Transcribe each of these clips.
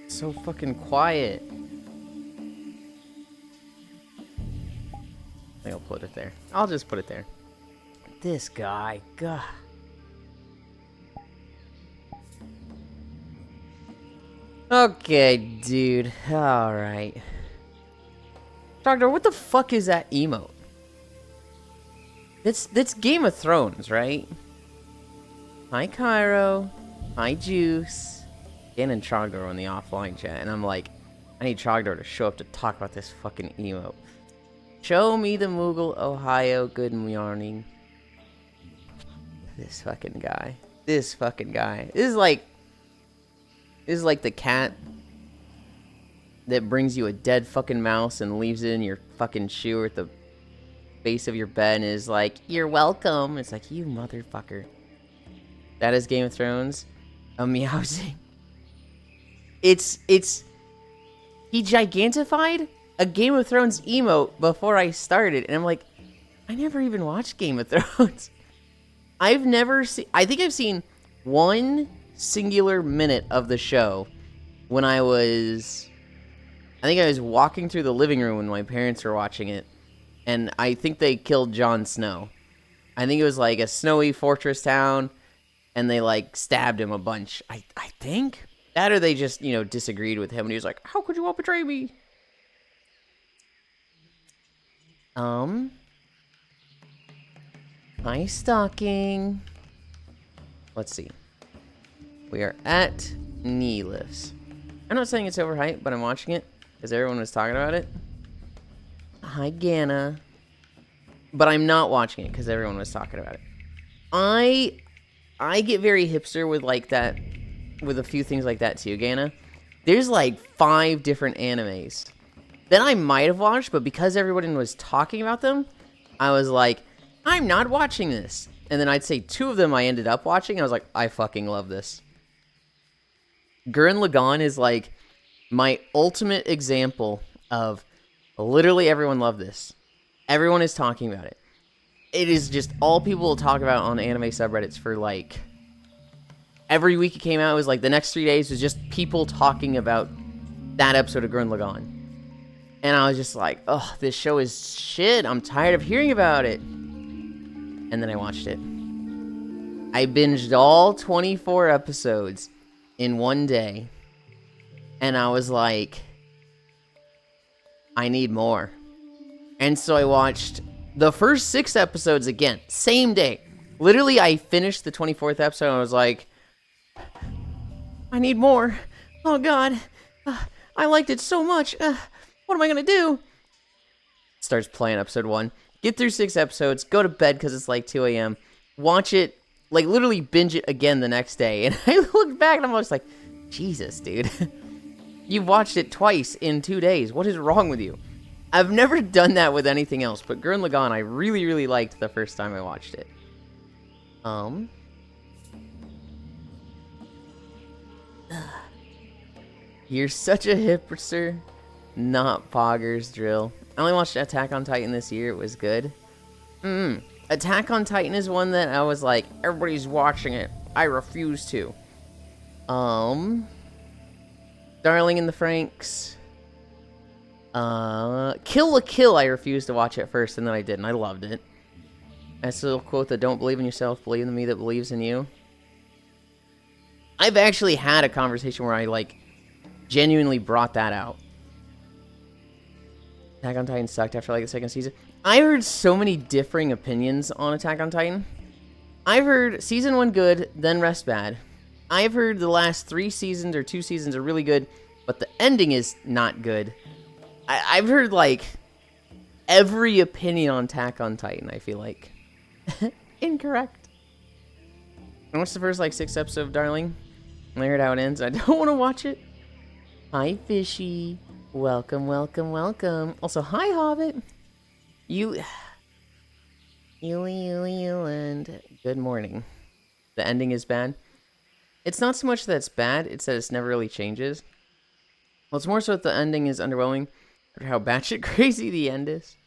So fucking quiet. I think I'll put it there. I'll just put it there. This guy, God. Okay, dude. Alright. Doctor, what the fuck is that emote? That's Game of Thrones, right? Hi, Cairo. Hi, Juice. Dan and Trogdor on the offline chat, and I'm like, I need Trogdor to show up to talk about this fucking emote. Show me the Moogle, Ohio. Good morning. This fucking guy. This fucking guy. This is like the cat that brings you a dead fucking mouse and leaves it in your fucking shoe or at the base of your bed and is like, you're welcome. It's like, you motherfucker. That is Game of Thrones. A meowsing. He gigantified a Game of Thrones emote before I started, and I'm like, I never even watched Game of Thrones. I've never seen, I think I've seen one singular minute of the show when I was walking through the living room when my parents were watching it, and I think they killed Jon Snow. I think it was like a snowy fortress town, and they like stabbed him a bunch. I think that, or they just, you know, disagreed with him, and he was like, how could you all betray me? Hi, stalking. Let's see. We are at knee lifts. I'm not saying it's overhyped, but I'm watching it because everyone was talking about it. Hi, Ganna. But I'm not watching it because everyone was talking about it. I get very hipster with like that, with a few things like that too, Ganna. There's like 5 different animes that I might have watched, but because everyone was talking about them, I was like, I'm not watching this. And then I'd say 2 of them I ended up watching. I was like, I fucking love this. Gurren Lagann is like my ultimate example of literally everyone loved this. Everyone is talking about it. It is just all people will talk about on anime subreddits for like every week it came out. It was like the next 3 days was just people talking about that episode of Gurren Lagann. And I was just like, oh, this show is shit. I'm tired of hearing about it. And then I watched it. I binged all 24 episodes in one day. And I was like, I need more. And so I watched the first 6 episodes again, same day. Literally, I finished the 24th episode and I was like, I need more. Oh, God. I liked it so much. What am I going to do? Starts playing episode 1. Get through 6 episodes. Go to bed because it's like 2 a.m. Watch it. Like, literally binge it again the next day. And I look back and I'm just like, Jesus, dude. You watched it twice in 2 days. What is wrong with you? I've never done that with anything else, but Gurren Lagann I really, really liked the first time I watched it. You're such a hipster. Not Poggers Drill. I only watched Attack on Titan this year. It was good. Attack on Titan is one that I was like, everybody's watching it. I refuse to. Darling in the Franxx. Kill la Kill, I refused to watch at first, and then I did, and I loved it. I still quote the don't believe in yourself, believe in me that believes in you. I've actually had a conversation where I, like, genuinely brought that out. Attack on Titan sucked after, like, the 2nd season. I heard so many differing opinions on Attack on Titan. I've heard season 1 good, then rest bad. I've heard the last 3 seasons or 2 seasons are really good, but the ending is not good. I've heard, like, every opinion on Attack on Titan, I feel like. Incorrect. I watched the first, like, 6 episodes of Darling. And I heard how it ends. I don't want to watch it. Hi, Fishy. Welcome, welcome, welcome. Also, hi, Hobbit. Yulind. Good morning. The ending is bad. It's not so much that it's bad, it's that it never really changes. Well, it's more so that the ending is underwhelming, or how batshit crazy the end is.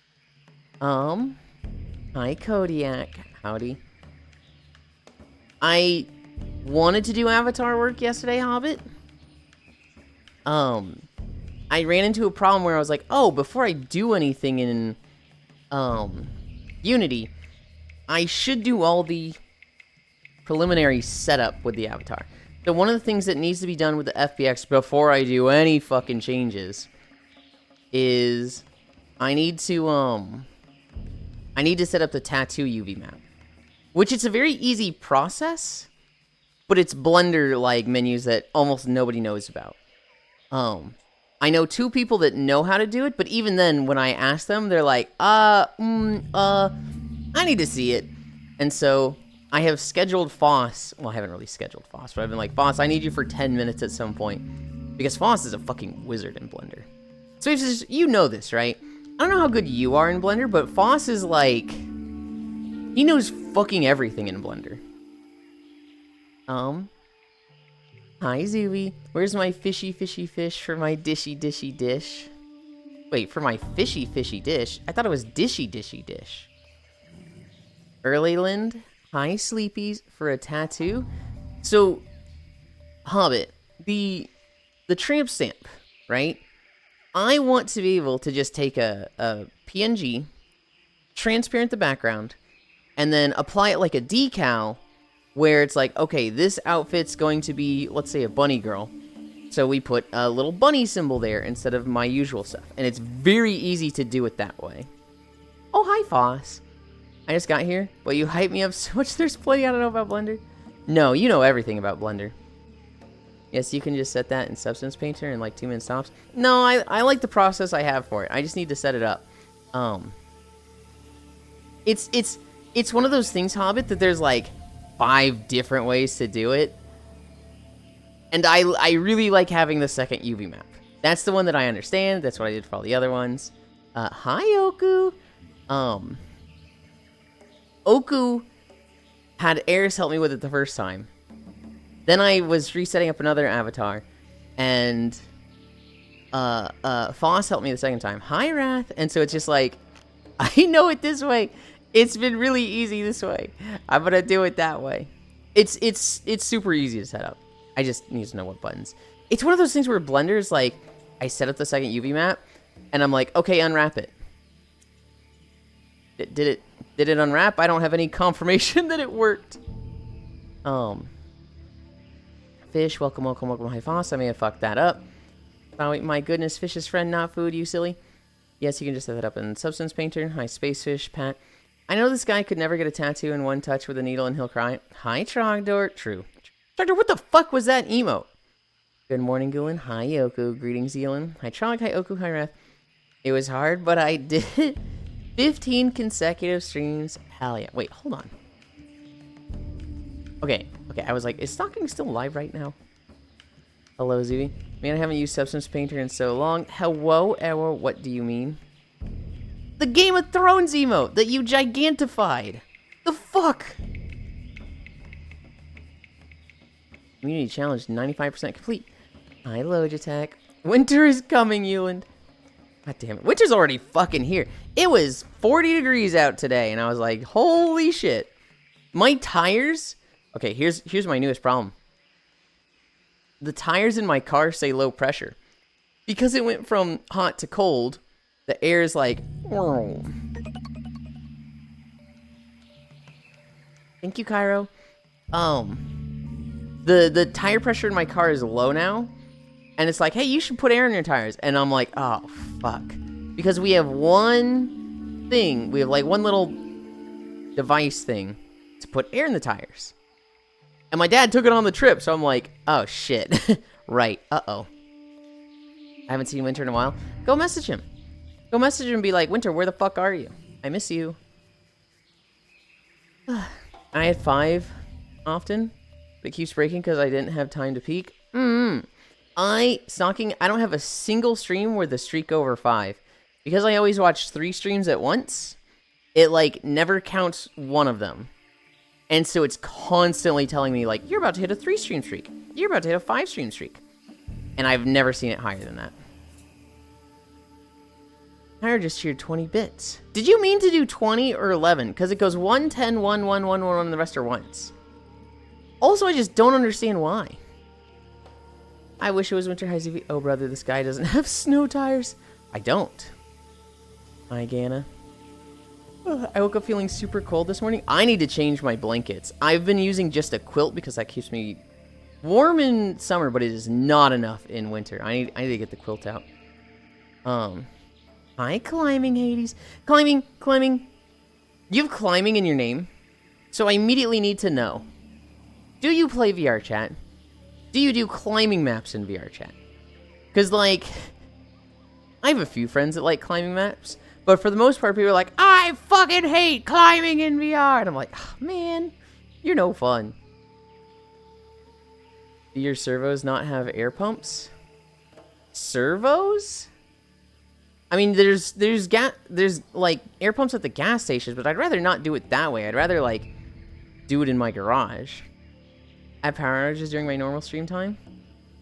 Hi, Kodiak. Howdy. I wanted to do avatar work yesterday, Hobbit. I ran into a problem where I was like, oh, before I do anything in, Unity, I should do all the preliminary setup with the avatar. So one of the things that needs to be done with the FBX before I do any fucking changes is I need to set up the tattoo UV map, which it's a very easy process, but it's Blender like menus that almost nobody knows about. I know 2 people that know how to do it, but even then, when I ask them, they're like, I need to see it. And so I have scheduled Foss. Well, I haven't really scheduled Foss, but I've been like, Foss, I need you for 10 minutes at some point. Because Foss is a fucking wizard in Blender. So it's just, you know this, right? I don't know how good you are in Blender, but Foss is like, he knows fucking everything in Blender. Hi, Zuby. Where's my fishy fish for my dishy dish? Wait, for my fishy dish? I thought it was dishy dish. Yulind. Hi, Sleepies. For a tattoo? So, Hobbit, the tramp stamp, right? I want to be able to just take a PNG, transparent the background, and then apply it like a decal, where it's like, okay, this outfit's going to be, let's say, a bunny girl. So we put a little bunny symbol there instead of my usual stuff. And it's very easy to do it that way. Oh, hi, Foss. I just got here, but you hype me up so much. There's plenty I don't know about Blender. No, you know everything about Blender. Yes, you can just set that in Substance Painter in like 2 minutes tops. No, I like the process I have for it. I just need to set it up. It's one of those things, Hobbit, that there's like 5 different ways to do it. And I really like having the second UV map. That's the one that I understand. That's what I did for all the other ones. Hi, Oku. Oku had Eris help me with it the first time. Then I was resetting up another avatar. And Foss helped me the second time. Hi, Wrath. And so it's just like, I know it this way. It's been really easy this way. I'm gonna do it that way. It's super easy to set up. I just need to know what buttons. It's one of those things where Blender's like, I set up the second UV map, and I'm like, okay, unwrap it. Did it unwrap? I don't have any confirmation that it worked. Fish, welcome. Hi, Foss. I may have fucked that up. Oh, wait, my goodness, fish is friend, not food, you silly. Yes, you can just set that up in Substance Painter. Hi, Spacefish, Pat. I know this guy could never get a tattoo in one touch with a needle and he'll cry. Hi, Trogdor. True. Trogdor, what the fuck was that emote? Good morning, Gulen. Hi, Yoku. Greetings, Zealand. Hi, Trog. Hi, Oku. Hi, Wrath. It was hard, but I did 15 consecutive streams. Hell yeah. Wait, hold on. Okay. I was like, is Stalking still live right now? Hello, Zuby. Man, I haven't used Substance Painter in so long. Hello, Arrow. What do you mean? The Game of Thrones emote that you gigantified. The fuck? Community challenge 95% complete. Hi, Logitech. Winter is coming, Yulind. God damn it. Winter's already fucking here. It was 40 degrees out today, and I was like, holy shit. My tires... Okay, here's my newest problem. The tires in my car say low pressure. Because it went from hot to cold, the air is like... Thank you, Cairo. The tire pressure in my car is low now. And it's like, hey, you should put air in your tires. And I'm like, oh, fuck. Because we have one thing. We have like one little device thing to put air in the tires. And my dad took it on the trip. So I'm like, oh, shit. Right. Uh-oh. I haven't seen Winter in a while. Go message him. Go message him and be like, Winter, where the fuck are you? I miss you. I had 5 often. But it keeps breaking because I didn't have time to peek. I don't have a single stream where the streak over 5. Because I always watch 3 streams at once, it, like, never counts one of them. And so it's constantly telling me, like, you're about to hit a 3-stream streak. You're about to hit a 5-stream streak. And I've never seen it higher than that. Tyra just cheered 20 bits. Did you mean to do 20 or 11? Because it goes 1, 10, 1, 1, 1, 1, 1, and the rest are ones. Also, I just don't understand why. I wish it was Winter High ZV. Oh, brother, this guy doesn't have snow tires. I don't. Hi, Gana. I woke up feeling super cold this morning. I need to change my blankets. I've been using just a quilt because that keeps me warm in summer, but it is not enough in winter. I need to get the quilt out. Hi, climbing, Hades. Climbing. You have climbing in your name? So I immediately need to know. Do you play VR chat? Do you do climbing maps in VR chat? Because, like, I have a few friends that like climbing maps, but for the most part, people are like, I fucking hate climbing in VR. And I'm like, oh, man, you're no fun. Do your servos not have air pumps? Servos? I mean, there's like air pumps at the gas stations, but I'd rather not do it that way. I'd rather like do it in my garage. I have power outages during my normal stream time.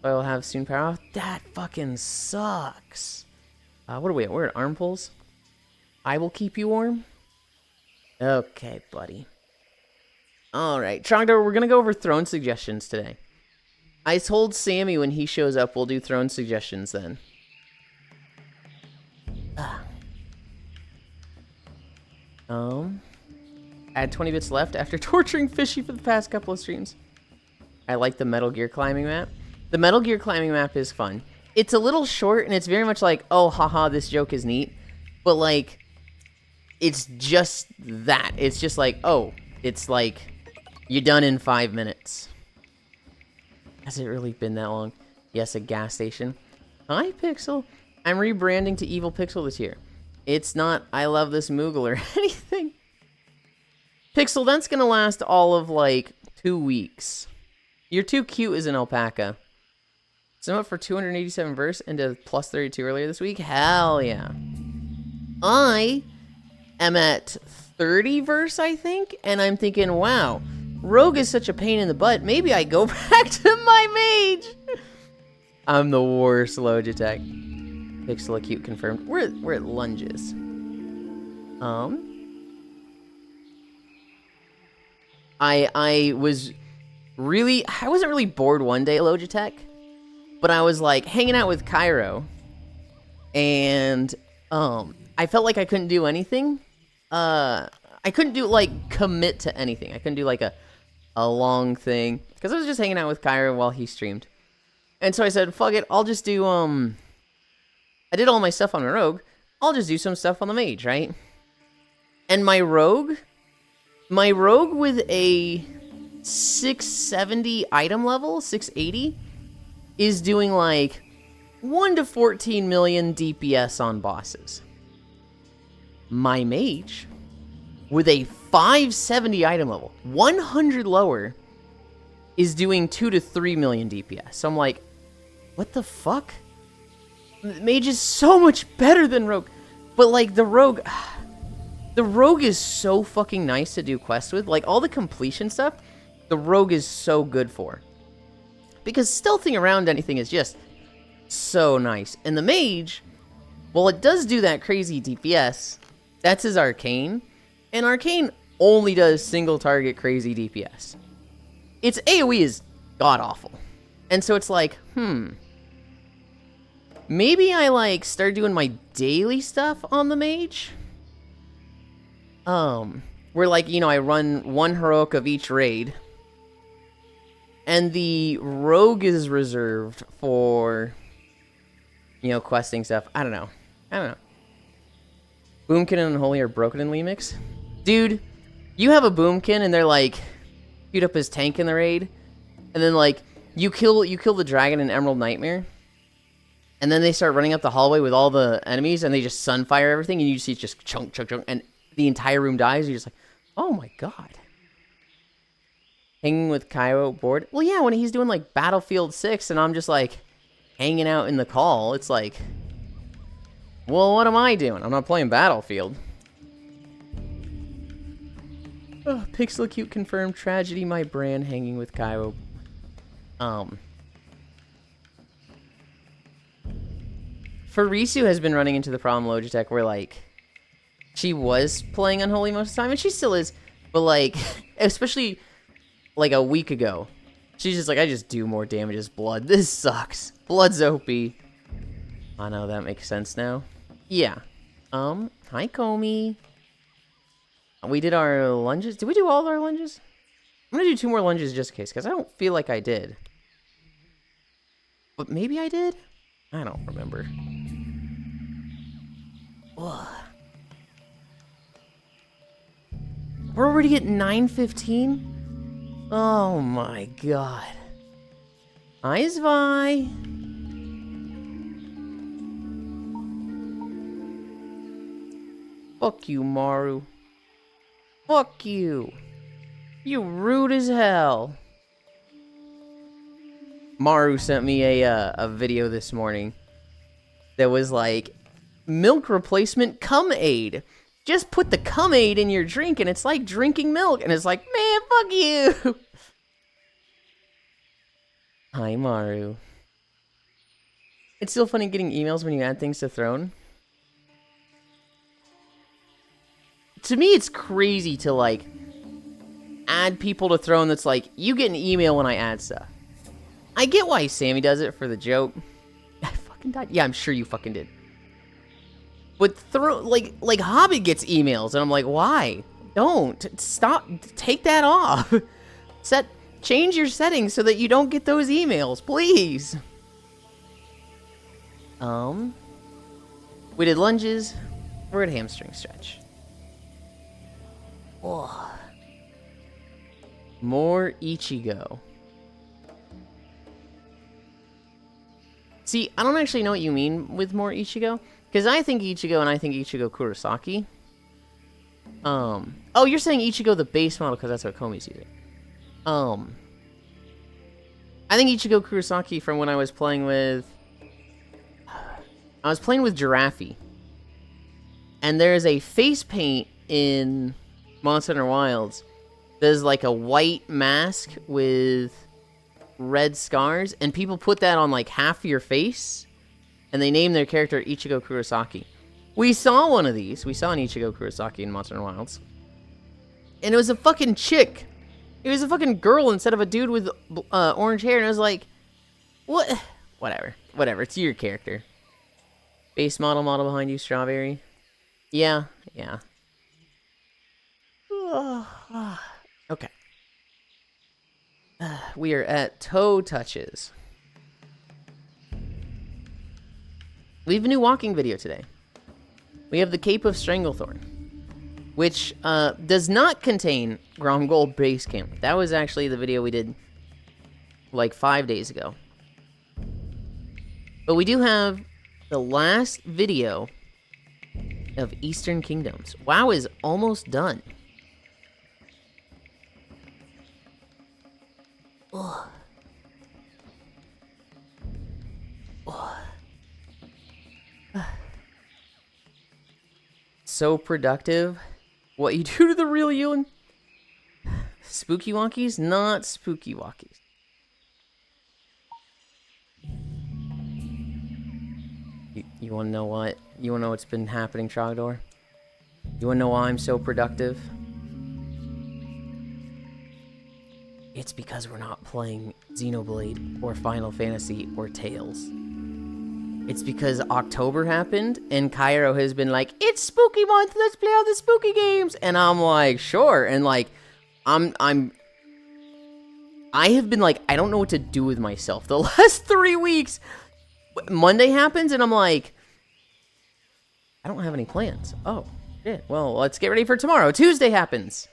I'll have soon power off. That fucking sucks. What are we at? We're at arm pulls. I will keep you warm. Okay, buddy. All right, Trogdor, we're gonna go over throne suggestions today. I told Sammy when he shows up, we'll do throne suggestions then. Add 20 bits left after torturing Fishy for the past couple of streams. I like the Metal Gear climbing map. The Metal Gear climbing map is fun. It's a little short, and it's very much like, oh, haha, this joke is neat. But, like, it's just that. It's just like, oh, it's like, you're done in 5 minutes. Has it really been that long? Yes, a gas station. Hi, Pixel. I'm rebranding to Evil Pixel this year. It's not, I love this Moogle or anything. Pixel, that's going to last all of, like, 2 weeks. You're too cute as an alpaca. So I'm up for 287 verse into plus 32 earlier this week. Hell yeah. I am at 30 verse, I think. And I'm thinking, wow, Rogue is such a pain in the butt. Maybe I go back to my mage. I'm the worst Logitech. Pixel acute confirmed. We're at lunges. I wasn't really bored one day at Logitech, but I was like hanging out with Cairo, and I felt like I couldn't do anything. I couldn't do like commit to anything. I couldn't do like a long thing because I was just hanging out with Cairo while he streamed. And so I said, fuck it, I'll just do I did all my stuff on my rogue. I'll just do some stuff on the mage, right? And my rogue with a 670 item level, 680, is doing like 1 to 14 million DPS on bosses. My mage, with a 570 item level, 100 lower, is doing 2 to 3 million DPS. So I'm like, what the fuck? Mage is so much better than rogue. But like the rogue is so fucking nice to do quests with. Like all the completion stuff, the rogue is so good for. Because stealthing around anything is just so nice. And the mage, well, it does do that crazy DPS. That's his arcane. And arcane only does single target crazy DPS. Its AoE is god-awful. And so it's like, maybe I like start doing my daily stuff on the mage. Where like, you know, I run one heroic of each raid. And the rogue is reserved for, you know, questing stuff. I don't know. Boomkin and Unholy are broken in Lemix. Dude, you have a Boomkin and they're like, shoot up his tank in the raid. And then like, you kill the dragon in Emerald Nightmare. And then they start running up the hallway with all the enemies and they just sunfire everything. And you see just chunk. And the entire room dies. You're just like, oh my god. Hanging with Cairo bored? Well, yeah, when he's doing like Battlefield 6 and I'm just like hanging out in the call, it's like, well, what am I doing? I'm not playing Battlefield. Oh, Pixel Acute confirmed tragedy, my brand hanging with Cairo. Farisu has been running into the problem, Logitech, where, like, she was playing Unholy most of the time, and she still is, but, like, especially, like, a week ago, she's just like, I just do more damage as blood. This sucks. Blood's OP. I know, that makes sense now. Yeah. Hi, Comey. We did our lunges. Did we do all of our lunges? I'm gonna do 2 more lunges just in case, because I don't feel like I did. But maybe I did? I don't remember. Ugh. We're already at 9:15? Oh my god. Hi, Zvi. Fuck you, Maru. Fuck you. You rude as hell. Maru sent me a video this morning that was like, milk replacement cum aid. Just put the cum aid in your drink and it's like drinking milk. And it's like, man, fuck you. Hi, Maru. It's still funny getting emails when you add things to Throne. To me, it's crazy to, like, add people to Throne that's like, you get an email when I add stuff. I get why Sammy does it for the joke. I fucking died. Yeah, I'm sure you fucking did. But like Hobbit gets emails, and I'm like, why? Don't. Stop. Take that off. Change your settings so that you don't get those emails, please. We did lunges. We're at hamstring stretch. Oh. More Ichigo. See, I don't actually know what you mean with more Ichigo. Because I think Ichigo and I think Ichigo Kurosaki. Oh, you're saying Ichigo the base model because that's what Komi's using. I think Ichigo Kurosaki from when I was playing with... I was playing with Giraffe. And there's a face paint in Monster Hunter Wilds. There's like a white mask with red scars. And people put that on like half your face. And they named their character Ichigo Kurosaki. We saw one of these. We saw an Ichigo Kurosaki in Monster Hunter Wilds. And it was a fucking chick. It was a fucking girl instead of a dude with orange hair. And I was like, what? Whatever. Whatever. It's your character. Base model behind you, Strawberry. Yeah. Yeah. Okay. We are at toe touches. We have a new walking video today. We have the Cape of Stranglethorn, which does not contain Grom Gold Base Camp. That was actually the video we did like 5 days ago. But we do have the last video of Eastern Kingdoms. WoW is almost done. Ugh. Ugh. So productive. What you do to the real Yulind? Spooky walkies? Not spooky walkies. You want to know what? You want to know what's been happening, Trogdor? You want to know why I'm so productive? It's because we're not playing Xenoblade or Final Fantasy or Tales. It's because October happened and Cairo has been like, it's spooky month, let's play all the spooky games. And I'm like, sure. And like, I have been like, I don't know what to do with myself the last 3 weeks. Monday happens and I'm like, I don't have any plans. Oh, shit. Well, let's get ready for tomorrow. Tuesday happens.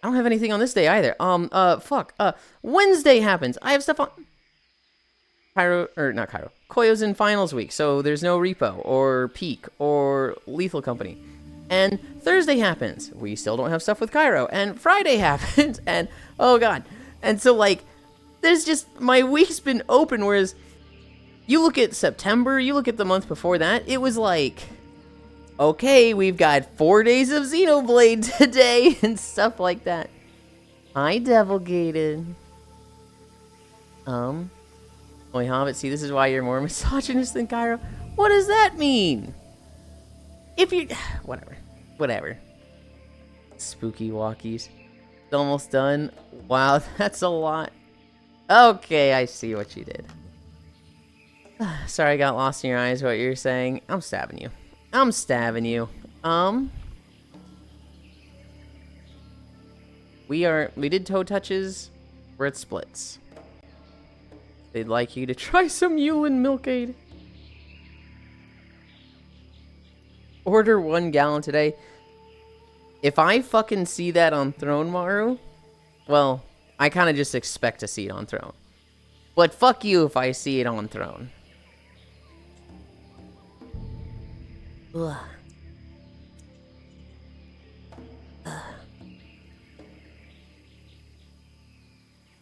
I don't have anything on this day either. Wednesday happens. I have stuff on... Koyo's in finals week, so there's no Repo, or Peak, or Lethal Company. And Thursday happens. We still don't have stuff with Cairo. And Friday happens, and oh god. And so, like, there's just... My week's been open, whereas... You look at September, you look at the month before that, it was like... Okay, we've got 4 days of Xenoblade today, and stuff like that. Hi, Devil Gated. Oi, Hobbit, see, this is why you're more misogynist than Cairo. What does that mean? If you... Whatever. Whatever. Spooky walkies. It's almost done. Wow, that's a lot. Okay, I see what you did. Sorry I got lost in your eyes what you're saying. I'm stabbing you. I'm stabbing you. We did toe touches. We're at splits. They'd like you to try some Yulind Milkade. Order 1 gallon today. If I fucking see that on Throne, Maru, well, I kind of just expect to see it on Throne. But fuck you if I see it on Throne. Ugh.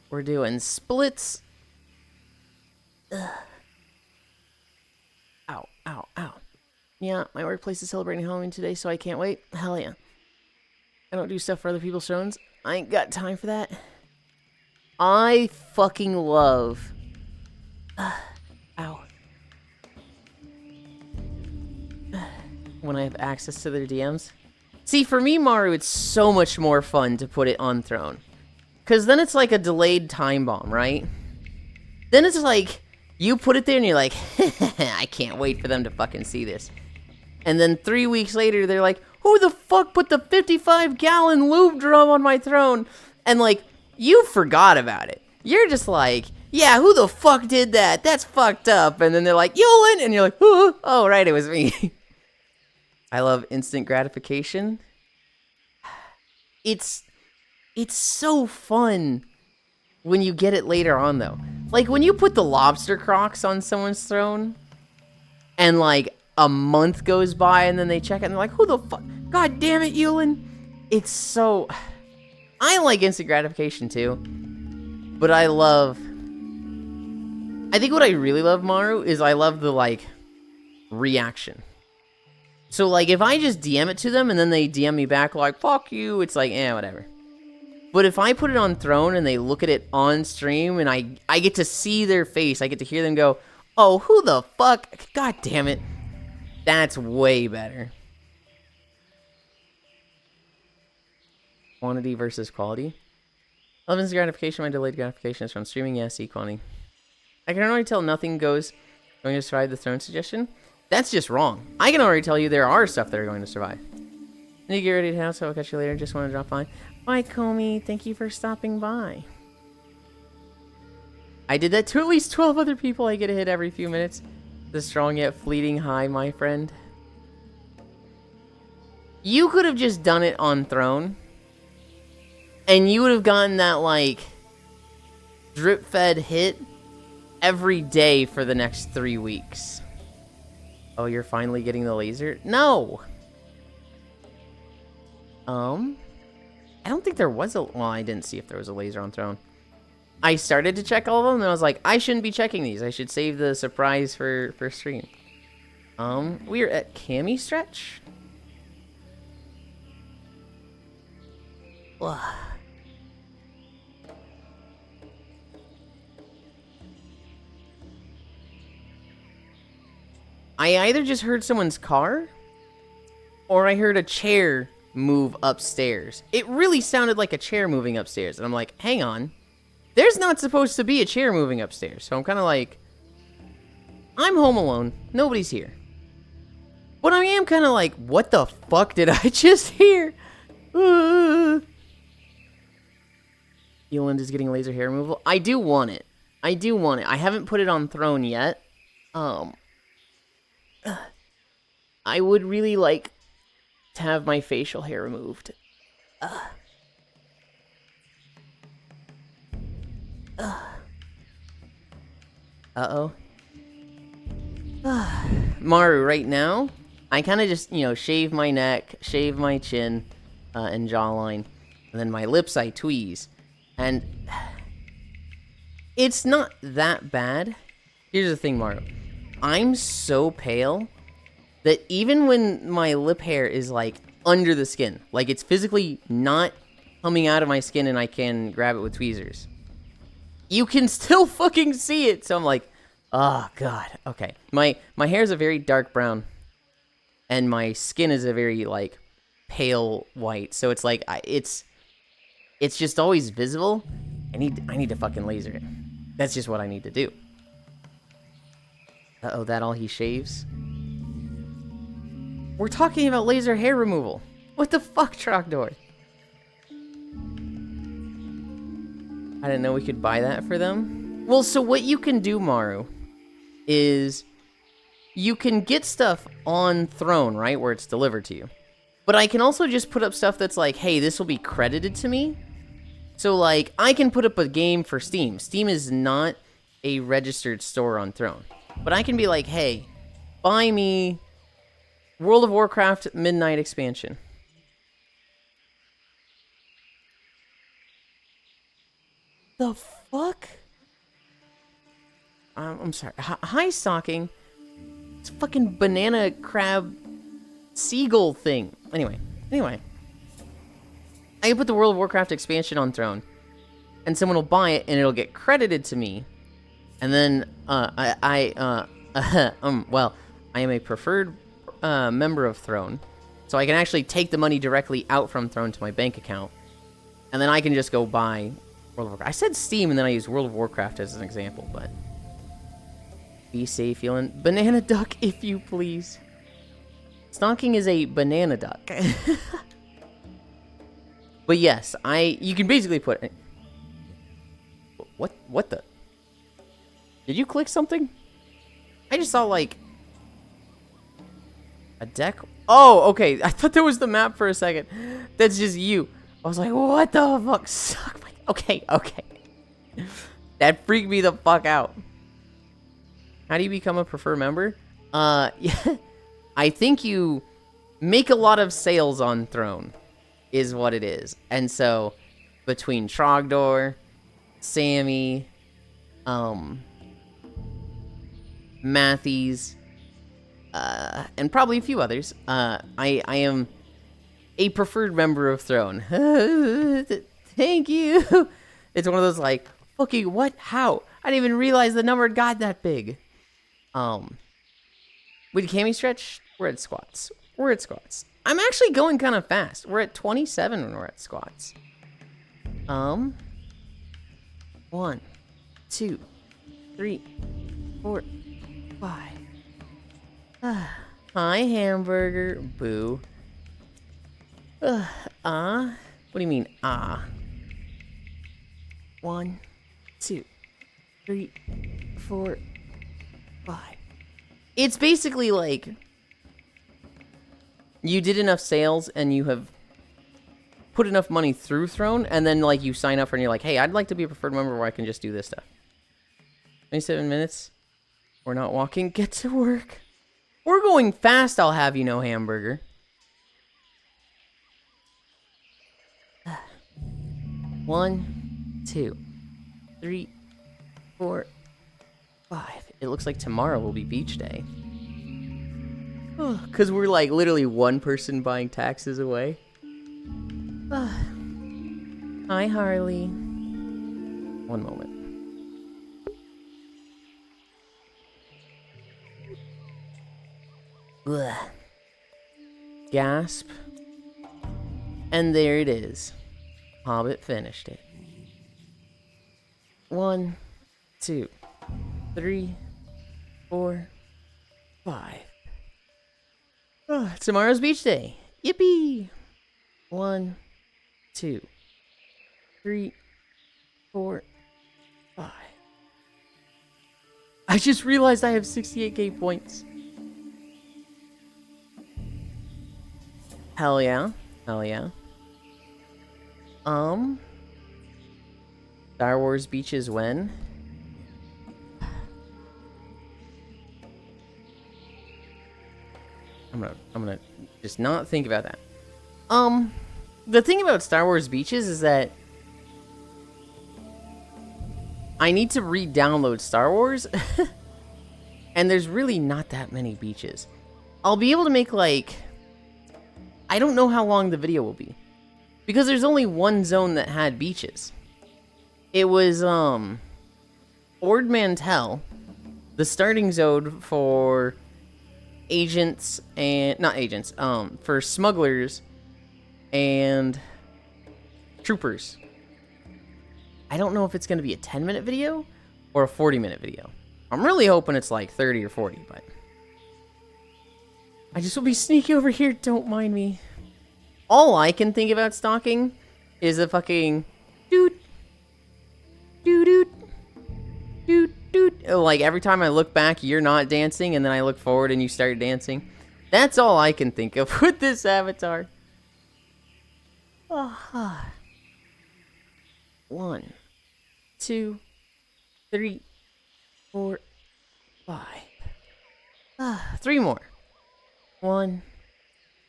We're doing splits. Ugh. Ow, ow, ow. Yeah, my workplace is celebrating Halloween today, so I can't wait. Hell yeah. I don't do stuff for other people's shows. I ain't got time for that. I fucking love... Ow. When I have access to their DMs. See, for me, Maru, it's so much more fun to put it on Throne. Because then it's like a delayed time bomb, right? Then it's like, you put it there and you're like, I can't wait for them to fucking see this. And then 3 weeks later, they're like, who the fuck put the 55-gallon lube drum on my throne? And like, you forgot about it. You're just like, yeah, who the fuck did that? That's fucked up. And then they're like, Yulind! And you're like, oh, right, it was me. I love instant gratification. It's so fun when you get it later on, though. Like, when you put the lobster crocs on someone's throne, and, like, a month goes by, and then they check it, and they're like, who the fuck? God damn it, Yulind! It's so... I like instant gratification, too. But I think what I really love, Maru, is I love the, like, reaction. So, like, if I just DM it to them, and then they DM me back, like, fuck you, it's like, whatever. But if I put it on Throne, and they look at it on stream, and I get to see their face, I get to hear them go, oh, who the fuck? God damn it. That's way better. Quantity versus quality. Eleven's gratification, my delayed gratification is from streaming, yes, quantity. I can already tell nothing goes going to survive the Throne suggestion. That's just wrong. I can already tell you there are stuff that are going to survive. Need to get ready to house, so I'll catch you later. Just want to drop by. Bye, Comey. Thank you for stopping by. I did that to at least 12 other people. I get a hit every few minutes. The strong yet fleeting high, my friend. You could have just done it on Throne. And you would have gotten that, like, drip-fed hit every day for the next 3 weeks. Oh, you're finally getting the laser? No! I don't think there was a... Well, I didn't see if there was a laser on Throne. I started to check all of them, and I was like, I shouldn't be checking these. I should save the surprise for stream. We are at Cami Stretch. Ugh. I either just heard someone's car, or I heard a chair move upstairs. It really sounded like a chair moving upstairs, and I'm like, hang on. There's not supposed to be a chair moving upstairs, so I'm kind of like, I'm home alone. Nobody's here. But I am kind of like, what the fuck did I just hear? Yulind is getting laser hair removal. I do want it. I do want it. I haven't put it on Throne yet. I would really like to have my facial hair removed. Uh-oh. Maru, right now, I kind of just, shave my neck, shave my chin, and jawline. And then my lips I tweeze. And it's not that bad. Here's the thing, Maru. I'm so pale that even when my lip hair is, like, under the skin, like, it's physically not coming out of my skin and I can grab it with tweezers, you can still fucking see it. So I'm like, Oh, God. Okay. My hair is a very dark brown. And my skin is a very, like, pale white. So it's like, it's just always visible. I need to fucking laser it. That's just what I need to do. Uh-oh, that all he shaves? We're talking about laser hair removal. What the fuck, Trogdor? I didn't know we could buy that for them. Well, so what you can do, Maru, is you can get stuff on Throne, right, where it's delivered to you. But I can also just put up stuff that's like, hey, this will be credited to me. So, like, I can put up a game for Steam. Steam is not a registered store on Throne. But I can be like, hey, buy me World of Warcraft Midnight Expansion. The fuck? I'm sorry. High stocking. It's a fucking banana crab seagull thing. Anyway. I can put the World of Warcraft expansion on Throne. And someone will buy it and it'll get credited to me. And then, well, I am a preferred member of Throne. So I can actually take the money directly out from Throne to my bank account. And then I can just go buy World of Warcraft. I said Steam and then I used World of Warcraft as an example, but be safe, Yulind. Banana duck, if you please. Stonking is a banana duck. But yes, you can basically put it. What the? Did you click something? I just saw like a deck. Oh, okay. I thought that was the map for a second. That's just you. I was like, what the fuck? Suck my... Okay. That freaked me the fuck out. How do you become a preferred member? Yeah. I think you make a lot of sales on Throne, is what it is. And so, between Trogdor, Sammy, Matthews, and probably a few others, I am a preferred member of Throne. Thank you. It's one of those like, fucking what? How? I didn't even realize the number got that big. With cami stretch, we're at squats. I'm actually going kind of fast. We're at 27 when we're at squats. 1, 2, 3, 4, 5. Hi, hamburger. Boo. What do you mean, 1, 2, 3, 4, 5. It's basically like you did enough sales and you have put enough money through Throne, and then like you sign up for and you're like, hey, I'd like to be a preferred member where I can just do this stuff. 27 minutes. We're not walking. Get to work. We're going fast, I'll have you know, hamburger. 1, 2, 3, 4, 5. It looks like tomorrow will be beach day. Because we're like literally one person buying taxes away. Hi, Harley. One moment. Ugh. Gasp. And there it is. Hobbit finished it. 1, 2, 3, 4, 5. Tomorrow's beach day. Yippee! 1, 2, 3, 4, 5. I just realized I have 68k points. Hell yeah. Star Wars beaches when? I'm gonna just not think about that. The thing about Star Wars beaches is that I need to re-download Star Wars, and there's really not that many beaches. I'll be able to make like, I don't know how long the video will be, because there's only one zone that had beaches. It was Ord Mantell, the starting zone for agents and not agents, for smugglers and troopers. I don't know if it's going to be a 10-minute video or a 40-minute video. I'm really hoping it's like 30 or 40, but I just will be sneaky over here. Don't mind me. All I can think about stalking is a fucking doot, doot, doot, doot, doot. Like every time I look back, you're not dancing, and then I look forward and you start dancing. That's all I can think of with this avatar. Oh. 1, 2, 3, 4, 5. 3 more. 1,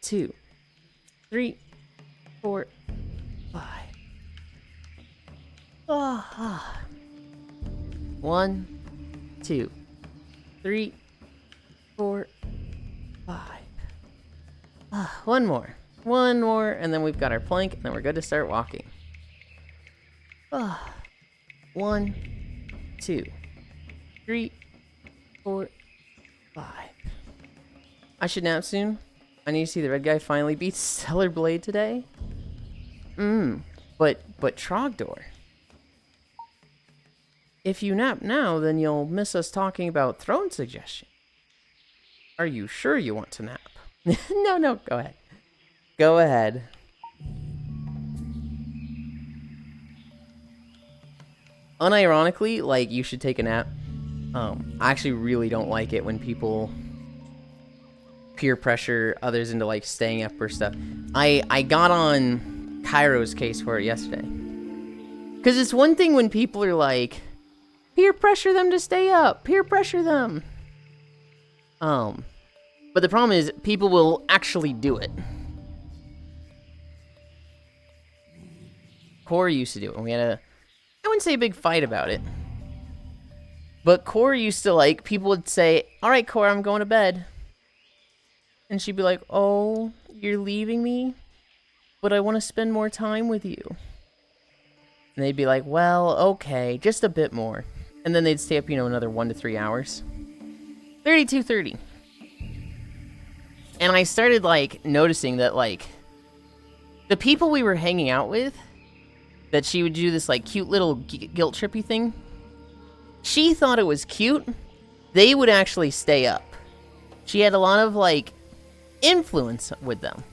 2, 3, 4, 5. 1, 2, 3, 4, 5. One more. One more, and then we've got our plank, and then we're good to start walking. 1, 2, 3, 4, 5. I should nap soon. I need to see the red guy finally beat Stellar Blade today. But Trogdor. If you nap now, then you'll miss us talking about throne suggestion. Are you sure you want to nap? No, go ahead. Go ahead. Unironically, like, you should take a nap. I actually really don't like it when people peer pressure others into, like, staying up or stuff. I got on Cairo's case for it yesterday. Because it's one thing when people are like, peer pressure them to stay up. Peer pressure them. But the problem is, people will actually do it. Corey used to do it, and we had I wouldn't say a big fight about it. But Corey used to, like, people would say, alright, Corey, I'm going to bed. And she'd be like, oh, you're leaving me? But I want to spend more time with you. And they'd be like, well, okay, just a bit more. And then they'd stay up, another 1 to 3 hours. 32:30. And I started, like, noticing that, like, the people we were hanging out with, that she would do this, like, cute little guilt trippy thing. She thought it was cute. They would actually stay up. She had a lot of, like, influence with them.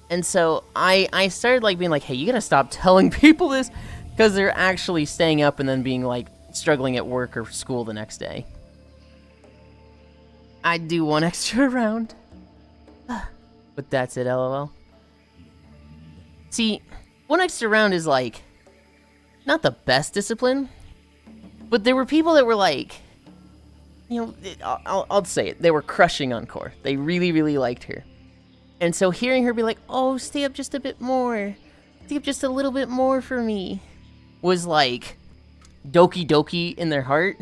And so I started, like, being like, hey, you gotta stop telling people this, because they're actually staying up and then being, like, struggling at work or school the next day. I'd do 1 extra round. But that's it, LOL. See, 1 extra round is, like, not the best discipline, but there were people that were, like, I'll say it, they were crushing on Core. They really, really liked her. And so hearing her be like, oh, stay up just a bit more, stay up just a little bit more for me, was, like, doki doki in their heart.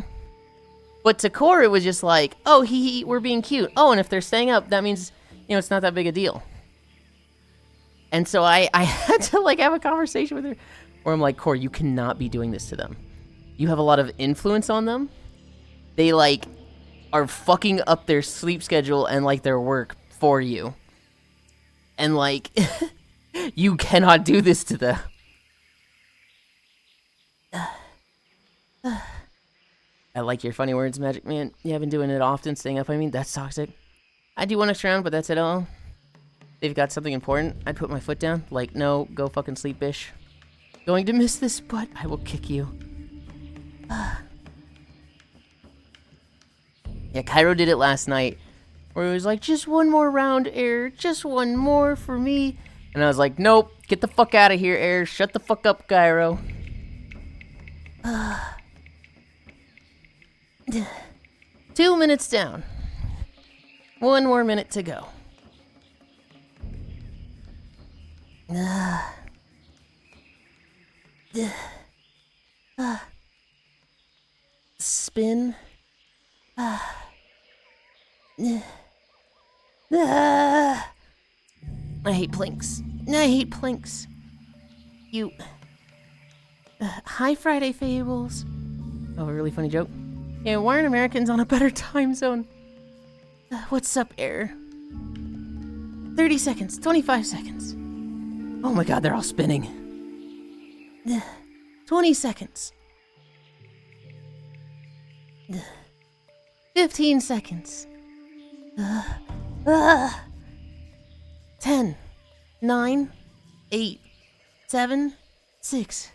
But to Core, it was just like, oh, we're being cute. Oh, and if they're staying up, that means, it's not that big a deal. And so I had to, like, have a conversation with her where I'm like, Core, you cannot be doing this to them. You have a lot of influence on them. They, like, are fucking up their sleep schedule and, like, their work for you. And, like, you cannot do this to them. I like your funny words, Magic Man. You have been doing it often, staying up, that's toxic. I do 1 extra round, but that's it all. They've got something important, I'd put my foot down. Like, no, go fucking sleep, bish. Going to miss this, but I will kick you. Yeah, Cairo did it last night, where he was like, just 1 more round, Air. Just 1 more for me. And I was like, nope, get the fuck out of here, Air. Shut the fuck up, Cairo. 2 minutes down. 1 more minute to go. Spin. I hate planks. I hate planks. Hi, Friday Fables. Oh, a really funny joke. Yeah, why aren't Americans on a better time zone? What's up, air? 30 seconds, 25 seconds. Oh my god, they're all spinning. 20 seconds. 15 seconds. 10, 9, 8, 7, 6,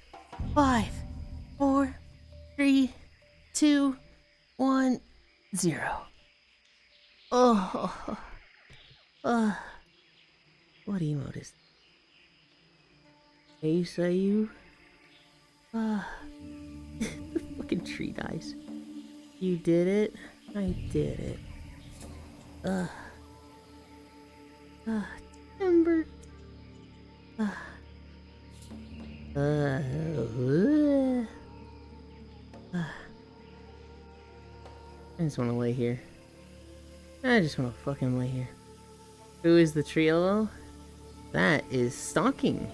5, 4, 3, 2, 1, 0. Oh. What emote is this? Hey, say you? The fucking tree dies. You did it? I did it. Timber. I just want to lay here. I just want to fucking lay here. Who is the trio? That is stalking.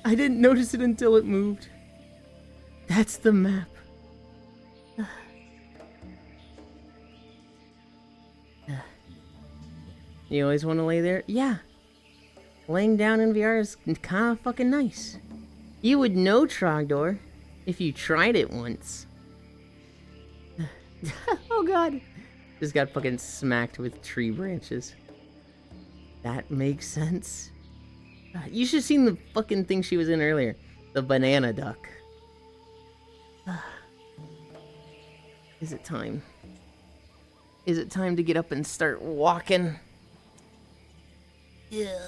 I didn't notice it until it moved. That's the map. You always want to lay there? Yeah. Laying down in VR is kind of fucking nice. You would know, Trogdor, if you tried it once. Oh god. Just got fucking smacked with tree branches. That makes sense. You should have seen the fucking thing she was in earlier. The banana duck. Is it time? Is it time to get up and start walking? Yeah.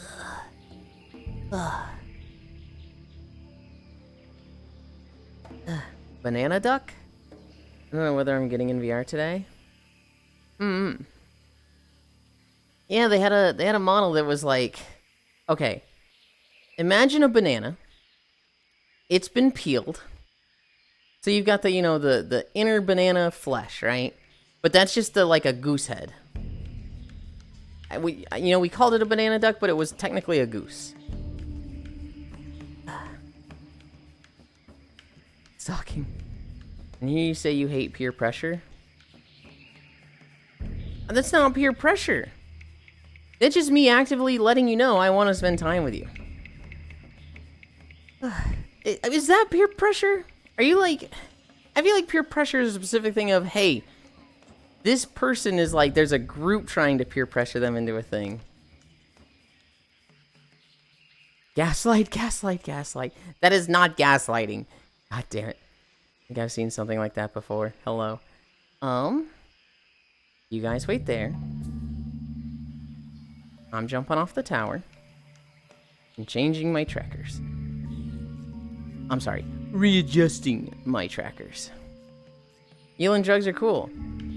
Banana duck? I don't know whether I'm getting in VR today. Yeah, they had a model that was like, okay, imagine a banana. It's been peeled. So you've got the, you know, the inner banana flesh, right? But that's just like a goose head. We called it a banana duck, but it was technically a goose. Stalking. And here you say you hate peer pressure? That's not peer pressure. It's just me actively letting you know I want to spend time with you. Is that peer pressure? Are you like... I feel like peer pressure is a specific thing of, hey, this person is like, there's a group trying to peer pressure them into a thing. Gaslight, gaslight, gaslight. That is not gaslighting. God damn it. I think I've seen something like that before. Hello. You guys wait there. I'm jumping off the tower and changing my trackers. I'm sorry, readjusting my trackers. Yulind drugs are cool.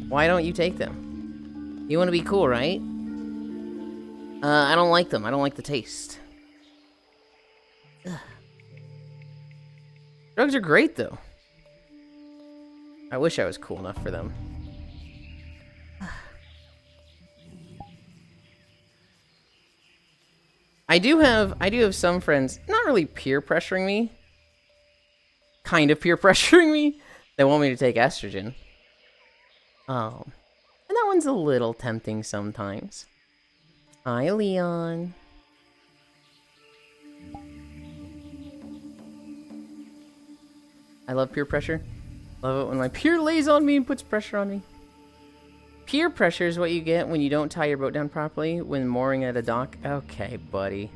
Why don't you take them? You want to be cool, right? I don't like them. I don't like the taste. Ugh. Drugs are great, though. I wish I was cool enough for them. I do have some friends, not really peer pressuring me, kind of peer pressuring me. They want me to take estrogen. And that one's a little tempting sometimes. Hi, Leon. I love peer pressure. Love it when my peer lays on me and puts pressure on me. Peer pressure is what you get when you don't tie your boat down properly when mooring at a dock. Okay, buddy.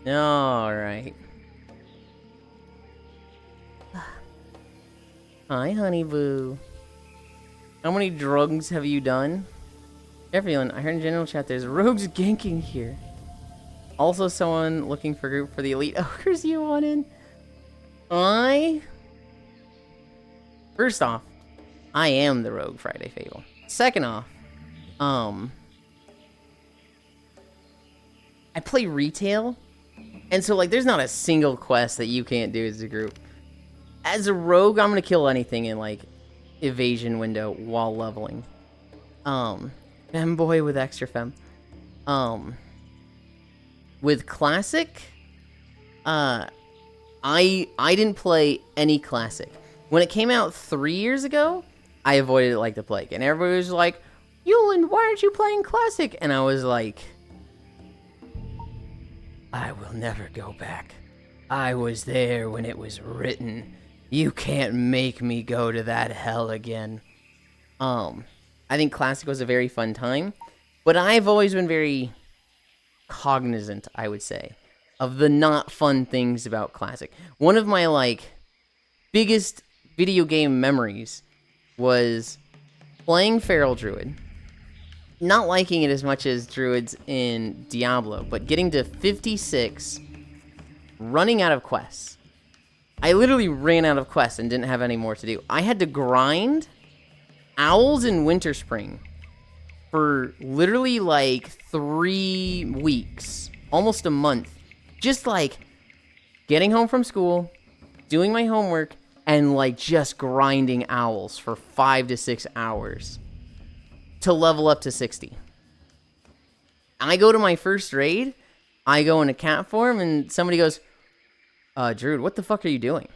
Alright. Hi, honey boo. How many drugs have you done? Everyone, I heard in general chat there's rogues ganking here. Also someone looking for a group for the elite ogres you want in. First off, I am the rogue Friday Fable. Second off, I play retail, and so like there's not a single quest that you can't do as a group. As a rogue, I'm gonna kill anything in like evasion window while leveling. Femboy with extra fem. With classic, I didn't play any classic. When it came out 3 years ago, I avoided it like the plague. And everybody was like, Yulind, why aren't you playing Classic? And I was like, I will never go back. I was there when it was written. You can't make me go to that hell again. I think Classic was a very fun time, but I've always been very cognizant, I would say, of the not fun things about Classic. One of my, like, biggest video game memories was playing Feral Druid, not liking it as much as Druids in Diablo, but getting to 56, running out of quests. I literally ran out of quests and didn't have any more to do. I had to grind Owls in Winterspring for literally like 3 weeks, almost a month. Just like getting home from school, doing my homework, and like just grinding owls for 5 to 6 hours to level up to 60. I go to my first raid, I go into cat form, and somebody goes, Druid, what the fuck are you doing?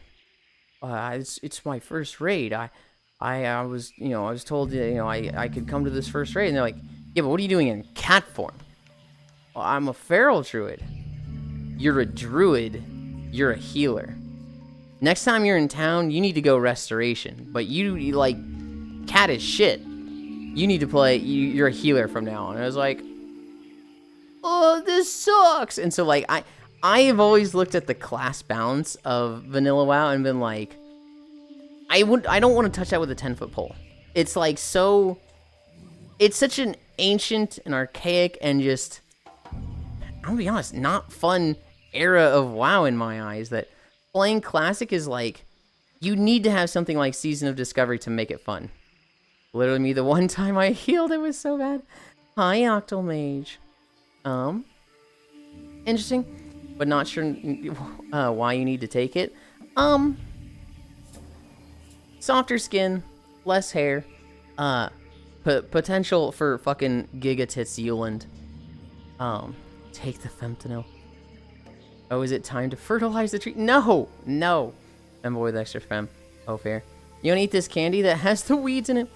It's my first raid. I was, I was told, I could come to this first raid, and they're like, yeah, but what are you doing in cat form? Well, I'm a feral druid. You're a druid. You're a healer. Next time you're in town, you need to go restoration. But you like, cat is shit. You need to play, you're a healer from now on. And I was like, oh, this sucks. And so, like, I have always looked at the class balance of Vanilla WoW and been like, I don't want to touch that with a 10-foot pole. It's like it's such an ancient and archaic and just, I'm gonna be honest, not fun era of WoW in my eyes, that playing Classic is like, you need to have something like Season of Discovery to make it fun. Literally me, the one time I healed, it was so bad. Hi, Octal Mage. Interesting, but not sure why you need to take it. Softer skin, less hair, potential for fucking Giga Tits Yulind. Take the fentanyl. Oh, is it time to fertilize the tree? No! Femboy with extra fem. Oh, fair. You don't eat this candy that has the weeds in it.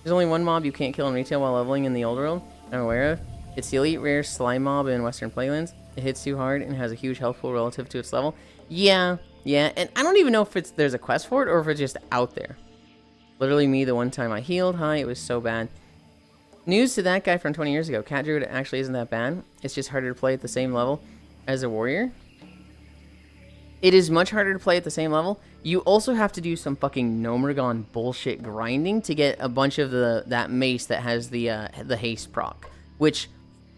There's only one mob you can't kill in retail while leveling in the old world I'm aware of. It's the elite rare slime mob in Western Playlands. It hits too hard and has a huge health pool relative to its level. Yeah, and I don't even know if there's a quest for it or if it's just out there. Literally me, the one time I healed. Hi, it was so bad. News to that guy from 20 years ago. Cat Druid actually isn't that bad. It's just harder to play at the same level as a warrior. It is much harder to play at the same level. You also have to do some fucking Nomergon bullshit grinding to get a bunch of that mace that has the haste proc. Which,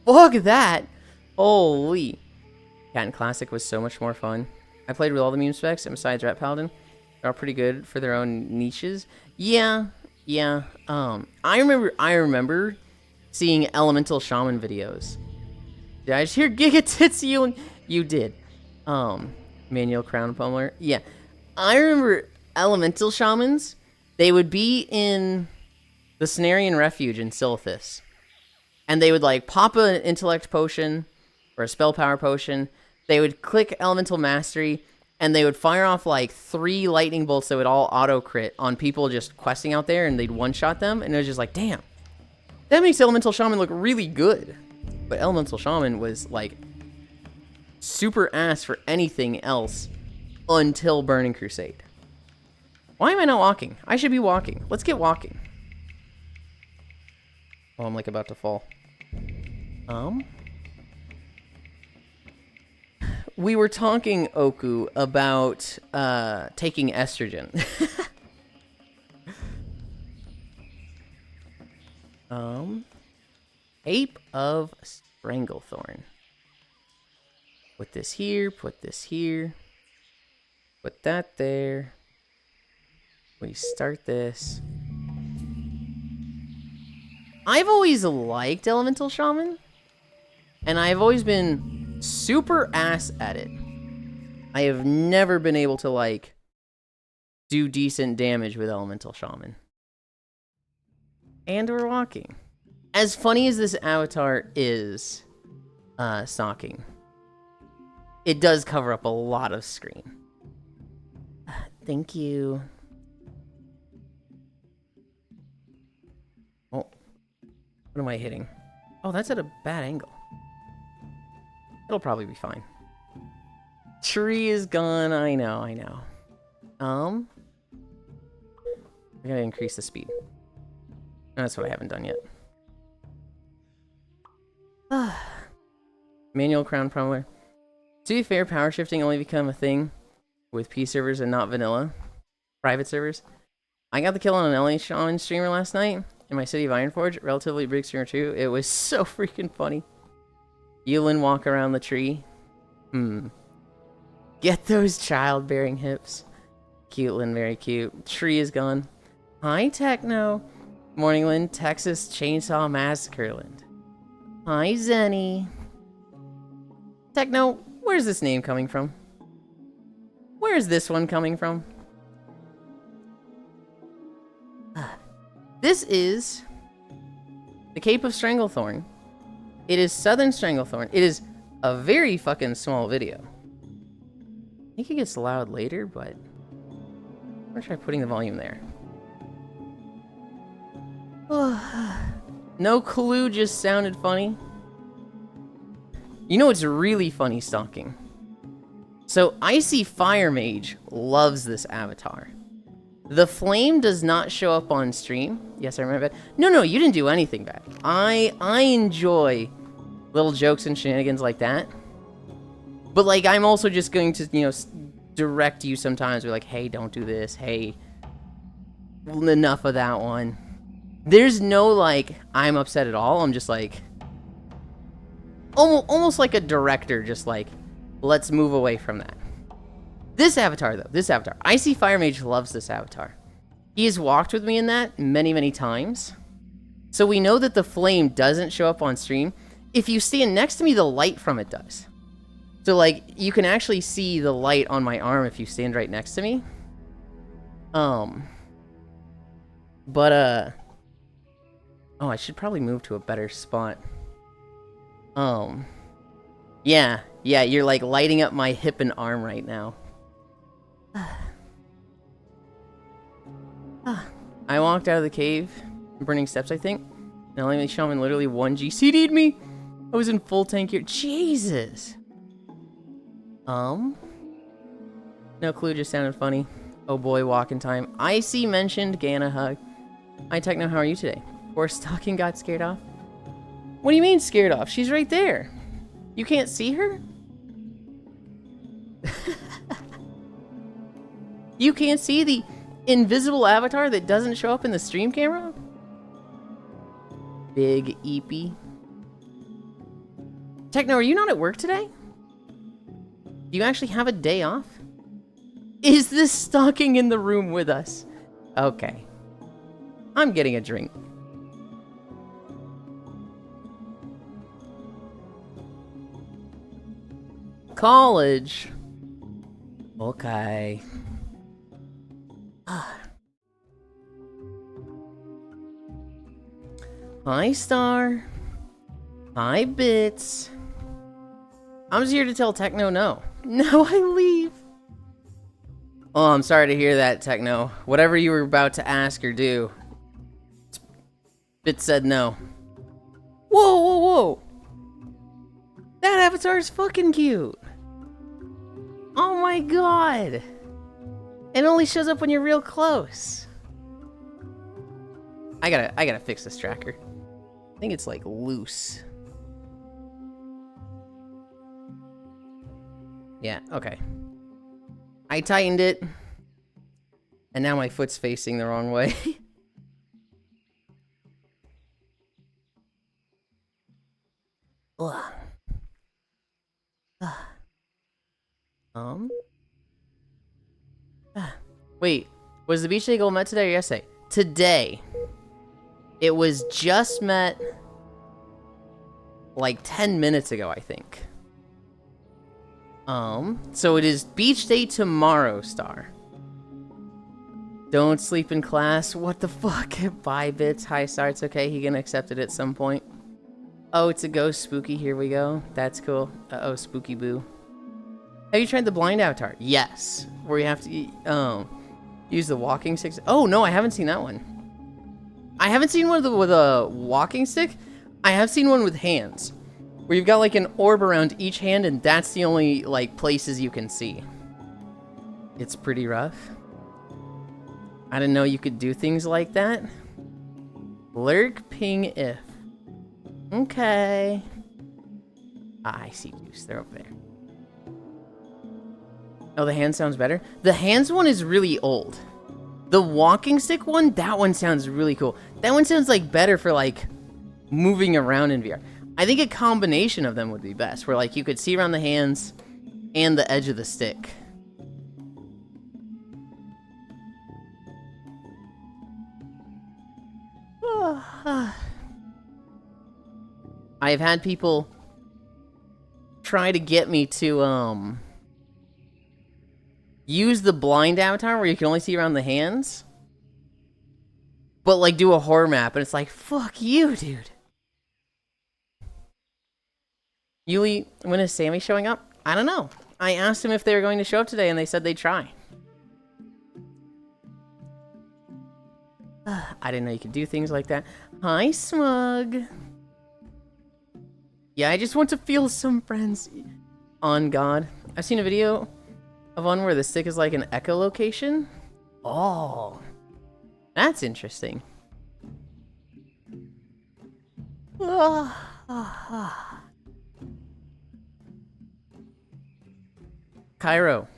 fuck that! Holy. Cat and Classic was so much more fun. I played with all the meme specs, and besides Rat Paladin, they're all pretty good for their own niches. Yeah. I remember seeing Elemental Shaman videos. Did I just hear Giga Tits you? You did. Manual Crown Pummeler. Yeah. I remember Elemental Shamans. They would be in the Cenarian Refuge in Silithus. And they would, like, pop an Intellect Potion or a Spell Power Potion. They would click Elemental Mastery, and they would fire off, like, 3 lightning bolts that would all auto-crit on people just questing out there, and they'd one-shot them. And it was just like, damn. That makes Elemental Shaman look really good. But Elemental Shaman was, like, super ass for anything else until Burning Crusade. Why am I not walking? I should be walking. Let's get walking. Oh, I'm like about to fall. We were talking, Oku, about taking estrogen. Ape of Stranglethorn. Put this here, put this here. Put that there. We start this. I've always liked Elemental Shaman, and I've always been super ass at it. I have never been able to, like, do decent damage with Elemental Shaman. And we're walking. As funny as this avatar is, stalking, it does cover up a lot of screen. Thank you. am I hitting? Oh, that's at a bad angle. It'll probably be fine. Tree is gone. I know. I gotta increase the speed. That's what I haven't done yet. Manual crown pummeler. To be fair, power shifting only become a thing with P servers and not vanilla private servers. I got the kill on an LA Shaman streamer last night in my city of Ironforge, relatively big streamer too. It was so freaking funny. Yulind walk around the tree. Get those childbearing hips. Cute Lynn, very cute. Tree is gone. Hi, Techno. Morning, Lynn. Texas Chainsaw Massacre, Lynn. Hi, Zenny. Techno, where's this name coming from? Where's this one coming from? This is the Cape of Stranglethorn. It is Southern Stranglethorn. It is a very fucking small video. I think it gets loud later, but I'm gonna try putting the volume there. No clue, just sounded funny. You know what's really funny, Stalking? So, Icy Fire Mage loves this avatar. The flame does not show up on stream. Yes, I remember that. No, you didn't do anything bad. I enjoy little jokes and shenanigans like that. But, like, I'm also just going to, you know, direct you sometimes. Be like, hey, don't do this. Hey, enough of that one. There's no, like, I'm upset at all. I'm just, like, almost like a director, just like, let's move away from that. This avatar, though, this avatar. Icy Fire Mage loves this avatar. He has walked with me in that many, many times. So we know that the flame doesn't show up on stream. If you stand next to me, the light from it does. So, like, you can actually see the light on my arm if you stand right next to me. Oh, I should probably move to a better spot. Yeah, you're, like, lighting up my hip and arm right now. I walked out of the cave, burning steps, I think. Now, only shaman literally 1G CD'd me. I was in full tank here. Jesus. No clue, just sounded funny. Oh boy, walking time. Icy mentioned Gana hug. Hi, Techno, how are you today? Poor Stalking got scared off. What do you mean scared off? She's right there. You can't see her? You can't see the invisible avatar that doesn't show up in the stream camera? Big Eepy. Techno, are you not at work today? Do you actually have a day off? Is this Stalking in the room with us? Okay. I'm getting a drink. College. Okay. Hi, Star. Hi, Bits. I'm just here to tell Techno no. No, I leave. Oh, I'm sorry to hear that, Techno. Whatever you were about to ask or do, Bits said no. Whoa. That avatar is fucking cute. Oh my god. It only shows up when you're real close. I gotta fix this tracker. I think it's like loose. Yeah, okay. I tightened it. And now my foot's facing the wrong way. Wait, was the beach day goal met today or yesterday? Today. It was just met like 10 minutes ago, I think. So it is beach day tomorrow, Star. Don't sleep in class. What the fuck? Bye, Bits. Hi, Star. It's okay. He can accept it at some point. Oh, it's a ghost spooky. Here we go. That's cool. Uh-oh, spooky boo. Have you tried the blind avatar? Yes. Where you have to use the walking stick. Oh, no, I haven't seen that one. I haven't seen one with a walking stick, I have seen one with hands, where you've got like an orb around each hand, and that's the only like places you can see. It's pretty rough. I didn't know you could do things like that. Lurk, ping, if. Okay. Ah, I see juice. They're over there. Oh, the hand sounds better? The hands one is really old. The walking stick one, that one sounds really cool. That one sounds like better for like moving around in VR. I think a combination of them would be best, where like you could see around the hands and the edge of the stick. I've had people try to get me to use the blind avatar where you can only see around the hands, but like do a horror map, and it's like, fuck you, dude. Yuli, when is Sammy showing up? I don't know. I asked him if they were going to show up today, and they said they'd try. I didn't know you could do things like that. Hi, Smug. Yeah, I just want to feel some friends. On God. I've seen a video of one where the stick is like an echolocation. Oh. That's interesting. Cairo.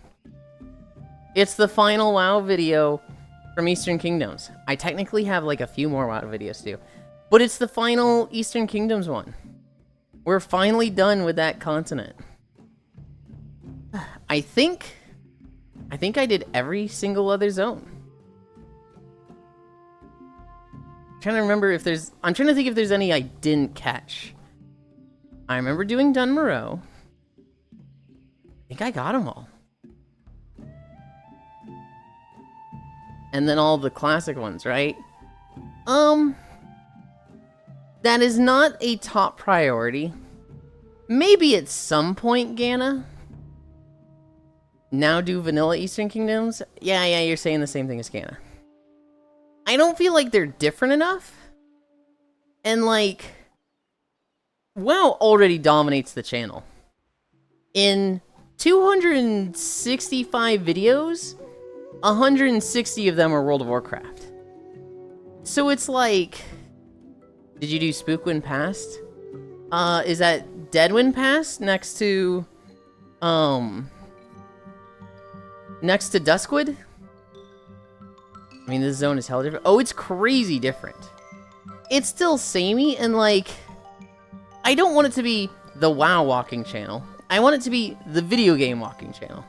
It's the final WoW video from Eastern Kingdoms. I technically have like a few more WoW videos to do, but it's the final Eastern Kingdoms one. We're finally done with that continent. I think I did every single other zone. I'm trying to remember if there's... I'm trying to think if there's any I didn't catch. I remember doing Dunmoreau. I think I got them all. And then all the classic ones, right? That is not a top priority. Maybe at some point, Gana. Now do vanilla Eastern Kingdoms? Yeah, you're saying the same thing as Gana. I don't feel like they're different enough. And like... WoW already dominates the channel. In 265 videos, 160 of them are World of Warcraft. So it's like... Did you do Spookwind Past? Is that Deadwind Past next to... next to Duskwood? I mean, this zone is hella different. Oh, it's crazy different. It's still samey, and like... I don't want it to be the WoW walking channel. I want it to be the video game walking channel.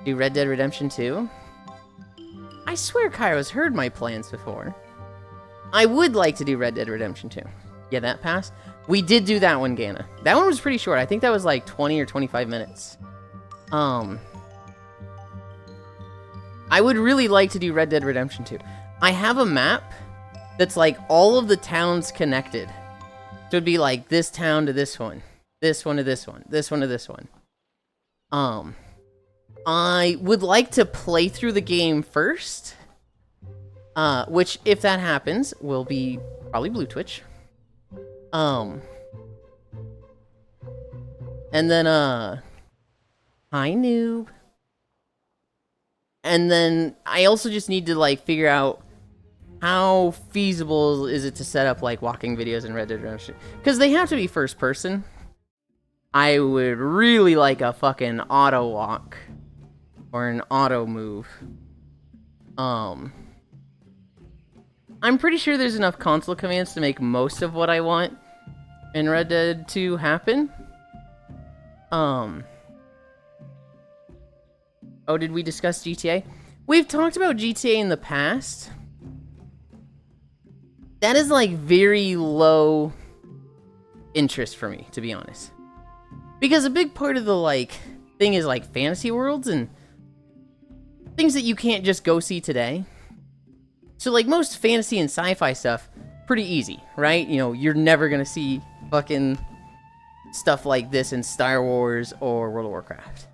Do Red Dead Redemption 2? I swear Kairo's heard my plans before. I would like to do Red Dead Redemption 2. Yeah, that passed. We did do that one, Gana. That one was pretty short. I think that was like 20 or 25 minutes. I would really like to do Red Dead Redemption 2. I have a map that's like all of the towns connected. So it'd be like this town to this one to this one, this one to this one. I would like to play through the game first. Which, if that happens, will be probably Blue Twitch. And then, hi, noob. And then, I also just need to, like, figure out how feasible is it to set up, like, walking videos in Red Dead Redemption. Because they have to be first person. I would really like a fucking auto walk. Or an auto move. I'm pretty sure there's enough console commands to make most of what I want in Red Dead 2 happen. Oh, did we discuss GTA? We've talked about GTA in the past. That is like very low interest for me, to be honest. Because a big part of the like thing is like fantasy worlds and things that you can't just go see today. So, like, most fantasy and sci-fi stuff, pretty easy, right? You know, you're never gonna see fucking stuff like this in Star Wars or World of Warcraft.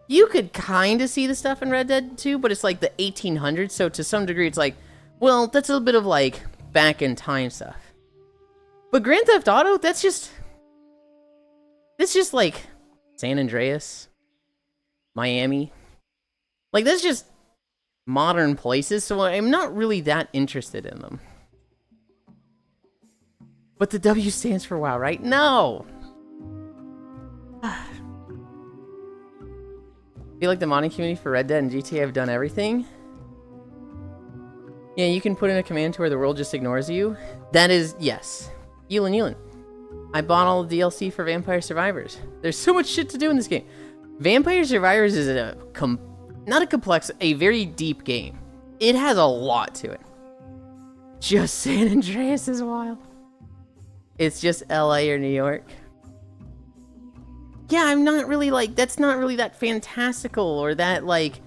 You could kind of see the stuff in Red Dead 2, but it's like the 1800s, so to some degree it's like, well, that's a little bit of, like, back in time stuff. But Grand Theft Auto, that's just like San Andreas, Miami. Like, that's just modern places, so I'm not really that interested in them. But the W stands for WoW, right? No! I feel like the modding community for Red Dead and GTA have done everything. Yeah, you can put in a command to where the world just ignores you. That is, yes. Yulind. I bought all the DLC for Vampire Survivors. There's so much shit to do in this game. Vampire Survivors is not a complex, a very deep game. It has a lot to it. Just San Andreas is wild. It's just LA or New York. Yeah, I'm not really like, that's not really that fantastical or that like,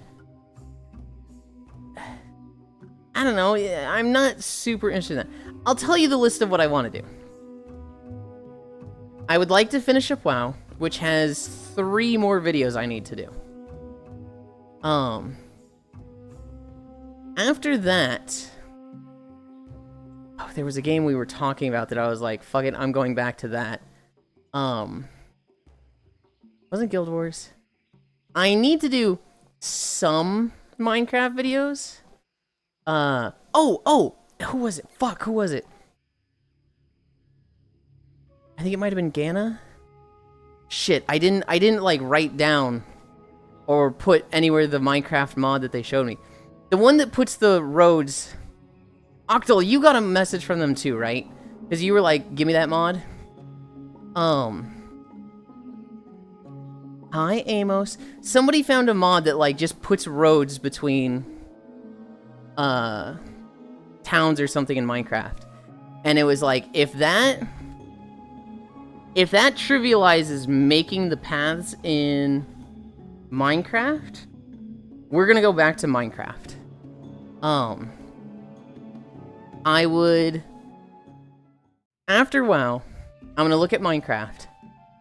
I don't know, I'm not super interested in that. I'll tell you the list of what I want to do. I would like to finish up WoW, which has 3 more videos I need to do. After that, oh, there was a game we were talking about that I was like, fuck it, I'm going back to that. Wasn't Guild Wars? I need to do some Minecraft videos. Who was it? Fuck, who was it? I think it might have been Gana. Shit, I didn't like write down or put anywhere the Minecraft mod that they showed me. The one that puts the roads. Octal, you got a message from them too, right? Because you were like, give me that mod. Hi, Amos. Somebody found a mod that like just puts roads between towns or something in Minecraft. And it was like, if that trivializes making the paths in Minecraft, we're gonna go back to Minecraft. I would, after WoW, I'm gonna look at Minecraft.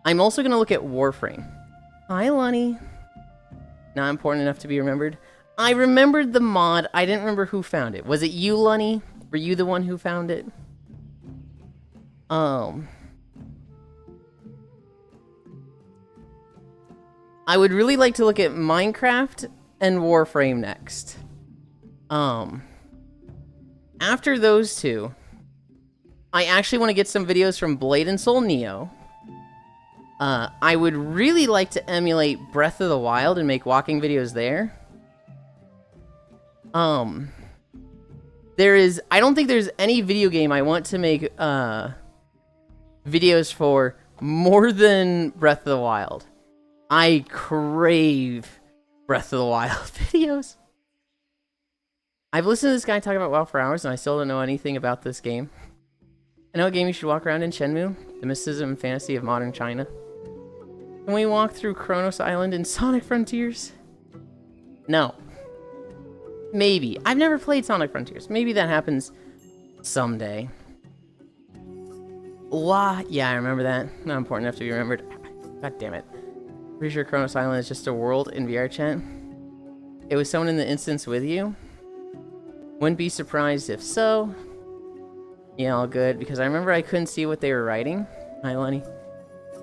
I'm also gonna look at Warframe. Hi, Lonnie. Not important enough to be remembered. I remembered the mod. I didn't remember who found it. Was it you, Lonnie? Were you the one who found it? I would really like to look at Minecraft and Warframe next. After those two, I actually want to get some videos from Blade and Soul Neo. I would really like to emulate Breath of the Wild and make walking videos there. I don't think there's any video game I want to make videos for more than Breath of the Wild. I crave Breath of the Wild videos. I've listened to this guy talk about WoW for hours and I still don't know anything about this game. I know a game you should walk around in Shenmue, the mysticism and fantasy of modern China. Can we walk through Kronos Island in Sonic Frontiers? No. Maybe. I've never played Sonic Frontiers. Maybe that happens someday. Yeah, I remember that. Not important enough to be remembered. God damn it. Pretty sure Kronos Island is just a world in VR chat. It was someone in the instance with you? Wouldn't be surprised if so. Yeah, all good, because I remember I couldn't see what they were writing. Hi, Lenny.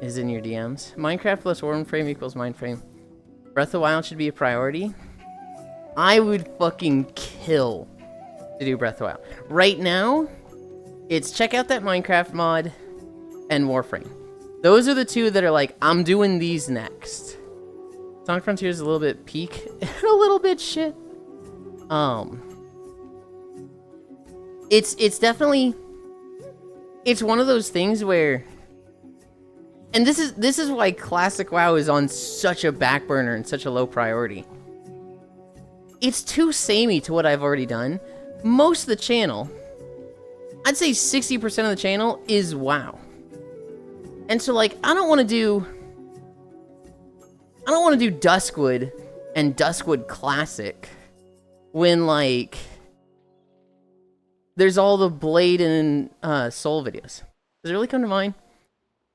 Is in your DMs. Minecraft plus Warframe equals Mindframe. Breath of the Wild should be a priority. I would fucking kill to do Breath of the Wild. Right now, it's check out that Minecraft mod and Warframe. Those are the two that are like, I'm doing these next. Sonic Frontiers is a little bit peak and a little bit shit. It's definitely, it's one of those things where, and this is why classic WoW is on such a back burner and such a low priority. It's too samey to what I've already done. Most of the channel, I'd say 60% of the channel is WoW. And so like, I don't want to do Duskwood and Duskwood Classic when like there's all the Blade and Soul videos. Does it really come to mind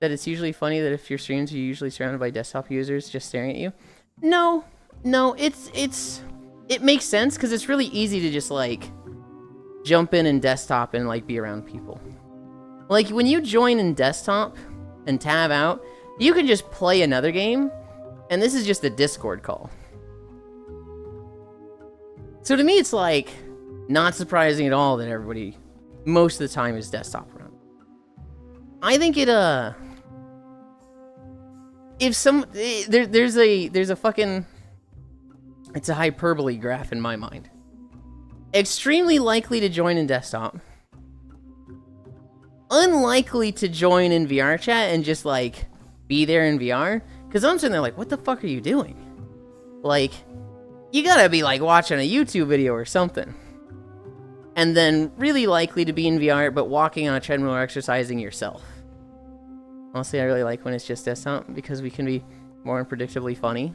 that it's usually funny that if your streams you're usually surrounded by desktop users just staring at you? No, it makes sense because it's really easy to just like jump in and desktop and like be around people. Like, when you join in desktop and tab out, you can just play another game, and this is just a Discord call. So to me, it's like, not surprising at all that everybody, most of the time, is desktop around. I think it, if some, there's a fucking, it's a hyperbole graph in my mind. Extremely likely to join in desktop. Unlikely to join in VR chat and just, like, be there in VR. Because I'm sitting there like, what the fuck are you doing? Like, you gotta be, like, watching a YouTube video or something. And then really likely to be in VR, but walking on a treadmill or exercising yourself. Honestly, I really like when it's just desktop, because we can be more unpredictably funny.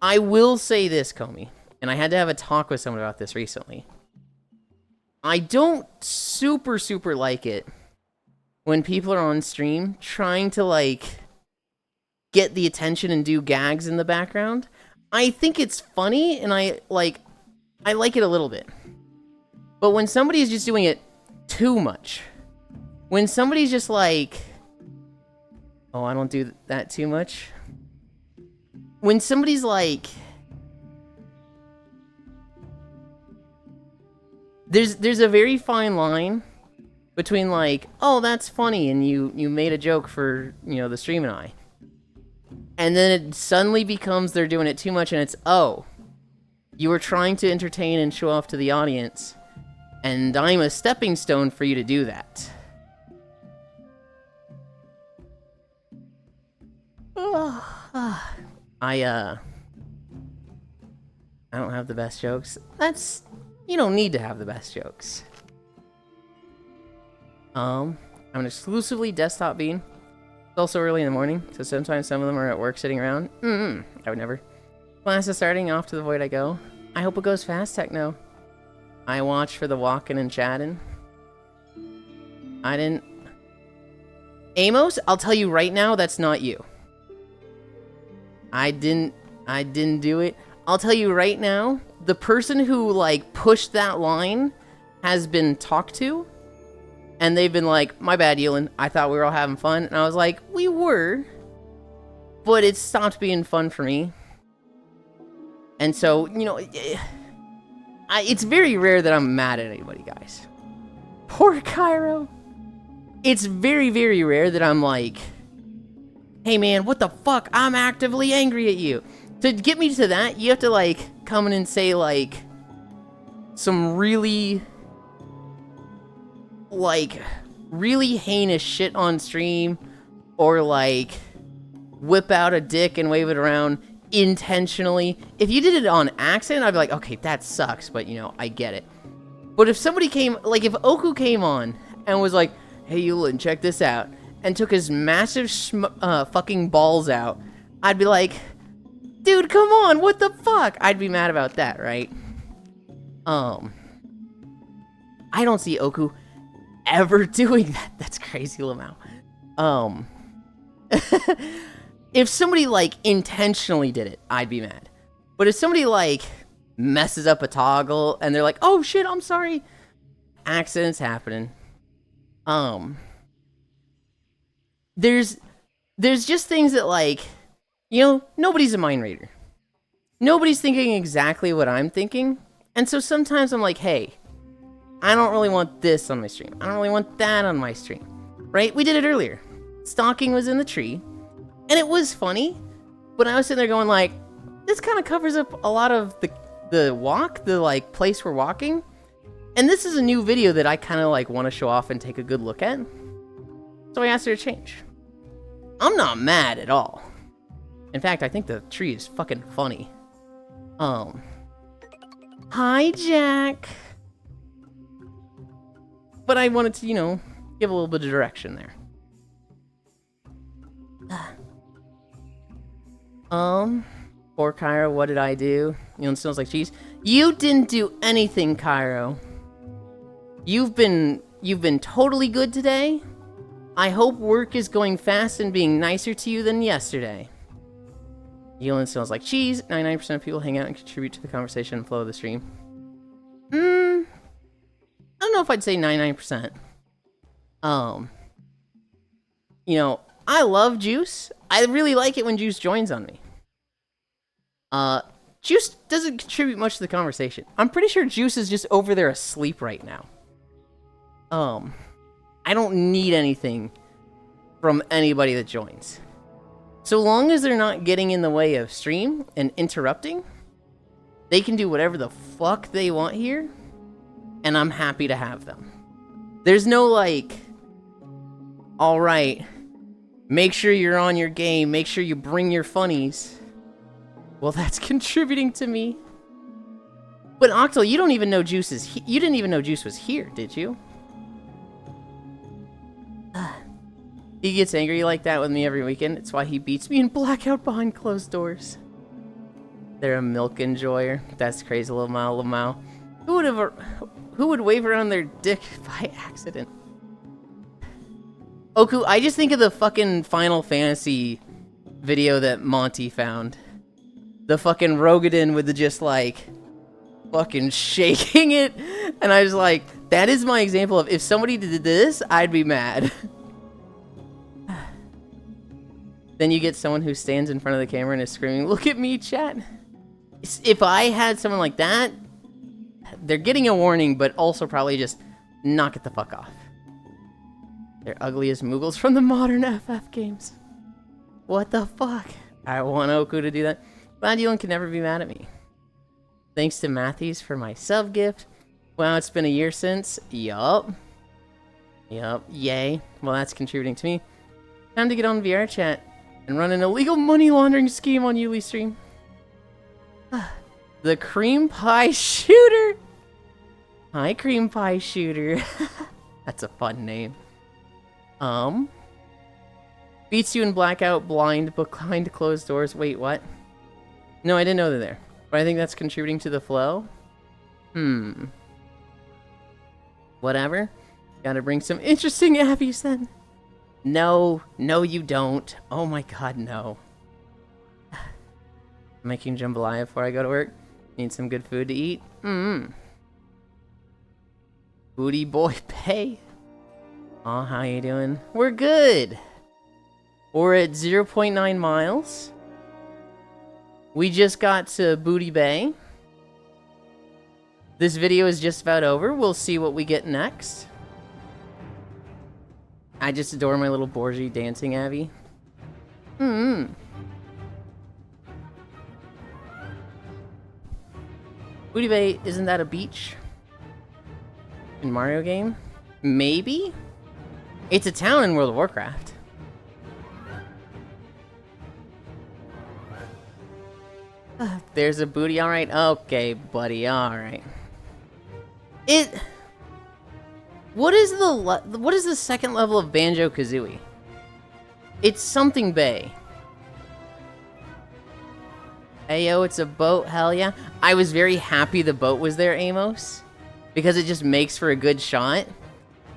I will say this, Comey, and I had to have a talk with someone about this recently. I don't super like it when people are on stream trying to, like, get the attention and do gags in the background. I think it's funny, and I like it a little bit. But when somebody is just doing it too much, when somebody's just like, oh, I don't do that too much. When somebody's like, there's a very fine line between, like, oh, that's funny, and you made a joke for, you know, the stream and I. And then it suddenly becomes they're doing it too much, and it's, oh, you were trying to entertain and show off to the audience, and I'm a stepping stone for you to do that. I don't have the best jokes. You don't need to have the best jokes. I'm an exclusively desktop bean. It's also early in the morning, so sometimes some of them are at work sitting around. I would never. Class is starting, off to the void I go. I hope it goes fast, Techno. I watch for the walking and chatting. I didn't... Amos, I'll tell you right now, that's not you. I didn't do it. I'll tell you right now, the person who, like, pushed that line has been talked to, and they've been like, my bad, Yulind, I thought we were all having fun. And I was like, we were, but it stopped being fun for me. And so, you know, it's very rare that I'm mad at anybody, guys. Poor Cairo. It's very rare that I'm like, hey man, what the fuck? I'm actively angry at you. To get me to that, you have to, like, come in and say, like, some really, like, really heinous shit on stream, or, like, whip out a dick and wave it around intentionally. If you did it on accident, I'd be like, okay, that sucks, but, you know, I get it. But if somebody came, like, if Oku came on and was like, hey, Yulind, check this out, and took his massive fucking balls out, I'd be like, dude, come on, what the fuck? I'd be mad about that, right? I don't see Oku ever doing that. That's crazy, Lamau. If somebody, like, intentionally did it, I'd be mad. But if somebody, like, messes up a toggle and they're like, oh shit, I'm sorry, accidents happening. There's just things that, like, you know, nobody's a mind reader. Nobody's thinking exactly what I'm thinking. And so sometimes I'm like, hey, I don't really want this on my stream. I don't really want that on my stream. Right? We did it earlier. Stalking was in the tree. And it was funny. But I was sitting there going like, this kind of covers up a lot of the walk, the, like, place we're walking. And this is a new video that I kind of, like, want to show off and take a good look at. So I asked her to change. I'm not mad at all. In fact, I think the tree is fucking funny. Hi, Jack. But I wanted to, you know, give a little bit of direction there. Poor Cairo, what did I do? You know, it smells like cheese. You didn't do anything, Cairo. You've been totally good today. I hope work is going fast and being nicer to you than yesterday. Yulind smells like cheese. 99% of people hang out and contribute to the conversation and flow of the stream. I don't know if I'd say 99%. Um, you know, I love Juice. I really like it when Juice joins on me. Juice doesn't contribute much to the conversation. I'm pretty sure Juice is just over there asleep right now. I don't need anything from anybody that joins. So long as they're not getting in the way of stream and interrupting, they can do whatever the fuck they want here, and I'm happy to have them. There's no like, all right, make sure you're on your game, make sure you bring your funnies. Well, that's contributing to me. But Octal, you don't even know Juice is you didn't even know Juice was here, did you? He gets angry like that with me every weekend. It's why he beats me in Blackout behind closed doors. They're a milk enjoyer. That's crazy, little Mao. Who would wave around their dick by accident? Oku, I just think of the fucking Final Fantasy video that Monty found. The fucking Rogadin with the just like fucking shaking it, and I was like, that is my example of if somebody did this, I'd be mad. Then you get someone who stands in front of the camera and is screaming, "Look at me, chat." If I had someone like that, they're getting a warning, but also probably just knock it the fuck off. They're ugly as Moogles from the modern FF games. What the fuck? I want Oku to do that. Glad Yulind can never be mad at me. Thanks to Matthews for my sub gift. Wow, it's been a year since. Yup. Yay. Well, that's contributing to me. Time to get on VR chat and run an illegal money laundering scheme on Yuli stream. The Cream Pie Shooter. Hi, Cream Pie Shooter. That's a fun name. Beats you in Blackout, blind, behind closed doors. Wait, what? No, I didn't know they're there. But I think that's contributing to the flow. Whatever. Gotta bring some interesting abbeys then. No, you don't. Oh my god, no. Making jambalaya before I go to work. Need some good food to eat. Booty boy pay. Aw, how you doing? We're good. We're at 0.9 miles. We just got to Booty Bay. This video is just about over. We'll see what we get next. I just adore my little Borgie dancing Abby. Booty Bay, isn't that a beach? In Mario game? Maybe? It's a town in World of Warcraft. There's a booty, alright? Okay, buddy, alright. What is the second level of Banjo-Kazooie? It's something Bay. Ayo, it's a boat, hell yeah. I was very happy the boat was there, Amos, because it just makes for a good shot.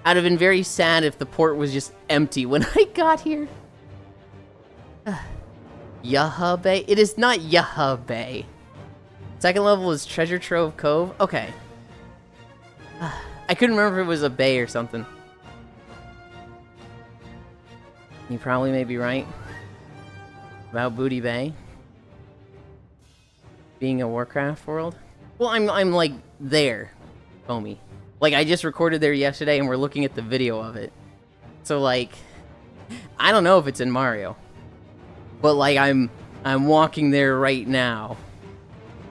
I'd have been very sad if the port was just empty when I got here. Yaha Bay? It is not Yaha Bay. Second level is Treasure Trove Cove? Okay. I couldn't remember if it was a bay or something. You probably may be right about Booty Bay being a Warcraft world. Well, I'm like there, homie. Like I just recorded there yesterday and we're looking at the video of it. So like, I don't know if it's in Mario, but like I'm walking there right now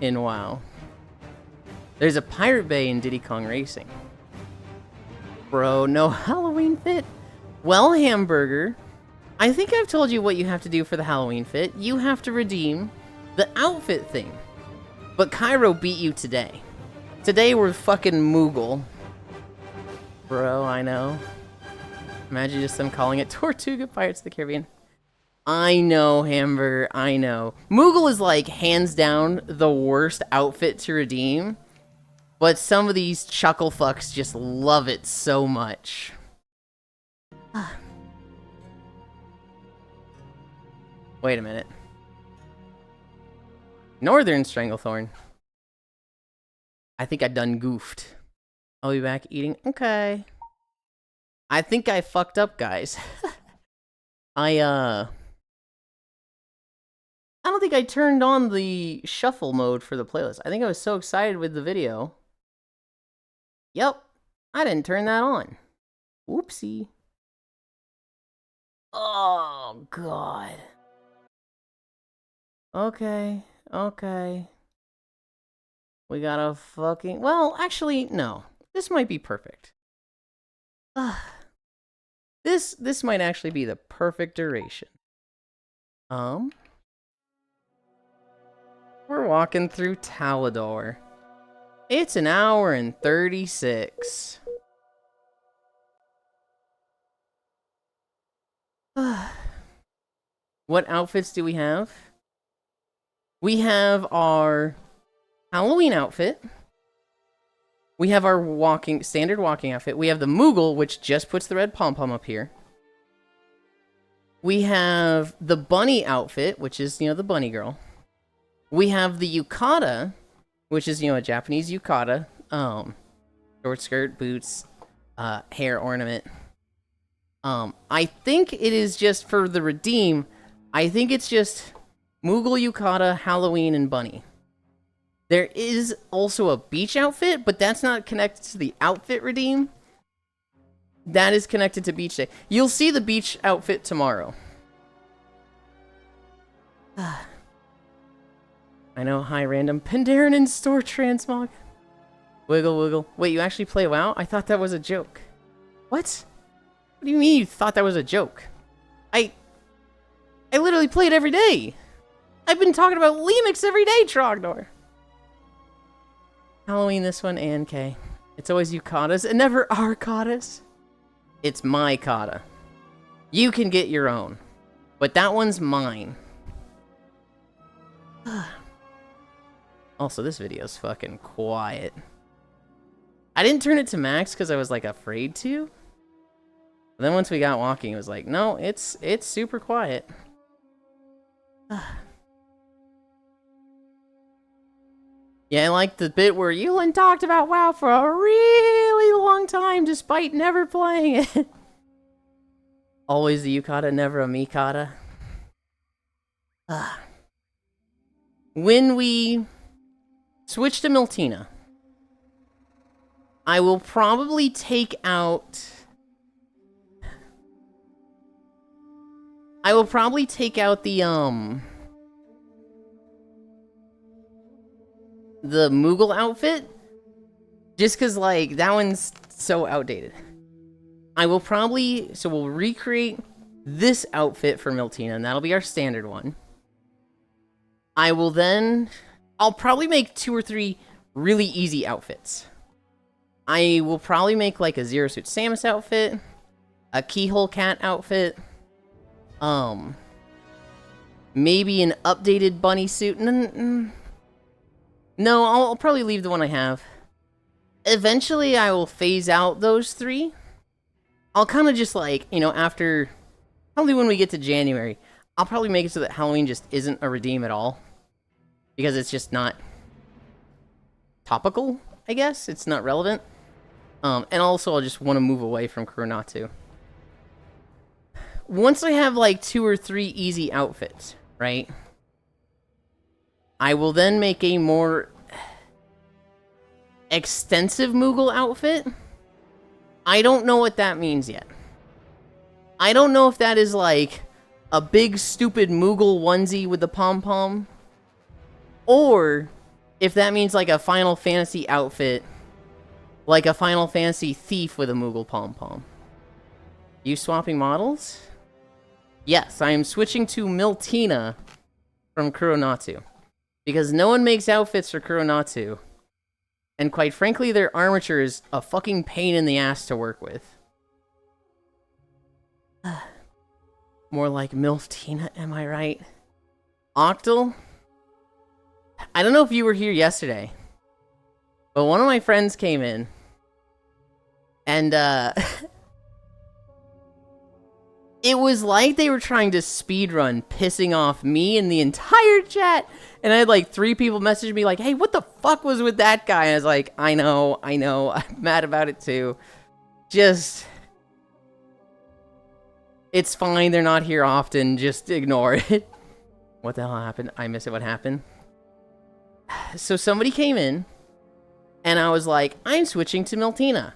in WoW. There's a Pirate Bay in Diddy Kong Racing. Bro, no Halloween fit? Well, Hamburger, I think I've told you what you have to do for the Halloween fit. You have to redeem the outfit thing. But Cairo beat you today. Today we're fucking Moogle. Bro, I know. Imagine just them calling it Tortuga Pirates of the Caribbean. I know, Hamburger, I know. Moogle is like, hands down, the worst outfit to redeem. But some of these chuckle fucks just love it so much. Wait a minute. Northern Stranglethorn. I think I done goofed. I'll be back eating. Okay. I think I fucked up, guys. I don't think I turned on the shuffle mode for the playlist. I think I was so excited with the video. Yep, I didn't turn that on. Whoopsie. Oh, God. Okay. We got a fucking... Well, actually, no. This might be perfect. This might actually be the perfect duration. We're walking through Talador. It's an hour and 36. What outfits do we have? We have our Halloween outfit. We have our standard walking outfit. We have the Moogle, which just puts the red pom-pom up here. We have the bunny outfit, which is, the bunny girl. We have the yukata, which is, a Japanese yukata. Short skirt, boots, hair ornament. I think it is just for the redeem. I think it's just Moogle, yukata, Halloween, and bunny. There is also a beach outfit, but that's not connected to the outfit redeem. That is connected to beach day. You'll see the beach outfit tomorrow. I know, hi random. Pandaren in store transmog. Wiggle wiggle. Wait, you actually play WoW? I thought that was a joke. What? What do you mean you thought that was a joke? I literally play it every day. I've been talking about Lemix every day, Trogdor. Halloween, this one, and K. It's always yukatas and never our katas. It's my kata. You can get your own, but that one's mine. Also, this video's fucking quiet. I didn't turn it to max because I was like afraid to. But then once we got walking, it was like, no, it's super quiet. Yeah, I like the bit where Yulind talked about WoW for a really long time, despite never playing it. Always the yukata, never a mikata. When we switch to Miltina, I will probably take out... the Moogle outfit, just because, like, that one's so outdated. I will probably... So we'll recreate this outfit for Miltina, and that'll be our standard one. I will then... I'll probably make 2 or 3 really easy outfits. I will probably make, like, a Zero Suit Samus outfit, a Keyhole Cat outfit, maybe an updated bunny suit. No, I'll probably leave the one I have. Eventually, I will phase out those 3. I'll kind of just, like, after... Probably when we get to January, I'll probably make it so that Halloween just isn't a redeem at all. Because it's just not topical, I guess. It's not relevant. And also, I'll just want to move away from Kuronatu. Once I have, like, 2 or 3 easy outfits, right? I will then make a more extensive Moogle outfit. I don't know what that means yet. I don't know if that is like a big stupid Moogle onesie with the pom-pom, or if that means like a Final Fantasy outfit, like a Final Fantasy thief with a Moogle pom-pom. You swapping models? Yes, I am switching to Miltina from Kuronatu. Because no one makes outfits for Kuronatu. And quite frankly, their armature is a fucking pain in the ass to work with. More like Miltina, am I right? Octal? I don't know if you were here yesterday, but one of my friends came in. And, it was like they were trying to speedrun, pissing off me and the entire chat. And I had like 3 people message me like, hey, what the fuck was with that guy? And I was like, I know, I'm mad about it too. Just, It's fine. They're not here often. Just ignore it. What the hell happened? I missed it. What happened? So somebody came in, and I was like, I'm switching to Miltina.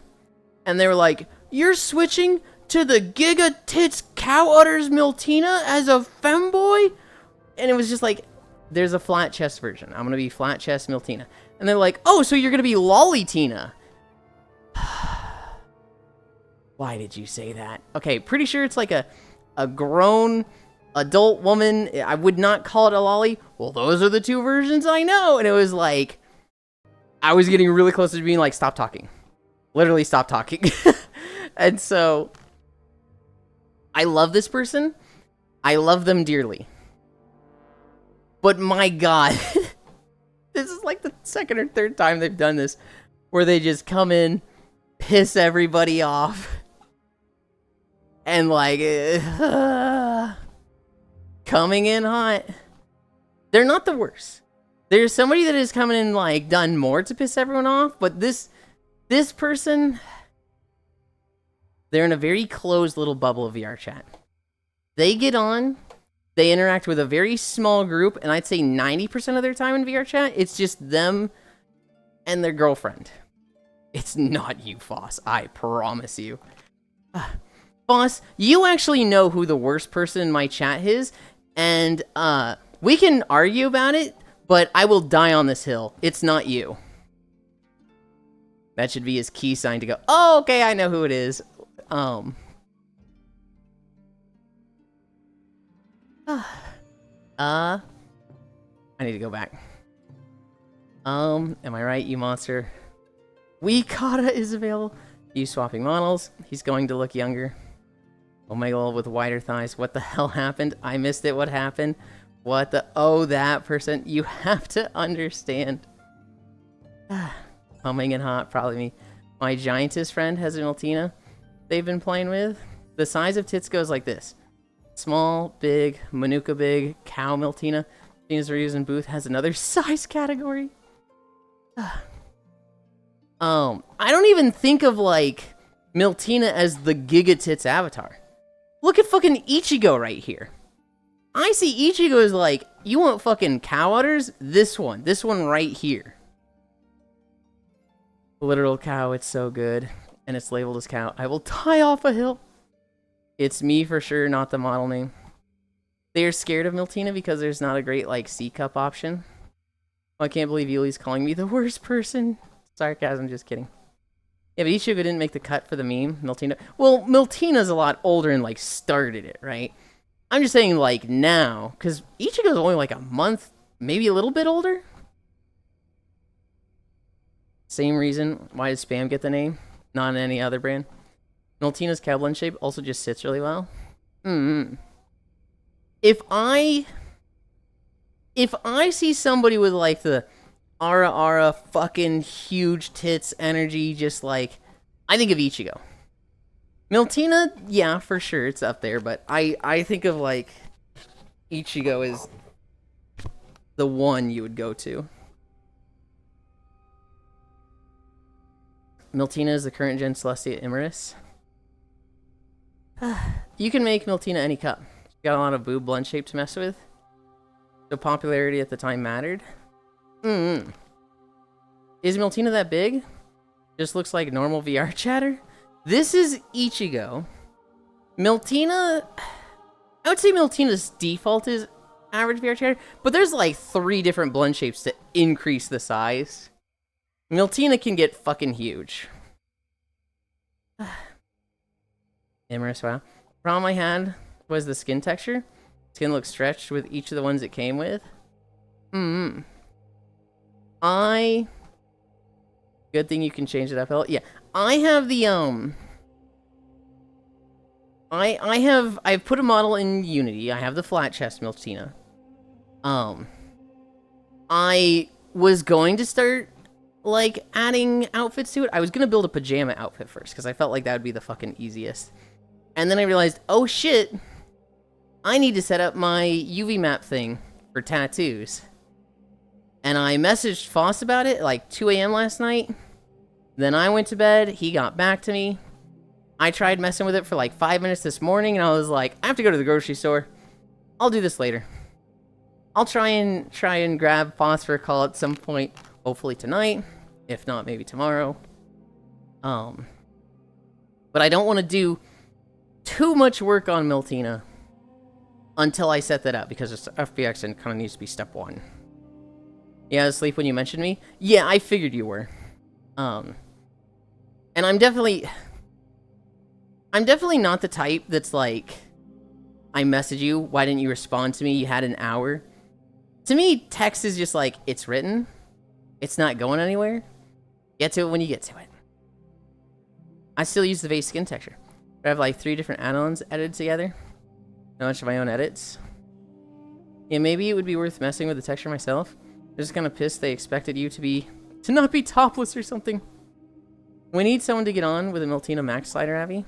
And they were like, you're switching to the Giga Tits Cow Udders Miltina as a femboy? And it was just like, there's a flat chest version. I'm going to be flat chest Miltina. And they're like, oh, so you're going to be Lolly Tina. Why did you say that? Okay, pretty sure it's like a grown adult woman. I would not call it a lolly. Well, those are the two versions I know. And it was like, I was getting really close to being like, stop talking. Literally stop talking. And so, I love this person. I love them dearly. But my God, this is like the second or third time they've done this, where they just come in, piss everybody off, and like, coming in hot. They're not the worst. There's somebody that has come in and like done more to piss everyone off, but this person, they're in a very closed little bubble of VR chat. They get on, they interact with a very small group, and I'd say 90% of their time in VR chat, it's just them and their girlfriend. It's not you, Foss. I promise you. Foss, you actually know who the worst person in my chat is, and we can argue about it, but I will die on this hill. It's not you. That should be his key sign to go, oh, okay, I know who it is. I need to go back. Am I right, you monster? Weekata is available. You swapping models. He's going to look younger. Omega with wider thighs. What the hell happened? I missed it. What happened? What the... Oh, that person. You have to understand. Humming and hot. Probably me. My giantess friend has a Miltina they've been playing with. The size of tits goes like this. Small, big, Manuka big, cow Miltina. Tina's reusing booth has another size category. I don't even think of, like, Miltina as the Giga Tits avatar. Look at fucking Ichigo right here. I see Ichigo as like, you want fucking cow udders? This one right here. Literal cow, it's so good. And it's labeled as cow. I will die off a hill. It's me for sure, not the model name. They're scared of Miltina because there's not a great, like, C-cup option. Oh, I can't believe Yuli's calling me the worst person. Sarcasm, just kidding. Yeah, but Ichigo didn't make the cut for the meme, Miltina. Well, Miltina's a lot older and, like, started it, right? I'm just saying, like, now, because Ichigo's only, like, a month, maybe a little bit older. Same reason. Why did Spam get the name? Not any other brand. Miltina's cow blend shape also just sits really well. If I see somebody with, like, the Ara fucking huge tits energy, just like, I think of Ichigo. Miltina, yeah, for sure, it's up there, but I think of, like, Ichigo is the one you would go to. Miltina is the current gen Celestia Imerus. You can make Miltina any cup. She's got a lot of boob blend shape to mess with. So popularity at the time mattered. Is Miltina that big? Just looks like normal VR chatter. This is Ichigo. Miltina... I would say Miltina's default is average VR chatter, but there's like 3 different blend shapes to increase the size. Miltina can get fucking huge. Imerus, wow. Problem I had was the skin texture. Skin looks stretched with each of the ones it came with. Good thing you can change it up. Yeah, I have the I've put a model in Unity. I have the flat chest Miltina. I was going to start, like, adding outfits to it. I was gonna build a pajama outfit first because I felt like that would be the fucking easiest. And then I realized, oh shit, I need to set up my UV map thing for tattoos. And I messaged Foss about it at like 2 a.m. last night. Then I went to bed. He got back to me. I tried messing with it for like 5 minutes this morning, and I was like, I have to go to the grocery store. I'll do this later. I'll try and grab phosphor call at some point, hopefully tonight. If not, maybe tomorrow. But I don't want to do too much work on Miltina until I set that up, because FBX kind of needs to be step 1. Yeah, asleep when you mentioned me? Yeah, I figured you were. And I'm definitely not the type that's like, I message you, why didn't you respond to me? You had an hour. To me, text is just like, it's written. It's not going anywhere. Get to it when you get to it. I still use the base skin texture. I have like 3 different add-ons edited together. A bunch of my own edits. Yeah, maybe it would be worth messing with the texture myself. I'm just kind of pissed they expected you to not be topless or something. We need someone to get on with a Miltina Max slider, Abby.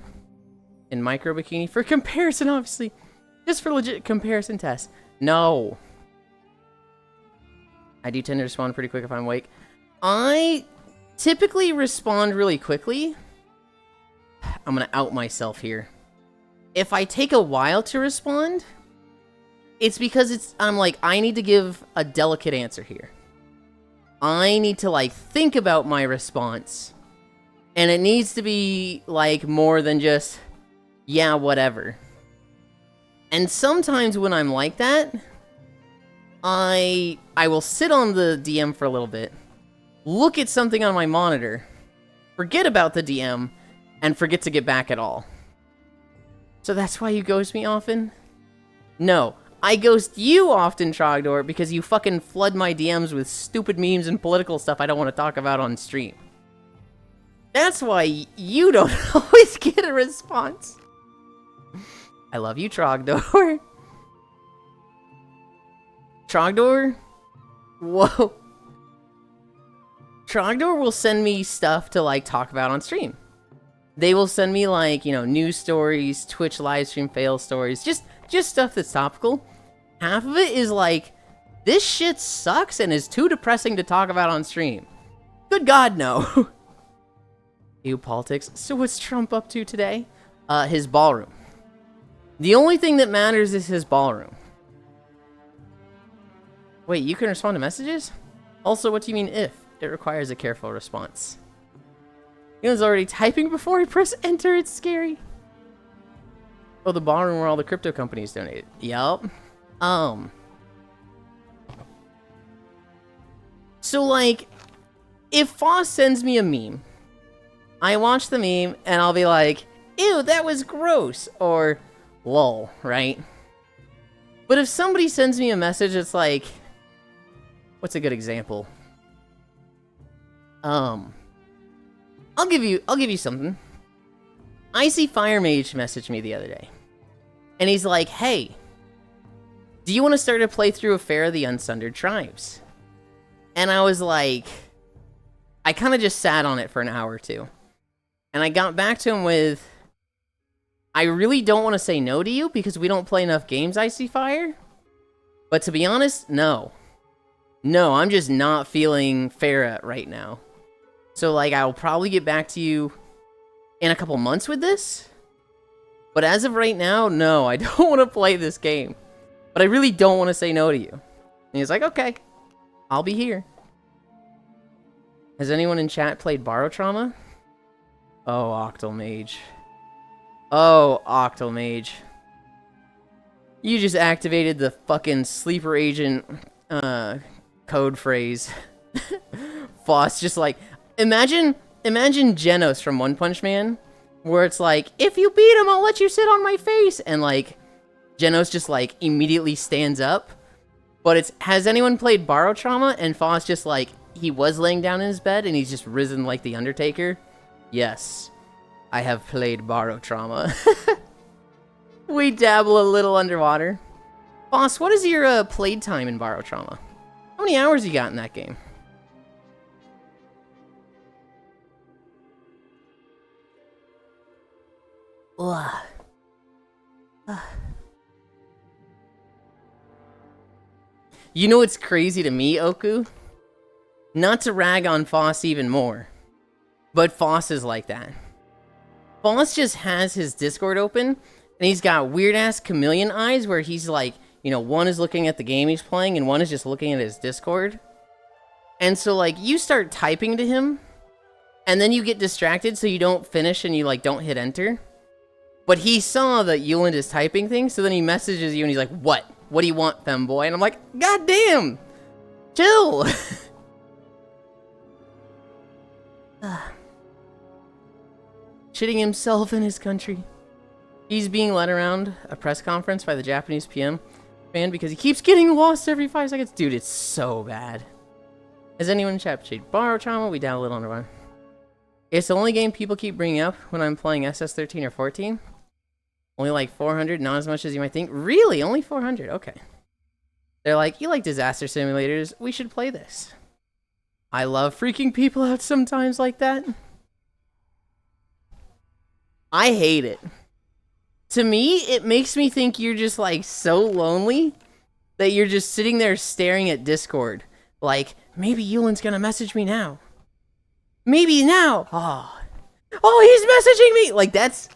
In micro bikini for comparison, obviously. Just for legit comparison test. No. I do tend to respond pretty quick if I'm awake. I typically respond really quickly. I'm gonna out myself here. If I take a while to respond, it's because I'm like, I need to give a delicate answer here. I need to like think about my response. And it needs to be like more than just, yeah, whatever. And sometimes when I'm like that, I will sit on the DM for a little bit, look at something on my monitor, forget about the DM, and forget to get back at all. So that's why you ghost me often? No, I ghost you often, Trogdor, because you fucking flood my DMs with stupid memes and political stuff I don't want to talk about on stream. That's why you don't always get a response. I love you, Trogdor. Trogdor? Whoa. Trogdor will send me stuff to, like, talk about on stream. They will send me, like, you know, news stories, Twitch livestream fail stories, just stuff that's topical. Half of it is like, this shit sucks and is too depressing to talk about on stream. Good God, no. Ew, politics. So what's Trump up to today? His ballroom. The only thing that matters is his ballroom. Wait, you can respond to messages? Also, what do you mean if? It requires a careful response. He was already typing before he pressed enter. It's scary. Oh, the ballroom where all the crypto companies donated. Yup. So, like, if Foss sends me a meme, I watch the meme and I'll be like, ew, that was gross. Or, lol, right? But if somebody sends me a message that's like, what's a good example? I'll give you something. Icy Fire Mage messaged me the other day. And he's like, hey, do you want to start a playthrough of Fair of the Unsundered Tribes? And I was like, I kind of just sat on it for an hour or two. And I got back to him with, I really don't want to say no to you because we don't play enough games, Icy Fire. But to be honest, no. No, I'm just not feeling Farah right now. So, like, I'll probably get back to you in a couple months with this. But as of right now, no, I don't want to play this game. But I really don't want to say no to you. And he's like, okay, I'll be here. Has anyone in chat played Borrow Trauma? Oh, Octal Mage. Oh, Octal Mage. You just activated the fucking sleeper agent code phrase. Foss just like, imagine Genos from One Punch Man, where it's like, if you beat him, I'll let you sit on my face. And like, Genos just like immediately stands up. But it's, has anyone played Borrow Trauma? And Foss just like, he was laying down in his bed and he's just risen like the Undertaker. Yes, I have played Borrow Trauma. We dabble a little underwater. Boss, what is your played time in Borrow Trauma? How many hours you got in that game? Ugh. You know what's crazy to me, Oku? Not to rag on Foss even more, but Foss is like that. Boss just has his Discord open, and he's got weird-ass chameleon eyes where he's like, you know, one is looking at the game he's playing, and one is just looking at his Discord. And so, like, you start typing to him, and then you get distracted so you don't finish and you, like, don't hit enter. But he saw that Yulind is typing things, so then he messages you and he's like, what? What do you want, femboy? And I'm like, God damn! Chill! Shitting himself in his country. He's being led around a press conference by the Japanese PM fan because he keeps getting lost every 5 seconds. Dude, it's so bad. Has anyone in chat played Borrow Trauma? We down a little underwater. It's the only game people keep bringing up when I'm playing SS13 or 14. Only like 400, not as much as you might think. Really? Only 400? Okay. They're like, you like disaster simulators, we should play this. I love freaking people out sometimes like that. I hate it. To me, it makes me think you're just like so lonely that you're just sitting there staring at Discord. Like, maybe Yulind's gonna message me now. Maybe now. Oh, he's messaging me. Like, that's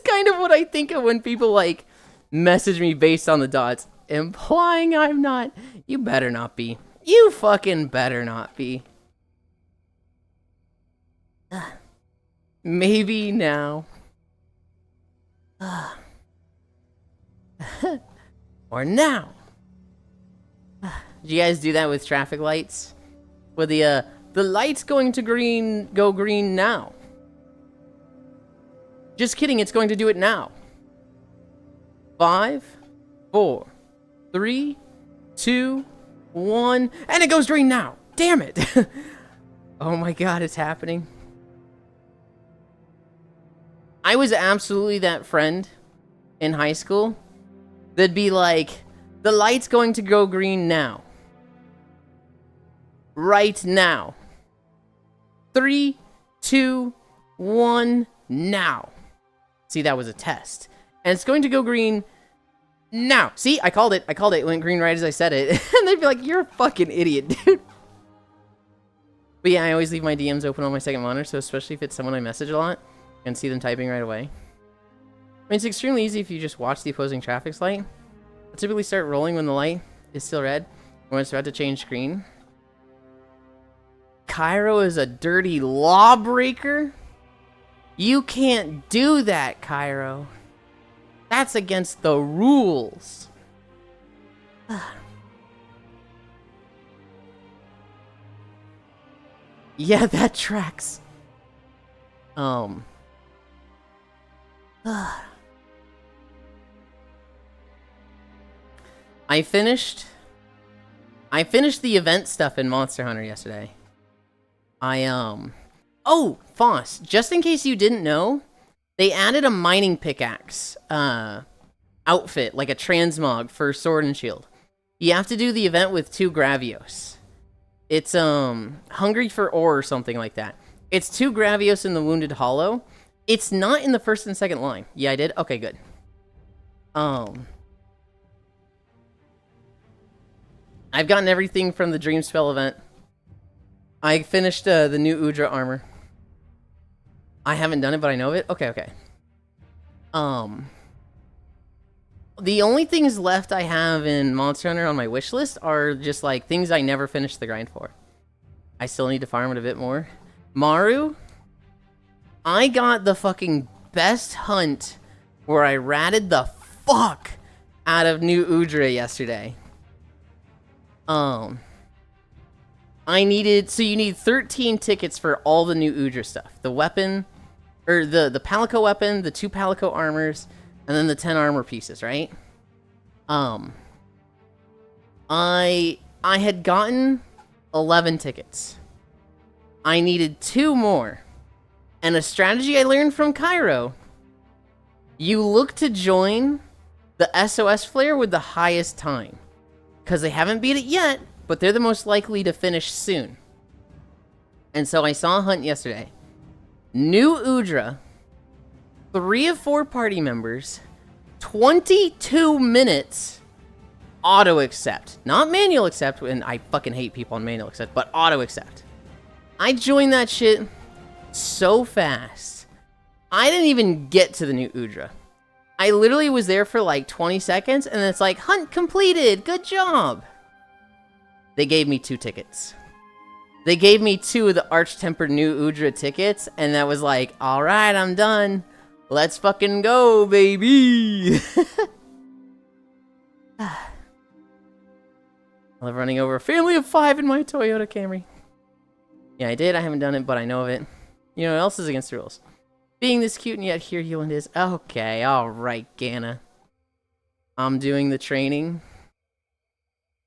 kind of what I think of when people like message me based on the dots, implying I'm not. You better not be. You fucking better not be. Maybe now. Or now. Did you guys do that with traffic lights? With the light's going to go green now. Just kidding, it's going to do it now. 5, 4, 3, 2, 1, and it goes green now. Damn it. Oh my god, it's happening. I was absolutely that friend in high school that'd be like, the light's going to go green now. Right now. 3, 2, 1, now. See, that was a test. And it's going to go green now. See, I called it. It went green right as I said it. And they'd be like, you're a fucking idiot, dude. But yeah, I always leave my DMs open on my second monitor, so especially if it's someone I message a lot and see them typing right away. I mean, it's extremely easy if you just watch the opposing traffic light. I'll typically start rolling when the light is still red, when it's about to change screen. Cairo is a dirty lawbreaker? You can't do that, Cairo. That's against the rules. Yeah, that tracks. I finished the event stuff in Monster Hunter yesterday. Oh, Foss, just in case you didn't know, they added a mining pickaxe outfit, like a transmog for Sword and Shield. You have to do the event with 2 Gravios. It's Hungry for Ore or something like that. It's 2 Gravios in the Wounded Hollow. It's not in the first and second line. Yeah, I did? Okay, good. I've gotten everything from the Dream Spell event. I finished the new Udra armor. I haven't done it, but I know of it. Okay. The only things left I have in Monster Hunter on my wish list are just like things I never finished the grind for. I still need to farm it a bit more. Maru, I got the fucking best hunt where I ratted the fuck out of new Udra yesterday. I needed, so you need 13 tickets for all the new Udra stuff. The weapon, or the Palico weapon, the 2 Palico armors, and then the 10 armor pieces, right? I had gotten 11 tickets. I needed 2 more. And a strategy I learned from Cairo. You look to join the SOS flare with the highest time. Because they haven't beat it yet, but they're the most likely to finish soon. And so I saw a hunt yesterday. New Udra, 3 of 4 party members, 22 minutes, auto accept. Not manual accept, and I fucking hate people on manual accept, but auto accept. I joined that shit so fast. I didn't even get to the new Udra. I literally was there for like 20 seconds, and then it's like, hunt completed, good job. They gave me 2 tickets. They gave me 2 of the Arch-Tempered new Udra tickets, and that was like, alright, I'm done. Let's fucking go, baby! I love running over a family of 5 in my Toyota Camry. Yeah, I did. I haven't done it, but I know of it. You know what else is against the rules? Being this cute and yet here Yulind is. Okay, alright, Ganna. I'm doing the training.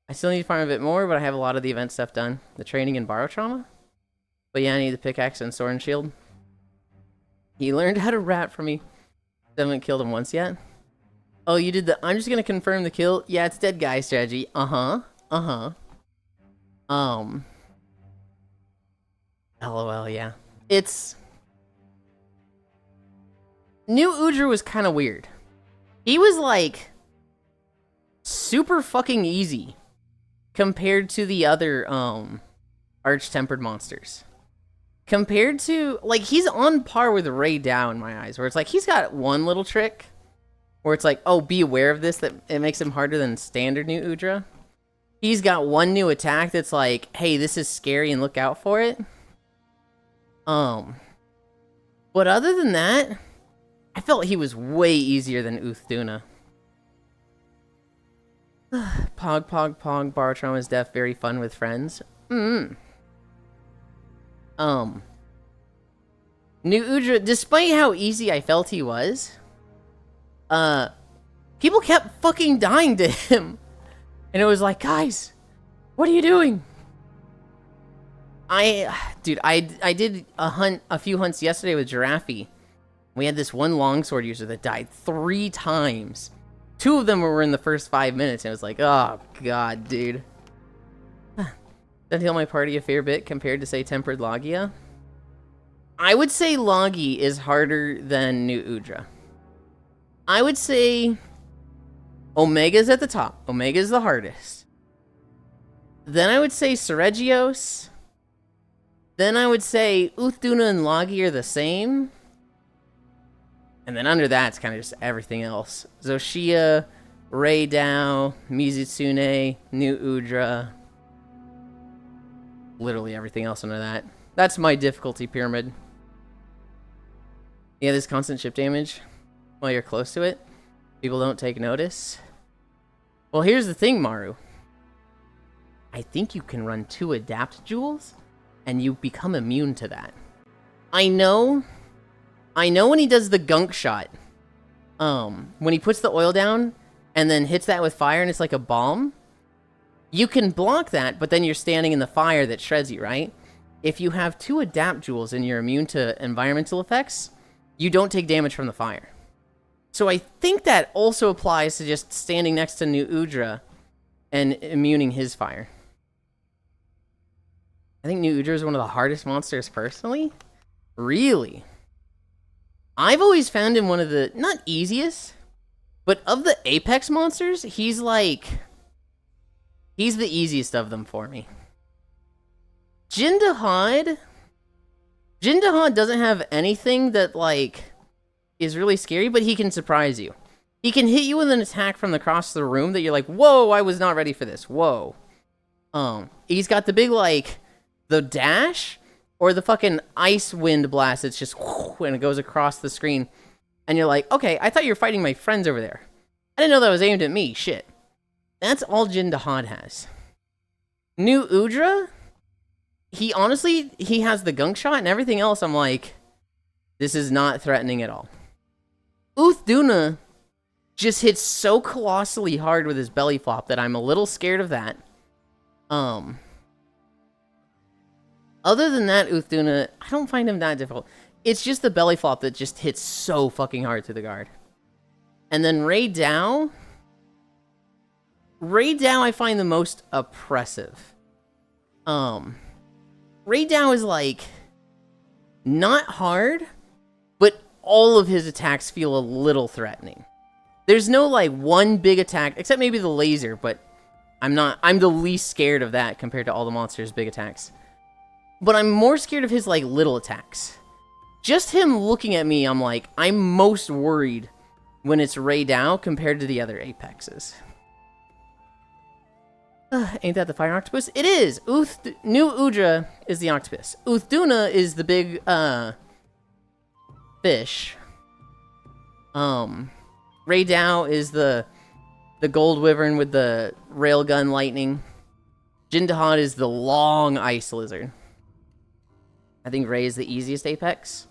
I still need to farm a bit more, but I have a lot of the event stuff done. The training and borrow trauma. But yeah, I need the pickaxe and sword and shield. He learned how to rat from me. Haven't killed him once yet. Oh, you did the I'm just gonna confirm the kill. Yeah, it's dead guy strategy. LOL, yeah. It's... New Udra was kind of weird. He was like... super fucking easy. Compared to the other, Arch-Tempered monsters. Compared to... like, he's on par with Ray Dow in my eyes. Where it's like, he's got one little trick. Where it's like, oh, be aware of this. That it makes him harder than standard new Udra. He's got one new attack that's like, hey, this is scary and look out for it. But other than that, I felt he was way easier than Uthduna. Pog, borrow trauma is def, very fun with friends. New Udra, despite how easy I felt he was, people kept fucking dying to him. And it was like, guys, what are you doing? Dude, I did a few hunts yesterday with Giraffe. We had this one longsword user that died 3 times. 2 of them were in the first 5 minutes, and it was like, oh god, dude. That heal my party a fair bit compared to, say, Tempered Logia. I would say Logi is harder than New Udra. I would say Omega's at the top. Omega's the hardest. Then I would say Seregios. Then I would say Uthduna and Logi are the same. And then under that, it's kind of just everything else. Zoshia, Ray Dow, Mizitsune, New Udra. Literally everything else under that. That's my difficulty pyramid. Yeah, this constant chip damage while you're close to it. People don't take notice. Well, here's the thing, Maru. I think you can run 2 adapt jewels, and you become immune to that. I know when he does the gunk shot, when he puts the oil down and then hits that with fire and it's like a bomb, you can block that, but then you're standing in the fire that shreds you, right? If you have 2 adapt jewels and you're immune to environmental effects, you don't take damage from the fire. So I think that also applies to just standing next to New Udra and immuning his fire. I think New Udra is one of the hardest monsters personally. Really? I've always found him one of the, not easiest, but of the Apex monsters, he's the easiest of them for me. Jindahad doesn't have anything that, like, is really scary, but he can surprise you. He can hit you with an attack from across the room that you're like, whoa, I was not ready for this, whoa. He's got the big, like, the dash, or the fucking ice wind blast. It's just, and it goes across the screen. And you're like, okay, I thought you were fighting my friends over there. I didn't know that was aimed at me, shit. That's all Jindahad has. New Udra, he has the gunk shot, and everything else, I'm like, this is not threatening at all. Uthduna just hits so colossally hard with his belly flop that I'm a little scared of that. Other than that, Uthduna, I don't find him that difficult. It's just the belly flop that just hits so fucking hard to the guard. And then Ray Dow I find the most oppressive. Ray Dow is like not hard, but all of his attacks feel a little threatening. There's no like one big attack, except maybe the laser, but I'm the least scared of that compared to all the monsters' big attacks. But I'm more scared of his like little attacks. Just him looking at me, I'm like, I'm most worried when it's Ray Dow compared to the other Apexes. Ain't that the fire octopus? It is! New Udra is the octopus. Uthduna is the big, fish. Ray Dow is the gold wyvern with the railgun lightning. Jindahad is the long ice lizard. I think Ray is the easiest Apex.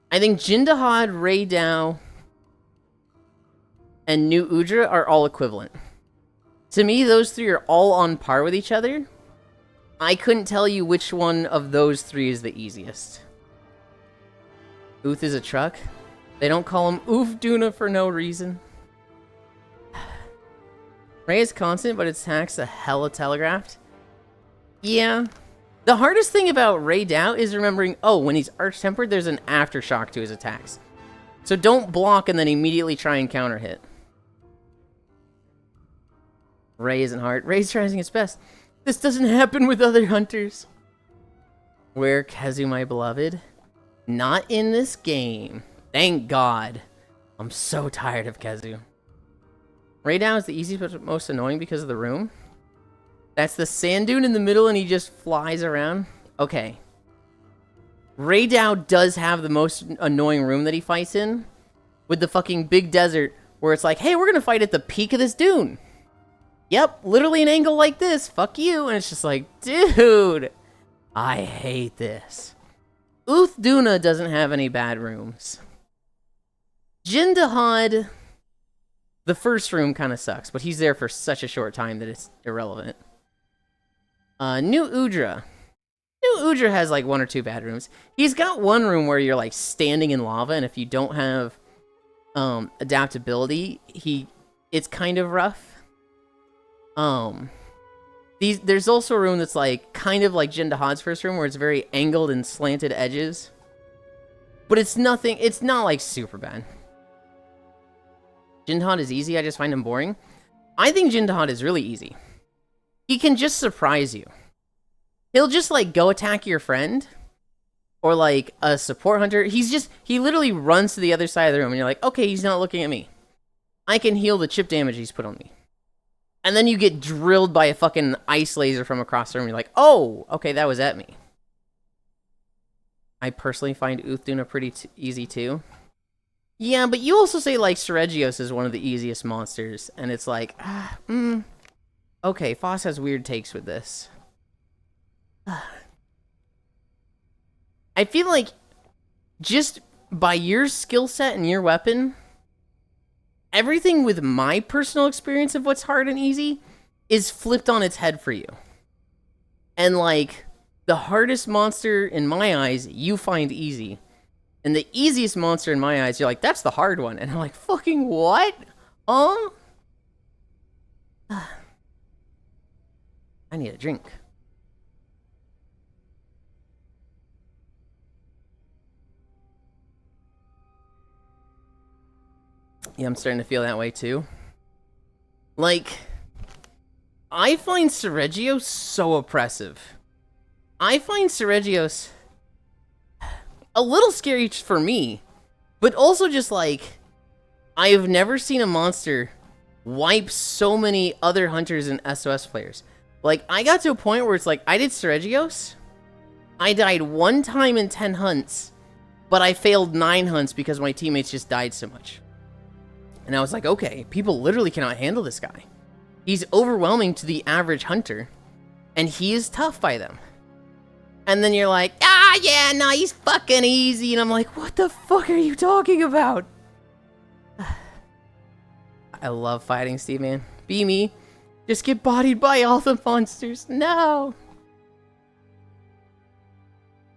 I think Jindahad, Ray Dow, and New Udra are all equivalent. To me, those three are all on par with each other. I couldn't tell you which one of those three is the easiest. Uth is a truck. They don't call him Uthduna for no reason. Ray is constant, but its attacks a hella telegraphed. Yeah. The hardest thing about Ray Dow is remembering, oh, when he's arch-tempered, there's an aftershock to his attacks. So don't block and then immediately try and counter hit. Ray isn't hard. Ray's trying its best. This doesn't happen with other hunters. Where Kezu, my beloved? Not in this game. Thank God. I'm so tired of Kezu. Ray Dow is the easiest but most annoying because of the room. That's the sand dune in the middle and he just flies around. Okay. Ray Dow does have the most annoying room that he fights in. With the fucking big desert where it's like, hey, we're gonna fight at the peak of this dune. Yep, literally an angle like this. Fuck you. And it's just like, dude, I hate this. Uthduna doesn't have any bad rooms. Jindahad, the first room kind of sucks, but he's there for such a short time that it's irrelevant. New Udra. New Udra has like one or two bad rooms. He's got one room where you're like standing in lava, and if you don't have adaptability, it's kind of rough. There's also a room that's like kind of like Jindahad's first room where it's very angled and slanted edges. But it's not like super bad. Jindahad is easy, I just find him boring. I think Jindahad is really easy. He can just surprise you. He'll just like go attack your friend. Or like a support hunter. He literally runs to the other side of the room and you're like, okay, he's not looking at me. I can heal the chip damage he's put on me. And then you get drilled by a fucking ice laser from across the room. You're like, oh, okay, that was at me. I personally find Uthduna pretty easy too. Yeah, but you also say like Seregios is one of the easiest monsters. And it's like, okay, Foss has weird takes with this. I feel like just by your skill set and your weapon, everything with my personal experience of what's hard and easy is flipped on its head for you. And like, the hardest monster in my eyes, you find easy. And the easiest monster in my eyes, you're like, that's the hard one. And I'm like, fucking what? I need a drink. Yeah, I'm starting to feel that way too. Like, I find Seregios so oppressive. I find Seregios a little scary for me, but also just like, I have never seen a monster wipe so many other hunters and SOS players. Like, I got to a point where it's like, I did Seregios, I died 1 time in 10 hunts, but I failed 9 hunts because my teammates just died so much. And I was like, okay, people literally cannot handle this guy. He's overwhelming to the average hunter, and he is tough by them. And then you're like, yeah, no, he's fucking easy. And I'm like, what the fuck are you talking about? I love fighting, Steve, man. Be me. Just get bodied by all the monsters. No.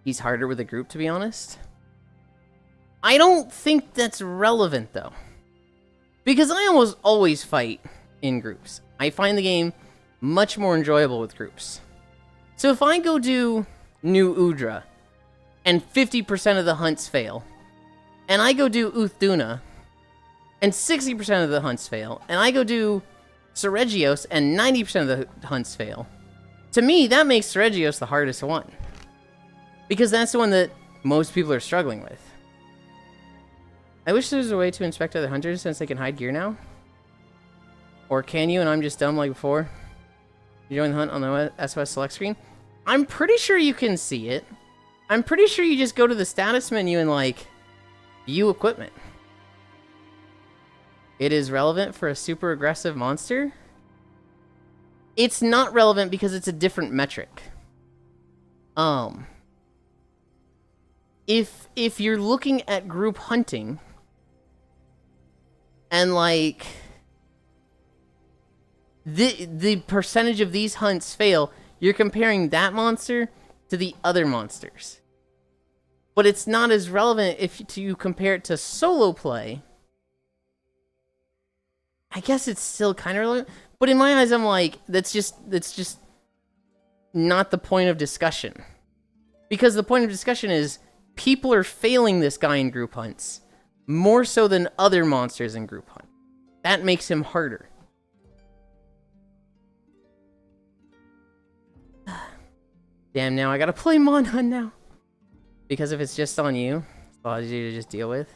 He's harder with a group, to be honest. I don't think that's relevant, though. Because I almost always fight in groups. I find the game much more enjoyable with groups. So if I go do New Udra, and 50% of the hunts fail, and I go do Uthduna, and 60% of the hunts fail, and I go do Seregios, and 90% of the hunts fail, to me, that makes Seregios the hardest one. Because that's the one that most people are struggling with. I wish there was a way to inspect other hunters since they can hide gear now. Or can you and I'm just dumb like before? You join the hunt on the SOS select screen? I'm pretty sure you can see it. I'm pretty sure you just go to the status menu and like view equipment. It is relevant for a super aggressive monster? It's not relevant because it's a different metric. If you're looking at group hunting and like the percentage of these hunts fail, you're comparing that monster to the other monsters. But it's not as relevant if you compare it to solo play. I guess it's still kind of relevant, but in my eyes, I'm like, that's just not the point of discussion. Because the point of discussion is people are failing this guy in group hunts more so than other monsters in group hunt. That makes him harder. Damn, now I gotta play Mon Hunt now. Because if it's just on you, it's a lot easier to just deal with.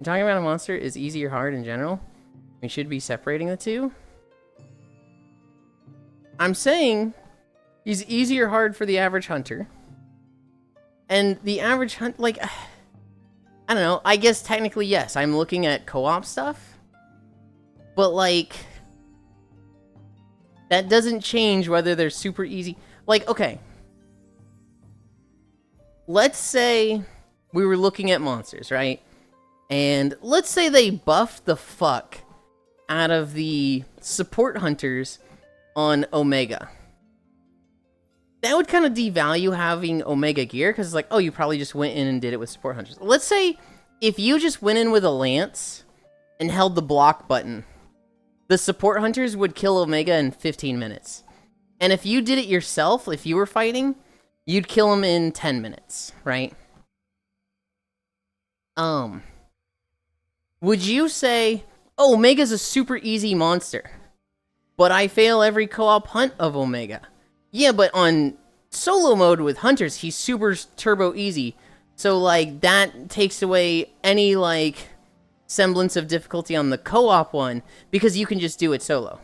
Talking about a monster is easy or hard in general. We should be separating the two. I'm saying he's easy or hard for the average hunter. And the average hunt, like, I don't know. I guess technically, yes, I'm looking at co-op stuff. But, like, that doesn't change whether they're super easy. Like, okay. Let's say we were looking at monsters, right? And let's say they buffed the fuck out of the support hunters on Omega. That would kind of devalue having Omega gear, because it's like, oh, you probably just went in and did it with support hunters. Let's say if you just went in with a lance and held the block button, the support hunters would kill Omega in 15 minutes. And if you did it yourself, if you were fighting, you'd kill him in 10 minutes, right? Would you say, oh, Omega's a super easy monster, but I fail every co-op hunt of Omega? Yeah, but on solo mode with hunters, he's super turbo easy. So, like, that takes away any, like, semblance of difficulty on the co-op one, because you can just do it solo.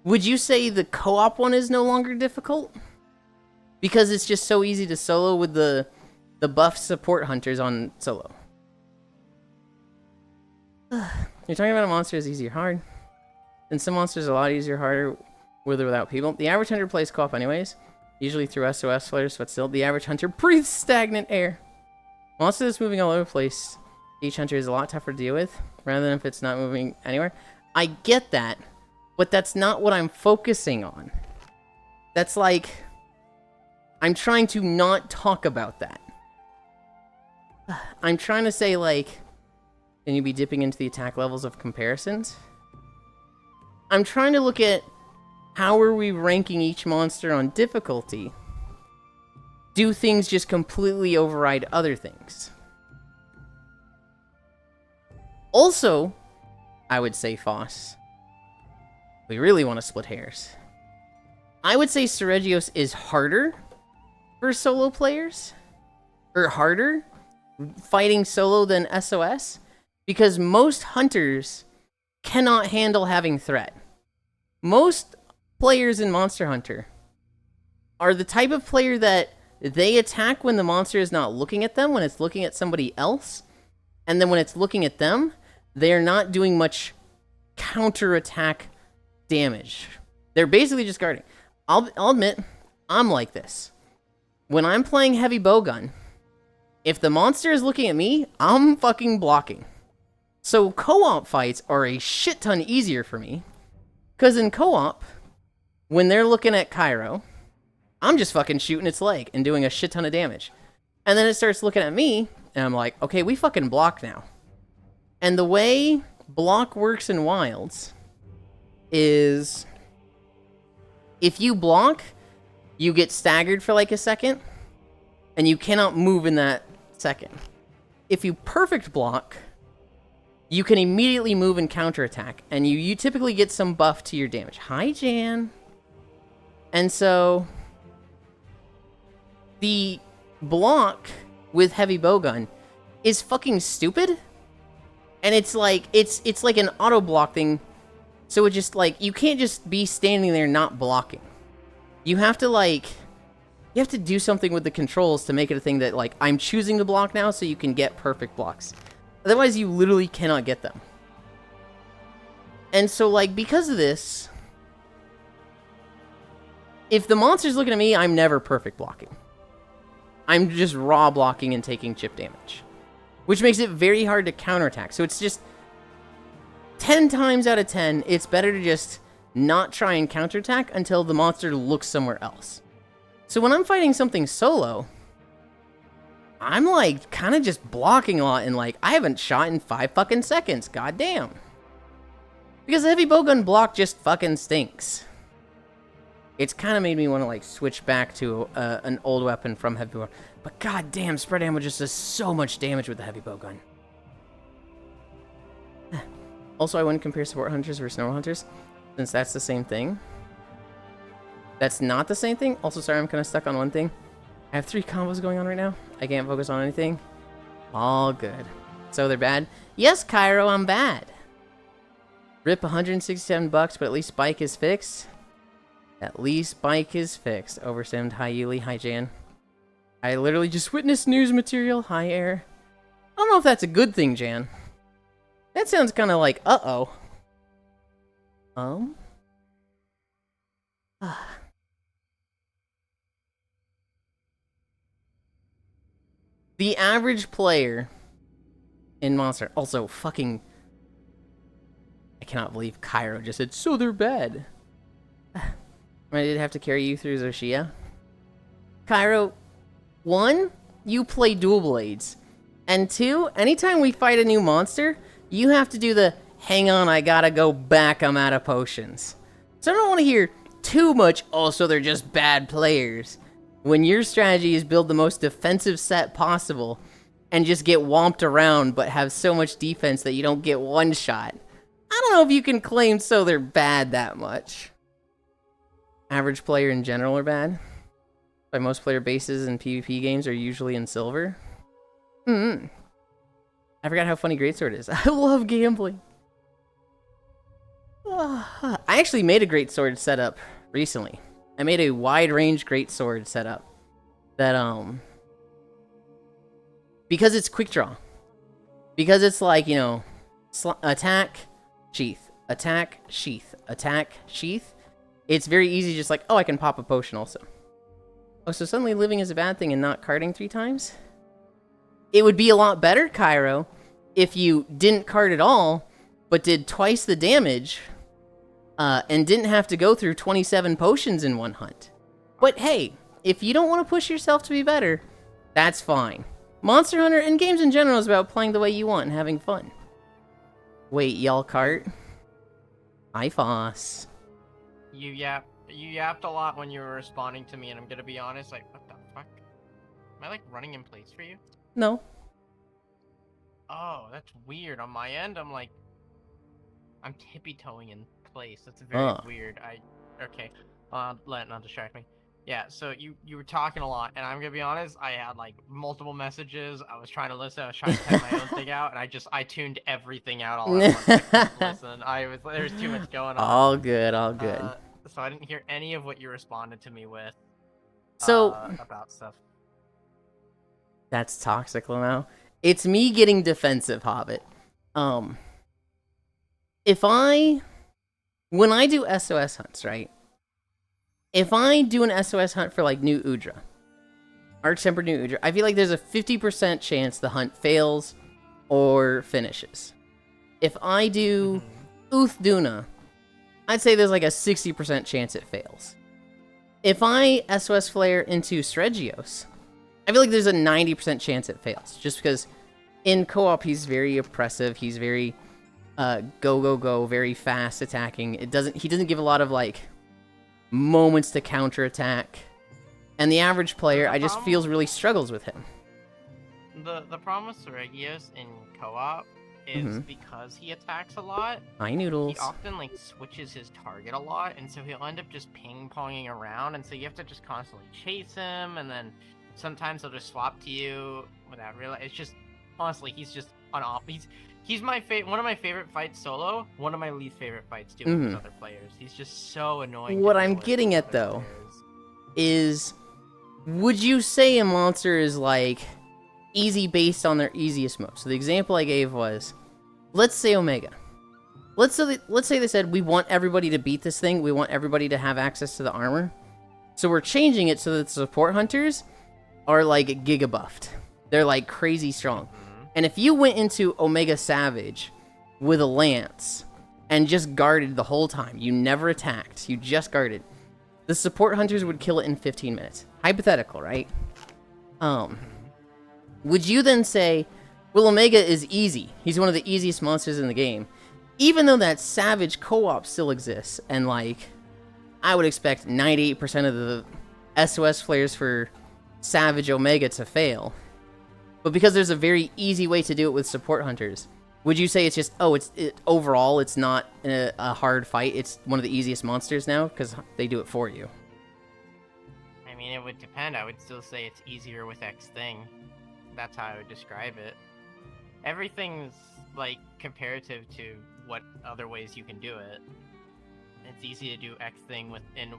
Would you say the co-op one is no longer difficult? Because it's just so easy to solo with the buff support hunters on solo. You're talking about a monster is easy or hard. And some monsters are a lot easier or harder with or without people. The average hunter plays co-op anyways, usually through SOS flares, but still, the average hunter breathes stagnant air. Monster that's moving all over the place, each hunter is a lot tougher to deal with, rather than if it's not moving anywhere. I get that, but that's not what I'm focusing on. That's like, I'm trying to not talk about that. I'm trying to say, like, can you be dipping into the attack levels of comparisons? I'm trying to look at how are we ranking each monster on difficulty? Do things just completely override other things? Also, I would say Foss. We really want to split hairs. I would say Seregios is harder for solo players. Or harder fighting solo than SOS. Because most hunters cannot handle having threat. Most players in Monster Hunter are the type of player that they attack when the monster is not looking at them, when it's looking at somebody else. And then when it's looking at them, they're not doing much counter-attack damage. They're basically just guarding. I'll admit, I'm like this. When I'm playing heavy bowgun, if the monster is looking at me, I'm fucking blocking. So co-op fights are a shit ton easier for me. Because in co-op, when they're looking at Cairo, I'm just fucking shooting its leg and doing a shit ton of damage. And then it starts looking at me, and I'm like, okay, we fucking block now. And the way block works in Wilds is if you block, you get staggered for like a second, and you cannot move in that second. If you perfect block, you can immediately move and counterattack, and you typically get some buff to your damage. Hi, Jan. And so the block with heavy bowgun is fucking stupid, and it's like an auto block thing. So it just like you can't just be standing there not blocking. You have to do something with the controls to make it a thing that like I'm choosing the block now, so you can get perfect blocks. Otherwise, you literally cannot get them. And so like because of this, if the monster's looking at me, I'm never perfect blocking. I'm just raw blocking and taking chip damage, which makes it very hard to counterattack. So it's just 10 times out of 10, it's better to just not try and counterattack until the monster looks somewhere else. So when I'm fighting something solo, I'm like kind of just blocking a lot, and like I haven't shot in 5 fucking seconds. God damn. Because the heavy bowgun block just fucking stinks. It's kind of made me want to like switch back to an old weapon from heavy bowgun. But god damn, spread ammo just does so much damage with the heavy bowgun. Also, I wouldn't compare support hunters versus normal hunters, since that's the same thing. That's not the same thing. Also, sorry, I'm kind of stuck on one thing. I have 3 combos going on right now. I can't focus on anything. All good. So they're bad? Yes, Cairo, I'm bad. Rip $167, but at least Spike is fixed. At least Spike is fixed. Oversimmed. Hi, Yuli. Hi, Jan. I literally just witnessed news material. Hi, Air. I don't know if that's a good thing, Jan. That sounds kind of like, uh-oh. The average player in Monster... Also, fucking... I cannot believe Cairo just said, so they're bad. I did have to carry you through Zoshia. Cairo, 1, you play dual blades. And 2, anytime we fight a new monster, you have to do the, hang on, I gotta go back, I'm out of potions. So I don't want to hear too much, oh, so they're just bad players. When your strategy is build the most defensive set possible and just get whomped around but have so much defense that you don't get one shot. I don't know if you can claim so they're bad that much. Average player in general are bad. By most player bases in PvP games are usually in silver. I forgot how funny Greatsword is. I love gambling. I actually made a Greatsword setup recently. I made a wide range Greatsword setup that because it's quick draw. Because it's like, you know, attack, sheath, attack, sheath, attack, sheath. It's very easy, just like, oh, I can pop a potion also. Oh, so suddenly living is a bad thing and not carding 3 times? It would be a lot better, Cairo, if you didn't card at all, but did twice the damage, and didn't have to go through 27 potions in one hunt. But hey, if you don't want to push yourself to be better, that's fine. Monster Hunter and games in general is about playing the way you want and having fun. Wait, y'all cart? Hi, Foss. You yapped a lot when you were responding to me, and I'm gonna be honest, like, what the fuck? Am I, like, running in place for you? No. Oh, that's weird. On my end, I'm like... I'm tippy-toeing in place. That's very weird. Okay. Let it not distract me. Yeah, so you were talking a lot, and I'm gonna be honest, I had, like, multiple messages. I was trying to listen, I was trying to type my own thing out, and I tuned everything out all at once. I couldn't listen. There was too much going on. All good, all good. So I didn't hear any of what you responded to me with. So about stuff. That's toxic now. It's me getting defensive, Hobbit. When I do SOS hunts, right? If I do an SOS hunt for like New Udra, Arch-Tempered New Udra, I feel like there's a 50% chance the hunt fails or finishes. If I do Uthduna, I'd say there's like a 60% chance it fails. If I SOS flare into Stregios, I feel like there's a 90% chance it fails. Just because in co-op he's very oppressive, he's very go, very fast attacking. He doesn't give a lot of like moments to counterattack. And the average player, I just feels really struggles with him. The problem with Stregios in co-op is because he attacks a lot. Hi, He Noodles. often like switches his target a lot, and so he'll end up just ping-ponging around, and so you have to just constantly chase him, and then sometimes he'll just swap to you without realizing. It's just honestly, he's just an he's my one of my favorite fights solo. One of my least favorite fights dealing with other players. He's just so annoying. What I'm getting at though is, would you say a monster is like easy based on their easiest move? So the example I gave was, let's say Omega. Let's say they said, we want everybody to beat this thing. We want everybody to have access to the armor. So we're changing it so that the support hunters are like giga buffed. They're like crazy strong. And if you went into Omega Savage with a lance and just guarded the whole time, you never attacked, you just guarded, the support hunters would kill it in 15 minutes. Hypothetical, right? Would you then say, well, Omega is easy. He's one of the easiest monsters in the game. Even though that Savage co-op still exists, and like, I would expect 98% of the SOS players for Savage Omega to fail. But because there's a very easy way to do it with support hunters, would you say it's just, overall it's not a hard fight, it's one of the easiest monsters now because they do it for you? I mean, it would depend. I would still say it's easier with X thing. That's how I would describe it. Everything's like comparative to what other ways you can do it. It's easy to do X thing in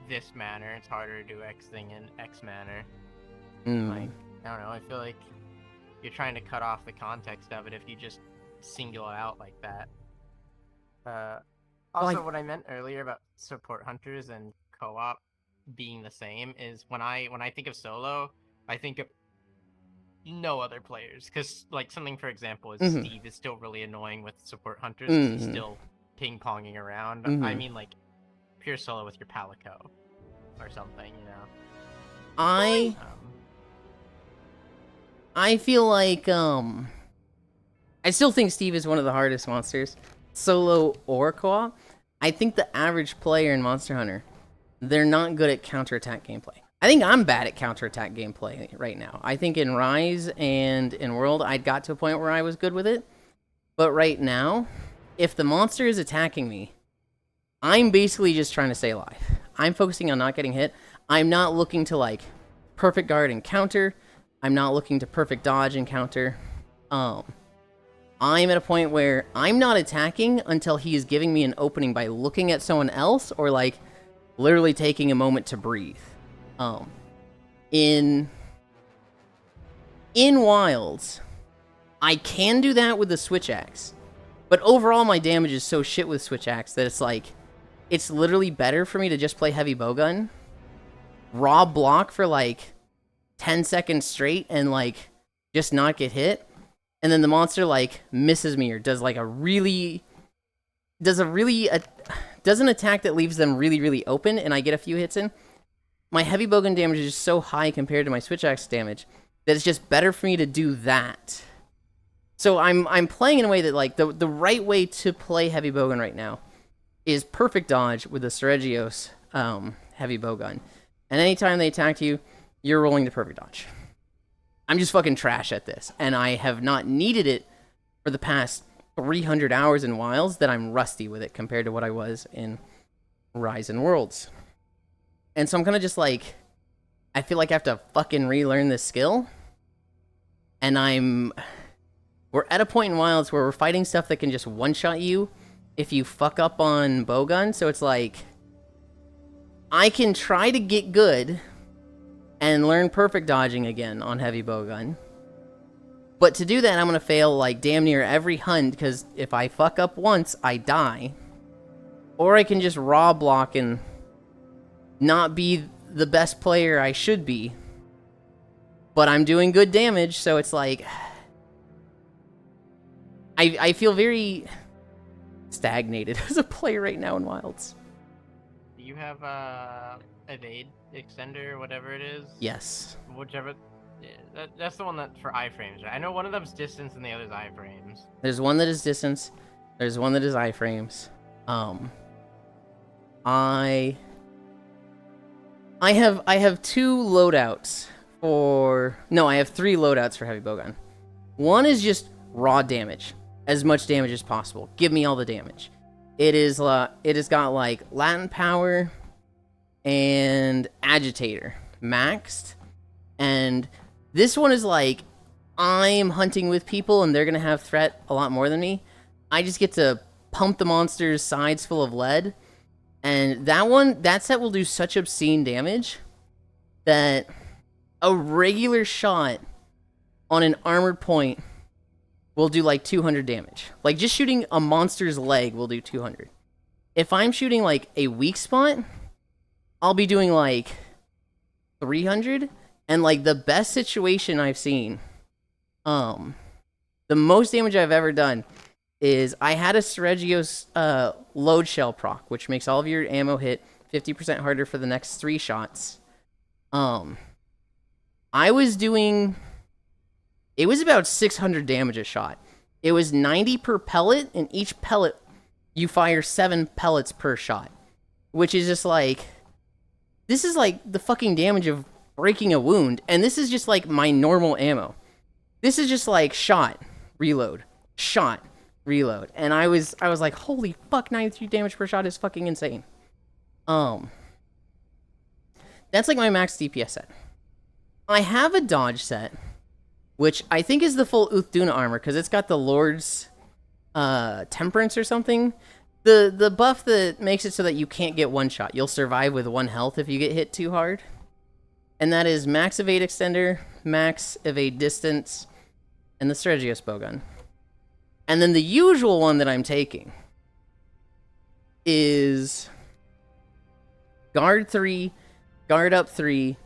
this manner. It's harder to do X thing in X manner. Like, I don't know. I feel like you're trying to cut off the context of it if you just single it out like that. Also, what I meant earlier about support hunters and co-op being the same is when I think of solo, I think of no other players, because like something, for example, is Steve is still really annoying with support hunters. He's still ping-ponging around. I mean, like pure solo with your Palico or something, you know. I feel like I still think Steve is one of the hardest monsters, solo or co-op. I think the average player in Monster Hunter, they're not good at counterattack gameplay. I think I'm bad at counterattack gameplay right now. I think in Rise and in World, I got to a point where I was good with it. But right now, if the monster is attacking me, I'm basically just trying to stay alive. I'm focusing on not getting hit. I'm not looking to like perfect guard and counter. I'm not looking to perfect dodge and counter. I'm at a point where I'm not attacking until he is giving me an opening by looking at someone else or like literally taking a moment to breathe. In Wilds, I can do that with the Switch Axe, but overall my damage is so shit with Switch Axe that it's like, it's literally better for me to just play heavy bowgun, raw block for like 10 seconds straight and like just not get hit, and then the monster like misses me or does like does an attack that leaves them really open and I get a few hits in. My heavy bowgun damage is just so high compared to my Switch Axe damage that it's just better for me to do that. So I'm playing in a way that like the right way to play heavy bowgun right now is perfect dodge with the Seregios heavy bowgun. And anytime they attack you, you're rolling the perfect dodge. I'm just fucking trash at this, and I have not needed it for the past 300 hours in Wilds that I'm rusty with it compared to what I was in Rise and Worlds. And so I'm kind of just like, I feel like I have to fucking relearn this skill. And we're at a point in Wilds where we're fighting stuff that can just one-shot you if you fuck up on bowgun. So it's like, I can try to get good and learn perfect dodging again on heavy bowgun. But to do that, I'm going to fail like damn near every hunt, because if I fuck up once, I die. Or I can just raw block and not be the best player I should be. But I'm doing good damage, so it's like, I feel very stagnated as a player right now in Wilds. Do you have evade extender, whatever it is? Yes. Whichever. Yeah, that's the one that for iframes, right? I know one of them's distance and the other's iframes. There's one that is distance. There's one that is iframes. I have two loadouts for... No, I have three loadouts for heavy bowgun. One is just raw damage. as much damage as possible. Give me all the damage. It has got like Latin power and agitator maxed, and this one is like, I'm hunting with people and they're gonna have threat a lot more than me. I just get to pump the monster's sides full of lead, and that set will do such obscene damage that a regular shot on an armored point will do like 200 damage. Like, just shooting a monster's leg will do 200. If I'm shooting like a weak spot, I'll be doing like 300. And like the best situation I've seen, the most damage I've ever done is I had a Seregios load shell proc, which makes all of your ammo hit 50% harder for the next 3 shots. I was doing, it was about 600 damage a shot. It was 90 per pellet, and each pellet you fire 7 pellets per shot, which is just like, this is like the fucking damage of breaking a wound, and this is just like my normal ammo. This is just like shot, reload, shot, reload, and I was like, holy fuck, 93 damage per shot is fucking insane. That's like my max DPS set. I have a dodge set, which I think is the full Uthduna armor, because it's got the Lord's Temperance or something. The buff that makes it so that you can't get one shot. You'll survive with 1 health if you get hit too hard. And that is max evade extender, max evade distance, and the Seregios bowgun. And then the usual one that I'm taking is guard 3, guard up 3,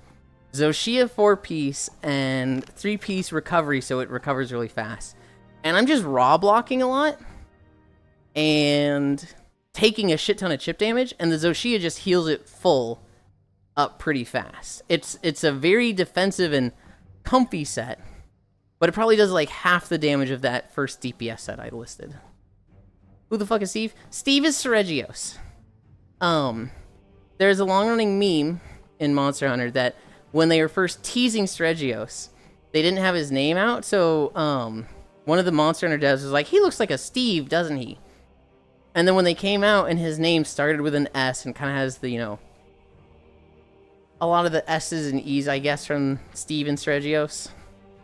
Zoshia 4-piece, and 3-piece recovery, so it recovers really fast. And I'm just raw blocking a lot and taking a shit ton of chip damage, and the Zoshia just heals it full up pretty fast. It's a very defensive and comfy set, but it probably does like half the damage of that first DPS set I listed. Who the fuck is Steve? Steve is Seregios. There's a long-running meme in Monster Hunter that when they were first teasing Seregios, they didn't have his name out, so one of the Monster Hunter devs was like, he looks like a Steve, doesn't he? And then when they came out and his name started with an S and kind of has the, you know, a lot of the S's and E's, I guess, from Steve and Seregios,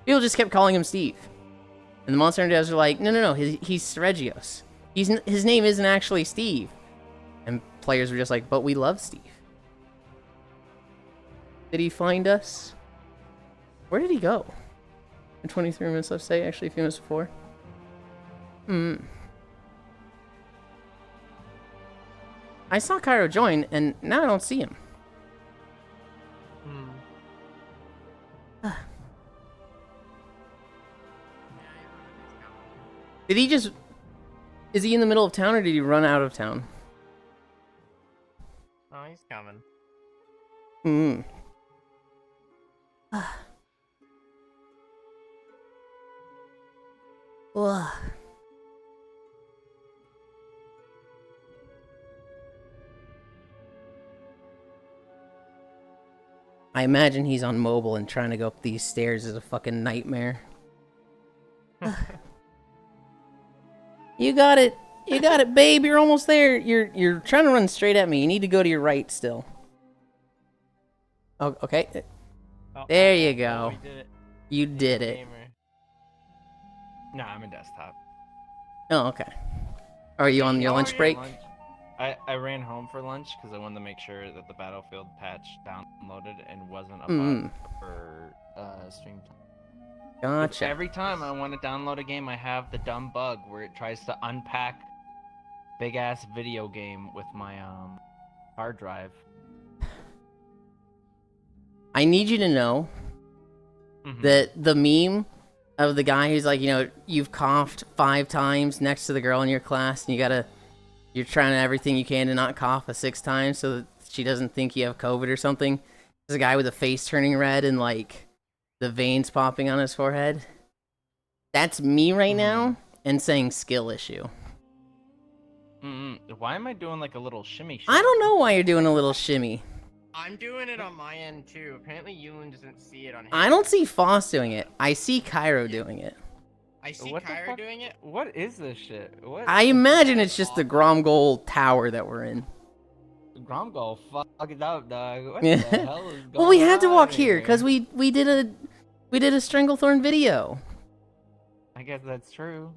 people just kept calling him Steve. And the Monster Hunter devs were like, no, he's Seregios. His name isn't actually Steve. And players were just like, but we love Steve. Did he find us? Where did he go? In 23 minutes, let's say, actually a few minutes before. I saw Cairo join, and now I don't see him. Did he just... Is he in the middle of town, or did he run out of town? Oh, he's coming. I imagine he's on mobile and trying to go up these stairs is a fucking nightmare. You got it. You got it, babe. You're almost there. You're trying to run straight at me. You need to go to your right still. Oh, okay. There you go. We did it. You did it. Nah, I'm a desktop. Oh, okay. Are you on your lunch break? I ran home for lunch because I wanted to make sure that the Battlefield patch downloaded and wasn't a bug for stream time. Gotcha. Every time I want to download a game, I have the dumb bug where it tries to unpack big ass video game with my hard drive. I need you to know that the meme of the guy who's like, you know, you've coughed 5 times next to the girl in your class, and you're trying everything you can to not cough 6 times so that she doesn't think you have COVID or something. There's a guy with a face turning red and like the veins popping on his forehead. That's me right now, and saying skill issue. Why am I doing like a little shimmy? I don't know why you're doing a little shimmy. I'm doing it on my end too. Apparently Yulind doesn't see it on his. I don't see Foss doing it. I see Cairo doing it. I see What the Kyra fuck? doing it. What is this shit? What? I imagine That it's is just the awful. Gromgol tower that we're in. Gromgol, fuck it up, dog. What the hell is going on? Well, we had to walk here here? because we did a Stranglethorn video. I guess that's true.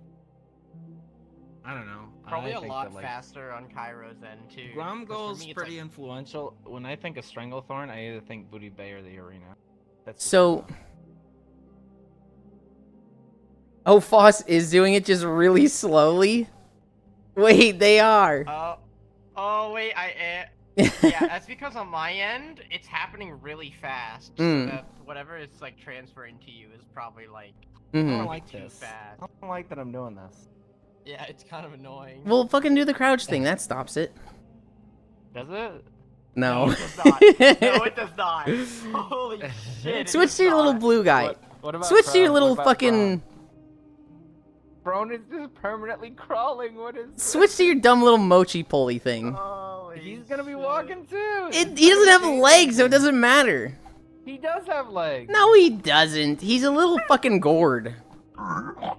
I don't know. Probably I a think lot that, like, faster on Kyro's end too. 'cause for Gromgol's me, it's pretty like, influential. When I think of Stranglethorn, I either think Booty Bay or the arena. That's just So, oh, Foss is doing it just really slowly. Wait, they are. oh wait, yeah, that's because on my end, it's happening really fast. So that whatever it's like transferring to you is probably like I don't Mhm. like too this. fast. I don't like that I'm doing this. Yeah, it's kind of annoying. Well, fucking do the crouch thing. That stops it. Does it? No. No, it does not. No, it does not. Holy shit. it Switch does to your little not. blue guy. What about Switch to your Prone? little What about fucking. Prone is just permanently crawling. What is this? Switch to your dumb little mochi pulley thing. Holy He's gonna be shit. walking too. He doesn't have legs, so it doesn't matter. He does have legs. No, he doesn't. He's a little fucking gourd. What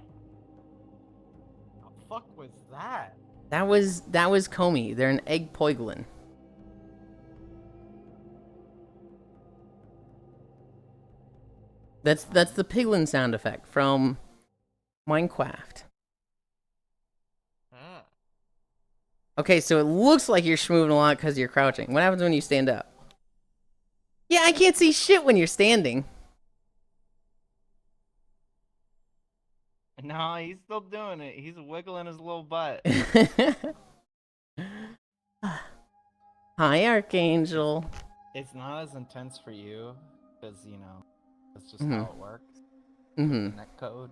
the fuck was that? That was Comey. They're an egg poiglin. That's the piglin sound effect from Minecraft. Ah. Okay, so it looks like you're moving a lot because you're crouching. What happens when you stand up? Yeah, I can't see shit when you're standing. No, he's still doing it. He's wiggling his little butt. Hi, Archangel. It's not as intense for you, because, you know, that's just Mhm. how it works. Mm-hmm. Net code.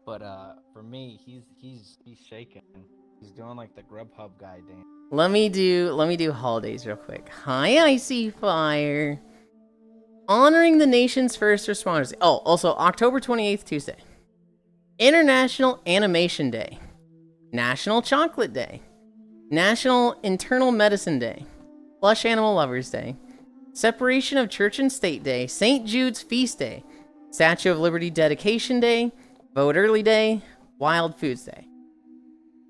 But for me, he's shaking. He's doing like the Grubhub guy dance. Let me do holidays real quick. Hi, Icy Fire. Honoring the nation's first responders. Oh, also October 28th, Tuesday. International Animation Day. National Chocolate Day. National Internal Medicine Day. Plush Animal Lovers Day. Separation of Church and State Day. St. Jude's Feast Day. Statue of Liberty Dedication Day. Vote Early Day. Wild Foods Day.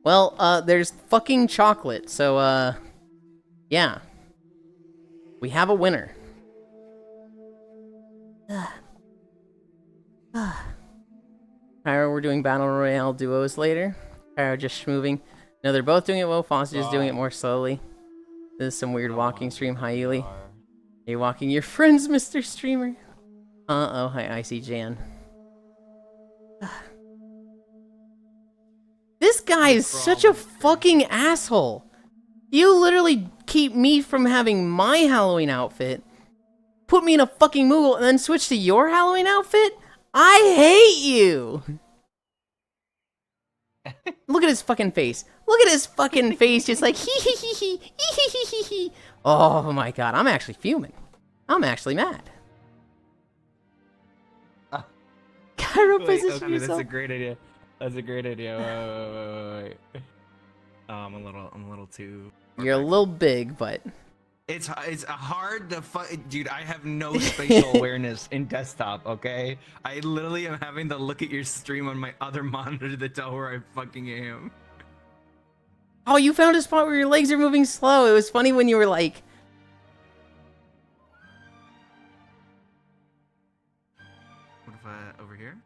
Well, there's fucking chocolate, so, yeah. We have a winner. Pyro, we're doing Battle Royale duos later. Pyro just schmoving. No, they're both doing it well. Foss is doing it more slowly. This is some weird walking stream. Hi, Yuli. Are you walking your friends, Mr. Streamer? Uh-oh, hi, Icy Jan. This guy is such a fucking asshole. You literally keep me from having my Halloween outfit, put me in a fucking Moogle, and then switch to your Halloween outfit? I hate you! Look at his fucking face. Look at his fucking face, just like hee hee hee hee hee hee hee hee. Oh my god, I'm actually fuming. I'm actually mad. Kyra, position yourself. That's a great idea. That's a great idea. Wait. I'm a little too. You're a little big, but it's hard to dude. I have no spatial awareness in desktop. Okay, I literally am having to look at your stream on my other monitor to tell where I fucking am. Oh, you found a spot where your legs are moving slow. It was funny when you were like. What if I over here?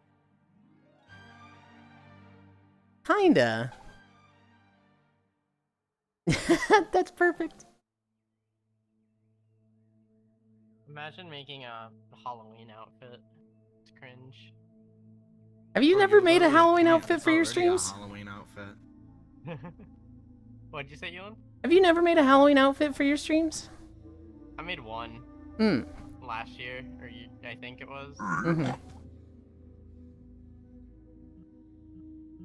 Kinda. That's perfect. Imagine making a Halloween outfit. It's cringe. Have you never made a Halloween outfit for your streams? Halloween outfit. What'd you say, Yulind? Have you never made a Halloween outfit for your streams? I made one. Hmm. Last year, I think it was. Mm-hmm.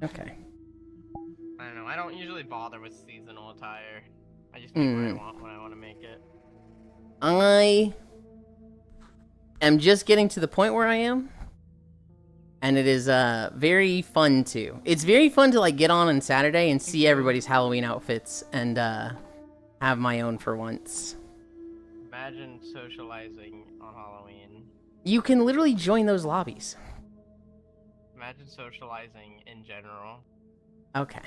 Okay. I don't know. I don't usually bother with seasonal attire. I just make what I want when I want to make it. I am just getting to the point where I am, and it is very fun too. It's very fun to like get on Saturday and see everybody's Halloween outfits and have my own for once. Imagine socializing on Halloween. You can literally join those lobbies. Imagine socializing in general. Okay.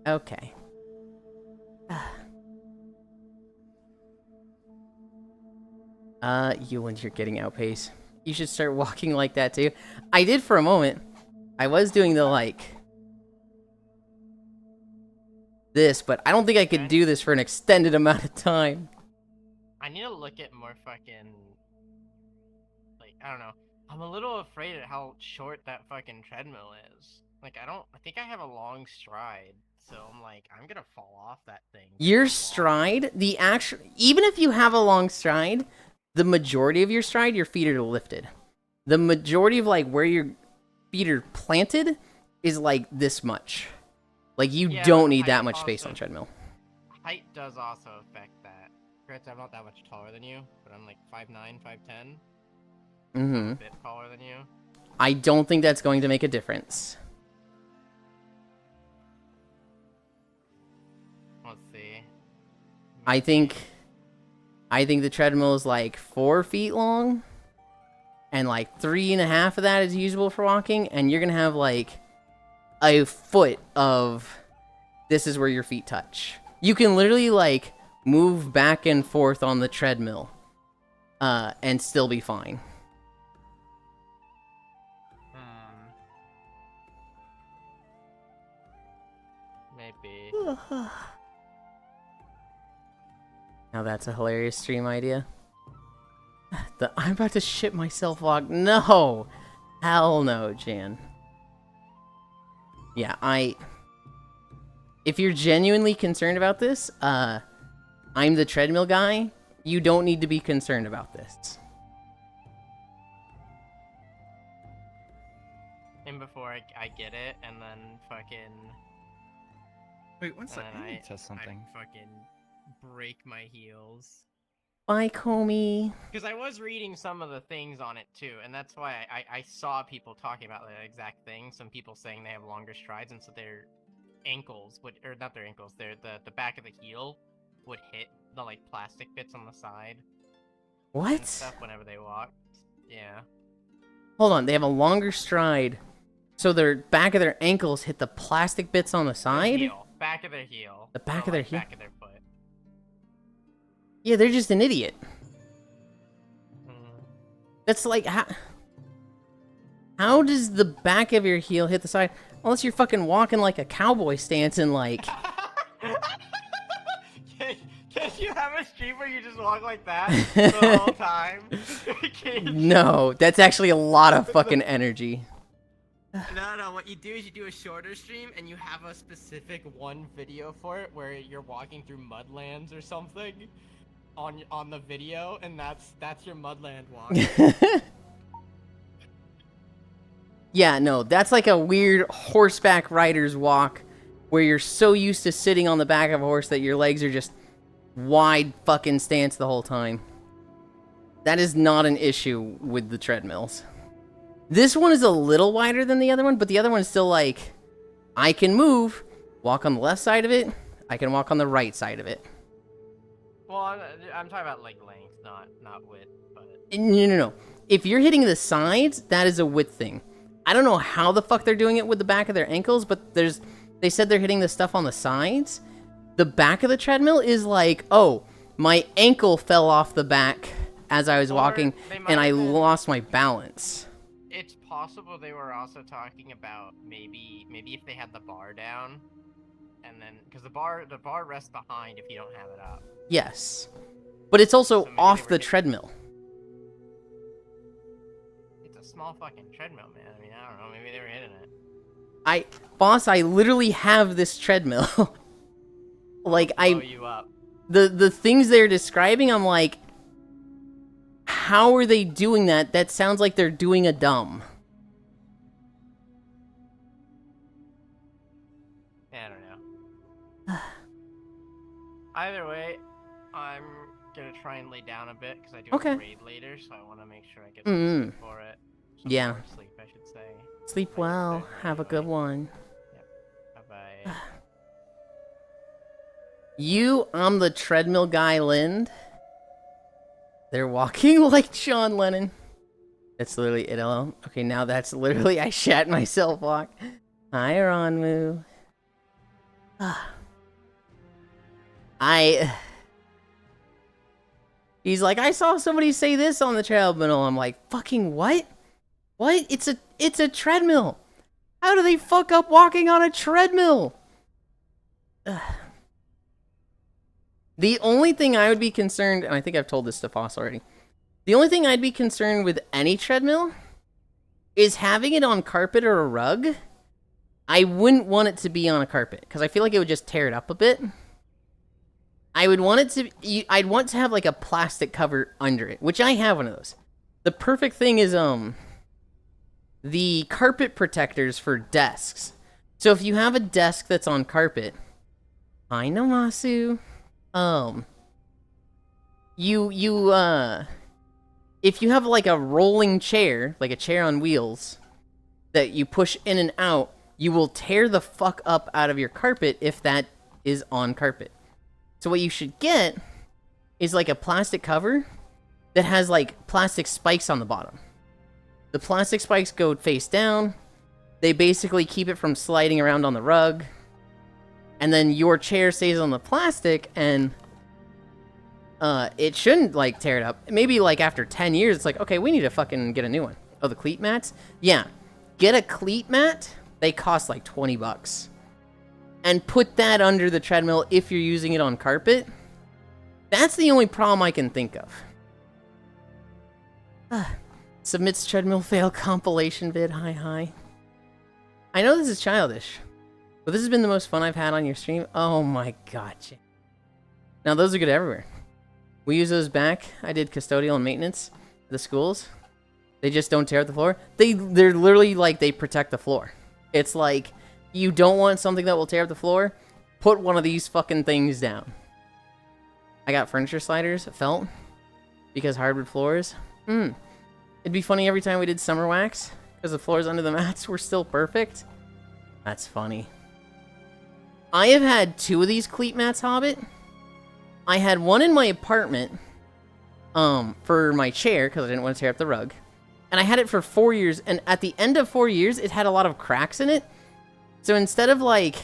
Okay. Yulind, you're getting outpaced. You should start walking like that too. I did for a moment. I was doing the like this, but I don't think I could do this for an extended amount of time. I need to look at more fucking, like, I don't know. I'm a little afraid at how short that fucking treadmill is. Like, I think I have a long stride, so I'm like, I'm gonna fall off that thing. Your stride, even if you have a long stride, the majority of your stride, your feet are lifted. The majority of like where your feet are planted is like this much. Like you don't need that much space on treadmill. Height does also affect that. Granted, I'm not that much taller than you, but I'm like 5'9", 5'10". Mm-hmm. A bit taller than you. I don't think that's going to make a difference. Let's see. I think the treadmill is like 4 feet long, and like 3.5 of that is usable for walking, and you're gonna have like a foot of this is where your feet touch. You can literally like move back and forth on the treadmill, and still be fine. Maybe. Now that's a hilarious stream idea. I'm about to shit myself vlog. No! Hell no, Jan. Yeah, if you're genuinely concerned about this, I'm the treadmill guy. You don't need to be concerned about this. And before I get it, and then fucking... Wait, one second. And I need to test something. I fucking break my heels. Bye, Comey. Because I was reading some of the things on it too, and that's why I saw people talking about that exact thing. Some people saying they have longer strides, and so their ankles would, or not their ankles, the back of the heel would hit the like plastic bits on the side. What? And stuff whenever they walked. Yeah. Hold on, they have a longer stride, so their back of their ankles hit the plastic bits on the side? Heel. Back of their heel. The back of their heel? Back of their foot. Yeah, they're just an idiot. That's like, how does the back of your heel hit the side? Unless you're fucking walking like a cowboy stance and like... Can you have a stream where you just walk like that the whole time? No, that's actually a lot of fucking energy. No, what you do is you do a shorter stream and you have a specific one video for it where you're walking through mudlands or something on the video, and that's your mudland walk. Yeah, no, that's like a weird horseback rider's walk where you're so used to sitting on the back of a horse that your legs are just wide fucking stance the whole time. That is not an issue with the treadmills. This one is a little wider than the other one, but the other one is still like, I can move, walk on the left side of it, I can walk on the right side of it. Well, I'm talking about leg length, not width, but... No. If you're hitting the sides, that is a width thing. I don't know how the fuck they're doing it with the back of their ankles, but they said they're hitting the stuff on the sides. The back of the treadmill is like, oh, my ankle fell off the back as I was walking, and I lost my balance. It's possible they were also talking about maybe if they had the bar down, and then because the bar rests behind if you don't have it up. Yes, but it's also So off the treadmill. It's a small fucking treadmill, man. I mean, I don't know. Maybe they were hitting it. Boss, I literally have this treadmill. Like Blow you up. The things they're describing, I'm like, how are they doing that? That sounds like they're doing a dumb. I don't know. Either way, I'm gonna try and lay down a bit because I do have a raid later, so I want to make sure I get some sleep for it. Yeah. More sleep, I should say. Sleep well. Have a good one. Yep. Bye-bye. I'm the treadmill guy, Lind. They're walking like John Lennon. That's literally it, LL. Okay, now that's literally I shat myself walk. Hi, Ronmu. He's like, I saw somebody say this on the treadmill. I'm like, fucking what? What? It's a treadmill. How do they fuck up walking on a treadmill? The only thing I would be concerned, and I think I've told this to Foss already, the only thing I'd be concerned with any treadmill is having it on carpet or a rug. I wouldn't want it to be on a carpet, because I feel like it would just tear it up a bit. I would want it to, I'd want to have like a plastic cover under it, which I have one of those. The perfect thing is, the carpet protectors for desks. So if you have a desk that's on carpet, I know Masu, if you have like a rolling chair, like a chair on wheels, that you push in and out, you will tear the fuck up out of your carpet if that is on carpet. So what you should get is like a plastic cover that has like plastic spikes on the bottom. The plastic spikes go face down. They basically keep it from sliding around on the rug. And then your chair stays on the plastic, and it shouldn't like tear it up. Maybe like after 10 years, it's like, okay, we need to fucking get a new one. Oh, the cleat mats? Yeah. Get a cleat mat. They cost like 20 bucks. And put that under the treadmill if you're using it on carpet. That's the only problem I can think of. Submits treadmill fail compilation vid. Hi. I know this is childish, but this has been the most fun I've had on your stream. Oh my god. Now those are good everywhere. We use those back. I did custodial and maintenance at the schools. They just don't tear up the floor. They're literally like they protect the floor. It's like, you don't want something that will tear up the floor? Put one of these fucking things down. I got furniture sliders, felt, because hardwood floors. It'd be funny every time we did summer wax, because the floors under the mats were still perfect. That's funny. I have had 2 of these cleat mats, Hobbit. I had one in my apartment, for my chair, because I didn't want to tear up the rug. And I had it for 4 years, and at the end of 4 years, it had a lot of cracks in it. So instead of, like,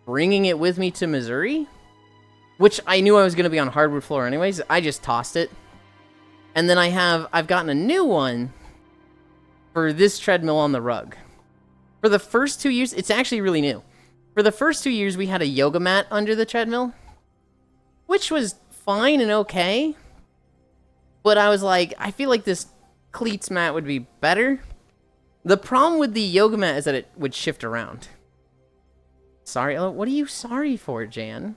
bringing it with me to Missouri, which I knew I was going to be on hardwood floor anyways, I just tossed it. And then I've gotten a new one for this treadmill on the rug. For the first 2 years, it's actually really new. For the first 2 years, we had a yoga mat under the treadmill, which was fine and okay. But I was like, I feel like this cleats mat would be better. The problem with the yoga mat is that it would shift around. Sorry, what are you sorry for, Jan?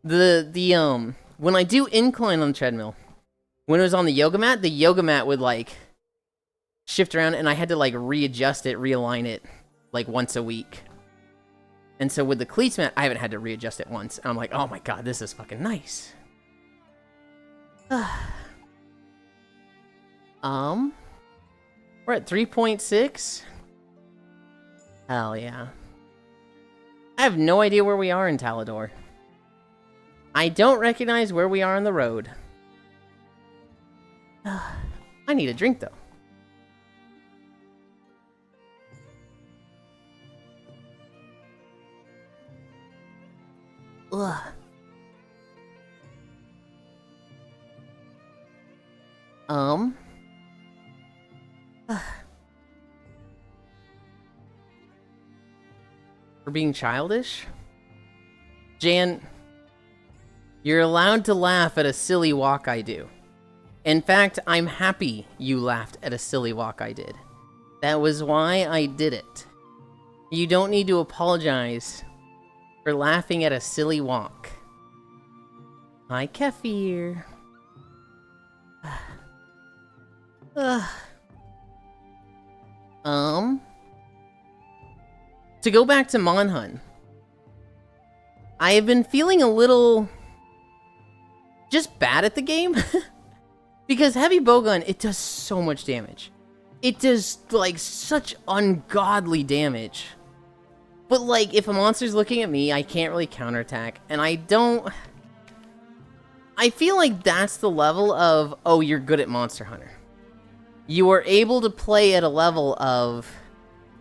When I do incline on the treadmill, when it was on the yoga mat would like shift around, and I had to like readjust it, realign it like once a week. And so with the cleats mat, I haven't had to readjust it once. And I'm like, oh my god, this is fucking nice. We're at 3.6. Hell yeah. I have no idea where we are in Talador. I don't recognize where we are on the road. I need a drink, though. Ugh. For being childish? Jan, you're allowed to laugh at a silly walk I do. In fact, I'm happy you laughed at a silly walk I did. That was why I did it. You don't need to apologize for laughing at a silly walk. Hi, Kefir. To go back to Monhun, I have been feeling a little just bad at the game. Because heavy bowgun, it does so much damage. It does, like, such ungodly damage. But, like, if a monster's looking at me, I can't really counterattack. And I feel like that's the level of, oh, you're good at Monster Hunter. you are able to play at a level of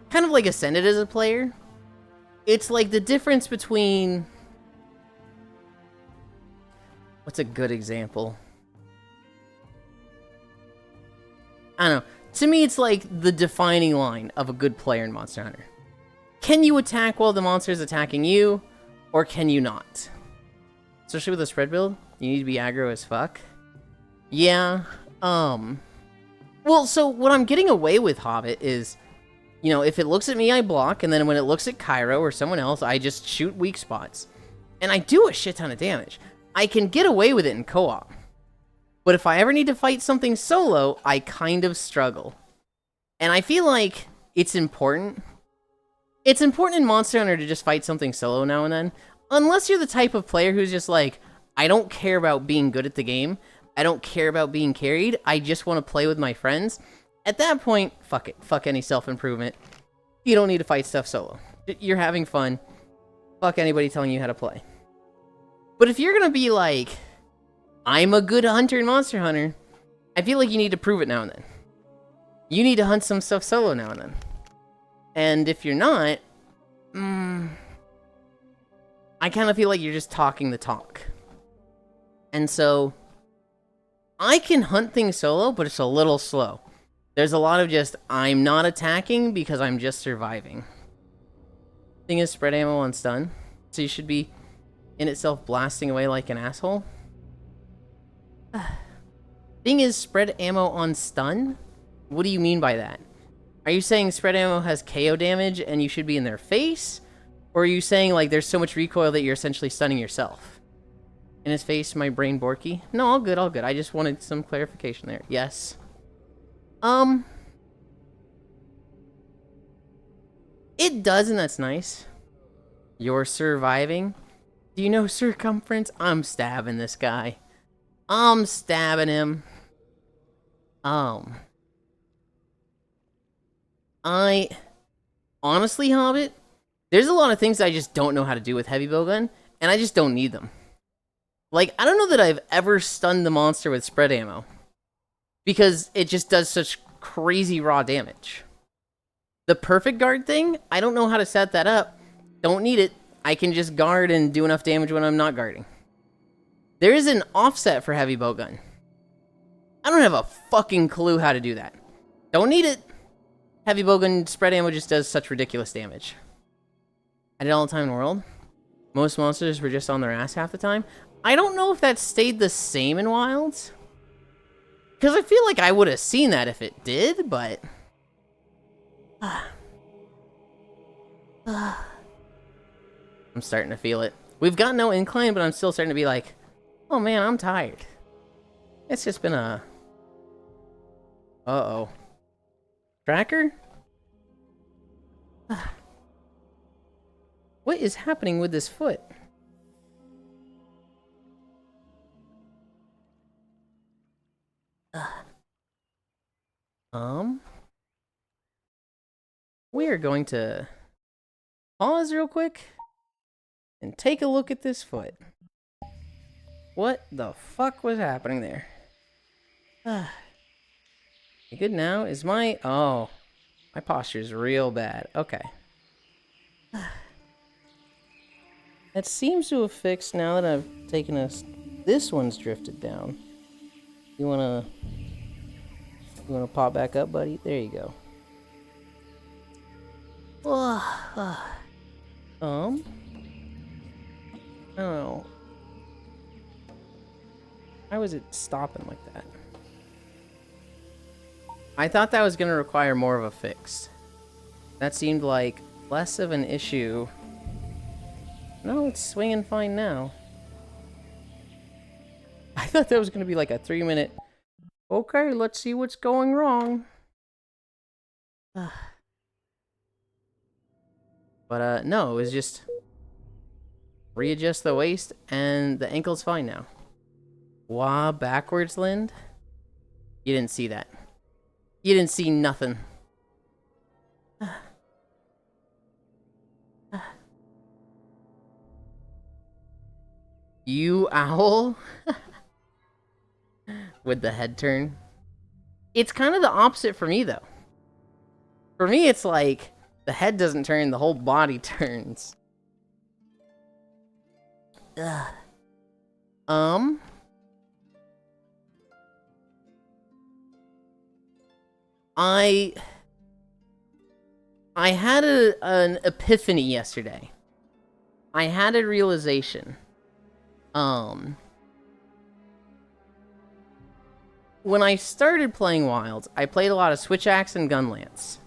kind of like Ascended as a player. It's like the difference between... What's a good example? I don't know. To me, it's like the defining line of a good player in Monster Hunter. Can you attack while the monster is attacking you, or can you not? Especially with a spread build, you need to be aggro as fuck. Yeah, well, so what I'm getting away with, Hobbit, is, you know, if it looks at me, I block, and then when it looks at Cairo or someone else, I just shoot weak spots. And I do a shit ton of damage. I can get away with it in co-op. But if I ever need to fight something solo, I kind of struggle. And I feel like it's important. It's important in Monster Hunter to just fight something solo now and then. Unless you're the type of player who's just like, I don't care about being good at the game. I don't care about being carried. I just want to play with my friends. At that point, fuck it. Fuck any self-improvement. You don't need to fight stuff solo. You're having fun. Fuck anybody telling you how to play. But if you're going to be like, I'm a good hunter in Monster Hunter, I feel like you need to prove it now and then. You need to hunt some stuff solo now and then. And if you're not, I kind of feel like you're just talking the talk. And so, I can hunt things solo, but it's a little slow. There's a lot of just, I'm not attacking because I'm just surviving. Thing is, spread ammo on stun. So you should be in itself blasting away like an asshole. Thing is, spread ammo on stun? What do you mean by that? Are you saying spread ammo has KO damage and you should be in their face? Or are you saying like there's so much recoil that you're essentially stunning yourself? In his face, my brain borky? No, all good, all good. I just wanted some clarification there. Yes. It does, and that's nice. You're surviving. Do you know circumference? I'm stabbing this guy. I'm stabbing him. Honestly, Hobbit, there's a lot of things I just don't know how to do with heavy bowgun, and I just don't need them. Like, I don't know that I've ever stunned the monster with spread ammo, because it just does such crazy raw damage. The perfect guard thing, I don't know how to set that up. Don't need it. I can just guard and do enough damage when I'm not guarding. There is an offset for heavy bowgun. I don't have a fucking clue how to do that. Don't need it. Heavy bowgun spread ammo just does such ridiculous damage. I did all the time in the world. Most monsters were just on their ass half the time. I don't know if that stayed the same in Wilds. Because I feel like I would have seen that if it did, but... I'm starting to feel it. We've got no incline, but I'm still starting to be like, oh man, I'm tired. It's just been a... Uh-oh. Tracker? What is happening with this foot? We are going to pause real quick and take a look at this foot. What the fuck was happening there? You good now? Is my... Oh. My posture's real bad. Okay. That seems to have fixed now that I've taken us... This one's drifted down. You wanna pop back up, buddy? There you go. I don't know. Why was it stopping like that? I thought that was going to require more of a fix. That seemed like less of an issue. No, it's swinging fine now. I thought that was going to be like a 3-minute... Okay, let's see what's going wrong. But, no, it was just... Readjust the waist, and the ankle's fine now. Wah, backwards, Lind? You didn't see that. You didn't see nothing. You owl? With the head turn. It's kind of the opposite for me, though. For me, it's like the head doesn't turn, the whole body turns. Ugh. I had an epiphany yesterday. I had a realization. When I started playing Wilds, I played a lot of Switch Axe and Gun Lance.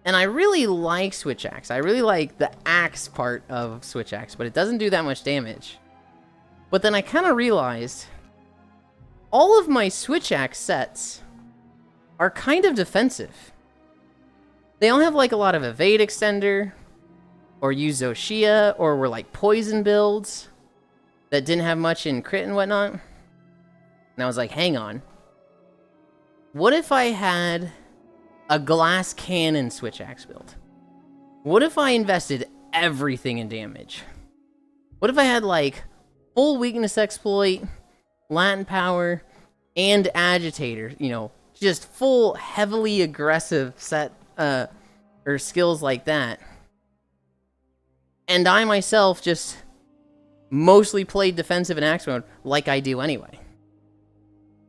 And I really like Switch Axe. I really like the axe part of Switch Axe, but it doesn't do that much damage. But then I kind of realized all of my Switch Axe sets are kind of defensive. They all have like a lot of evade extender, or use Zoshia, or were like poison builds that didn't have much in crit and whatnot. And I was like, hang on. What if I had a glass cannon Switch Axe build? What if I invested everything in damage? What if I had like full weakness exploit, Latin power, and agitator, you know, just full heavily aggressive set or skills like that. And I myself just mostly played defensive in axe mode like I do anyway.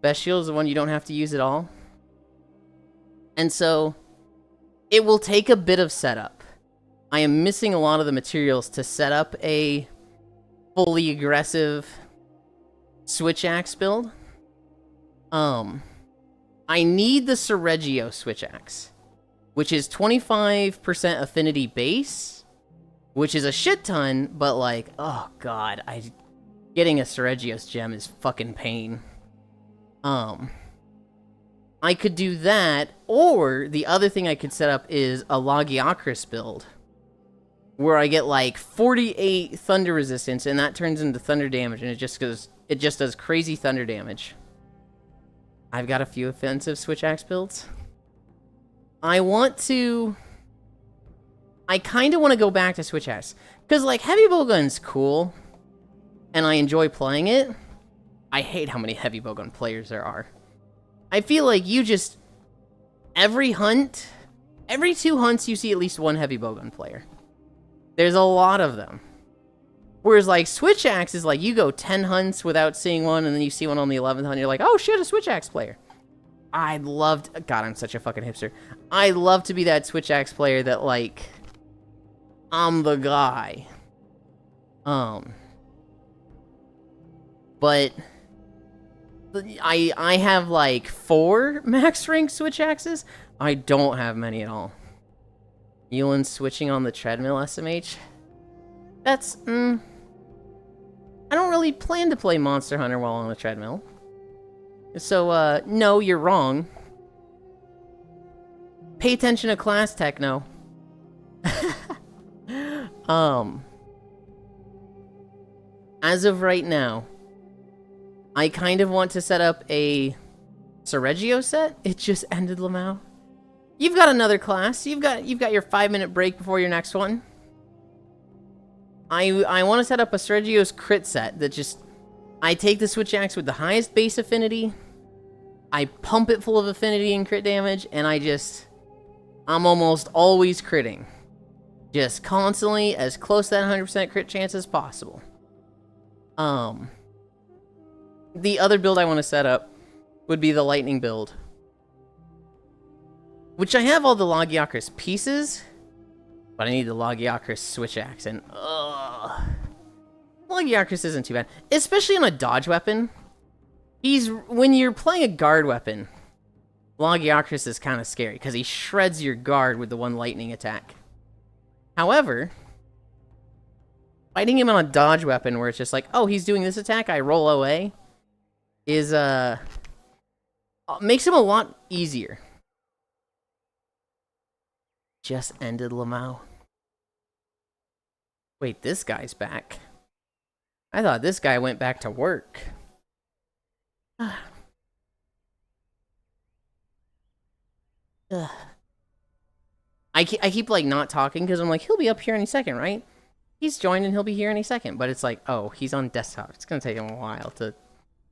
Best shield is the one you don't have to use at all. And so it will take a bit of setup. I am missing a lot of the materials to set up a fully aggressive Switch Axe build. I need the Serregio Switch Axe, which is 25% affinity base, which is a shit ton, but like, oh god, getting a Serregio's gem is fucking pain. I could do that, or the other thing I could set up is a Logiocris build, where I get like 48 thunder resistance, and that turns into thunder damage, and it just does crazy thunder damage. I've got a few offensive Switch Axe builds. I kind of want to go back to Switch Axe, because like heavy bowgun's cool, and I enjoy playing it. I hate how many heavy bowgun players there are. I feel like every 2 hunts you see at least one heavy bowgun player. There's a lot of them. Whereas like Switch Axe is like you go 10 hunts without seeing one, and then you see one on the 11th hunt, and you're like, oh shit, a Switch Axe player. God, I'm such a fucking hipster. I love to be that Switch Axe player that like, I'm the guy. But I have like 4 max rank Switch Axes. I don't have many at all. Yulind switching on the treadmill SMH. That's, I don't really plan to play Monster Hunter while on the treadmill. So, no, you're wrong. Pay attention to class, Techno. As of right now, I kind of want to set up a Serregio set. It just ended, Lamau. You've got another class. You've got your 5-minute break before your next one. I want to set up a Serregio's crit set that just... I take the Switch Axe with the highest base affinity, I pump it full of affinity and crit damage, and I'm almost always critting. Just constantly as close to that 100% crit chance as possible. The other build I want to set up would be the lightning build, which I have all the Logiocris pieces, but I need the Logiocris Switch Axe, and Logiocris isn't too bad, especially on a dodge weapon. When you're playing a guard weapon, Logiocris is kind of scary because he shreds your guard with the one lightning attack. However, fighting him on a dodge weapon where it's just like, oh, he's doing this attack, I roll away, is makes him a lot easier. Just ended, Lamau. Wait, this guy's back. I thought this guy went back to work. I keep like not talking because I'm like, he'll be up here any second, right? He's joined and he'll be here any second. But it's like, oh, he's on desktop. It's gonna take him a while to